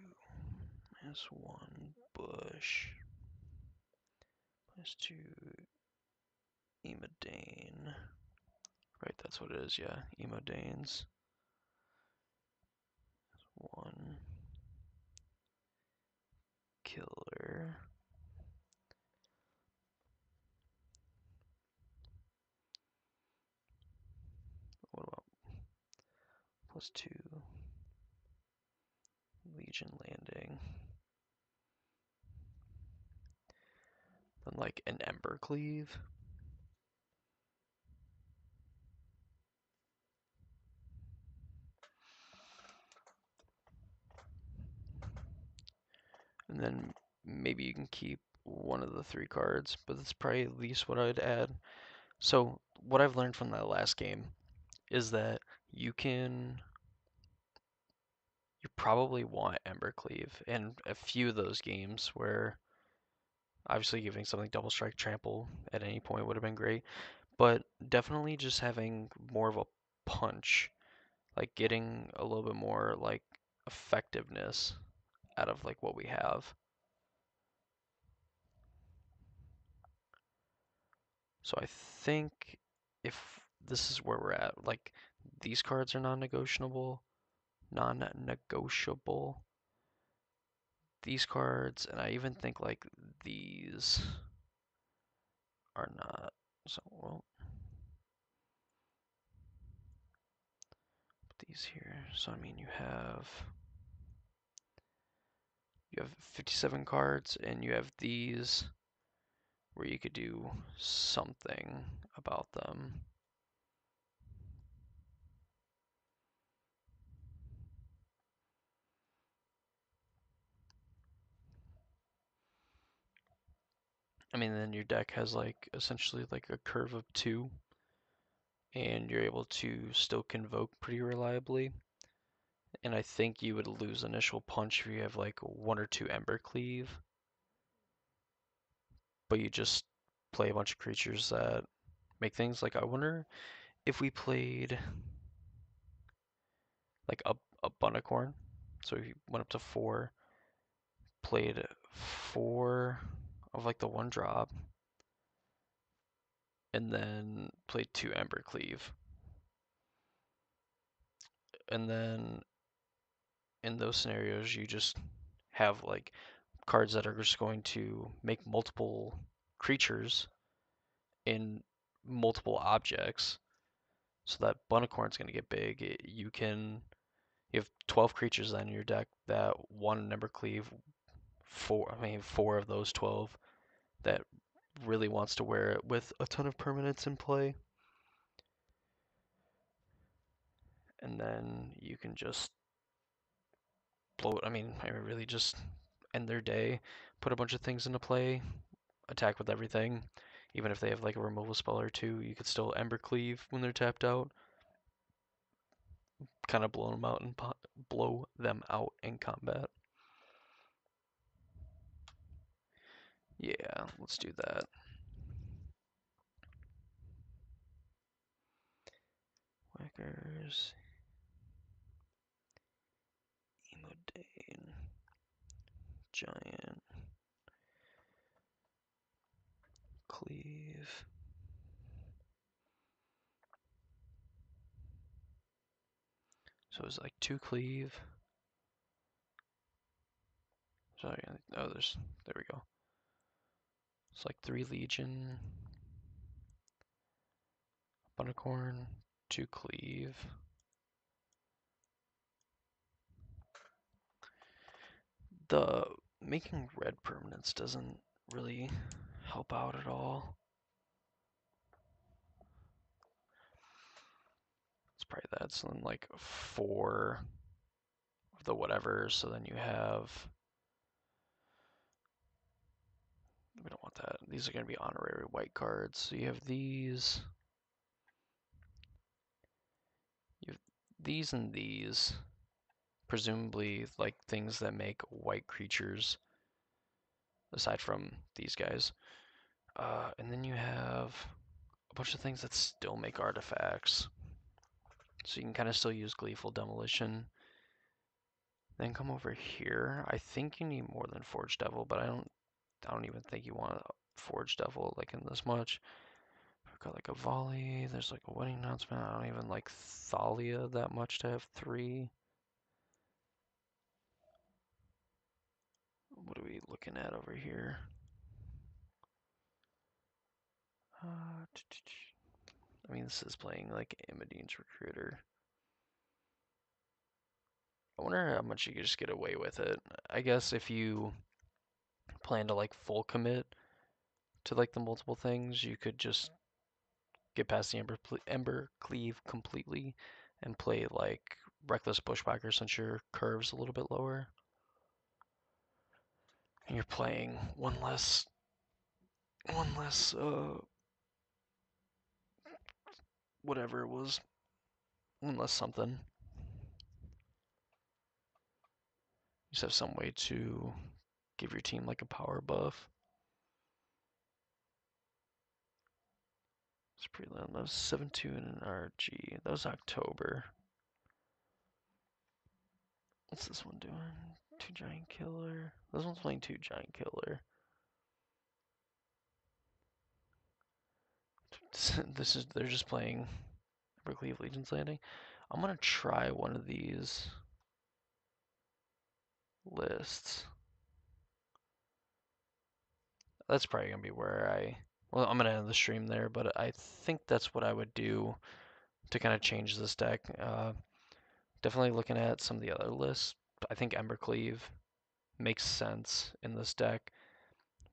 minus 1 bush plus 2 Emodane. Right, that's what it is, yeah. Emodanes. 1 killer. What about +2 Legion Landing? Then like an Embercleave. And then maybe you can keep one of the 3 cards, but that's probably at least what I'd add. So what I've learned from that last game is that you probably want Embercleave in a few of those games where obviously giving something double strike trample at any point would have been great, but definitely just having more of a punch, like getting a little bit more like effectiveness out of like what we have. So I think if this is where we're at, like these cards are non-negotiable, non-negotiable. These cards, and I even think like these are not. So well, put these here. So I mean, you have 57 cards, and you have these where you could do something about them. I mean, then your deck has like essentially like a curve of 2, and you're able to still convoke pretty reliably. And I think you would lose initial punch if you have like 1 or 2 Ember Cleave, but you just play a bunch of creatures that make things. Like I wonder if we played like a Bunicorn, so he went up to 4, played 4 of like the 1 drop, and then played 2 Ember Cleave, and then in those scenarios you just have like cards that are just going to make multiple creatures in multiple objects, so that Bunicorn's going to get big. You have 12 creatures then in your deck that one Ember Cleave, 4 of those 12 that really wants to wear it with a ton of permanents in play. And then you can just blow it. I mean, I really just end their day, put a bunch of things into play, attack with everything. Even if they have like a removal spell or 2, you could still Ember Cleave when they're tapped out. Kind of blow them out in combat. Yeah, let's do that. Whackers, Emodane, Giant, Cleave. So it's like 2 Cleave. Sorry, oh, there we go. It's like 3 Legion, Bunicorn, 2 Cleave. The making red permanents doesn't really help out at all. It's probably that. So then like 4 of the whatever. So then you have. We don't want that. These are going to be honorary white cards. So you have these. You have these and these. Presumably like things that make white creatures. Aside from these guys. And then you have a bunch of things that still make artifacts. So you can kind of still use Gleeful Demolition. Then come over here. I think you need more than Forge Devil, but I don't even think you want a Forge Devil like in this much. I've got like a Volley, there's like a Wedding Announcement. I don't even like Thalia that much to have 3. What are we looking at over here? I mean, this is playing like Imodine's Recruiter. I wonder how much you could just get away with it. I guess if you plan to like full commit to like the multiple things, you could just get past the Ember Cleave completely and play like Reckless Bushwhacker since your curve's a little bit lower. And you're playing whatever it was, one less something. You just have some way to give your team like a power buff. It's pretty low. That was 7-2 in an RG. That was October. What's this one doing? 2 Giant Killer. This one's playing 2 Giant Killer. this is they're just playing Berkeley of Legion's Landing. I'm gonna try one of these lists. That's probably gonna be where well, I'm gonna end the stream there, but I think that's what I would do to kind of change this deck. Definitely looking at some of the other lists. I think Embercleave makes sense in this deck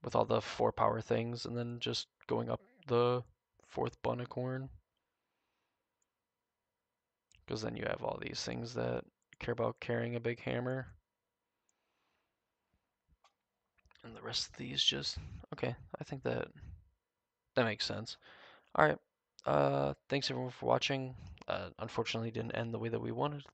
with all the 4 power things, and then just going up the 4th Bunicorn, because then you have all these things that care about carrying a big hammer, and the rest of these just okay. I think that makes sense. All right. Thanks everyone for watching. Unfortunately, didn't end the way that we wanted it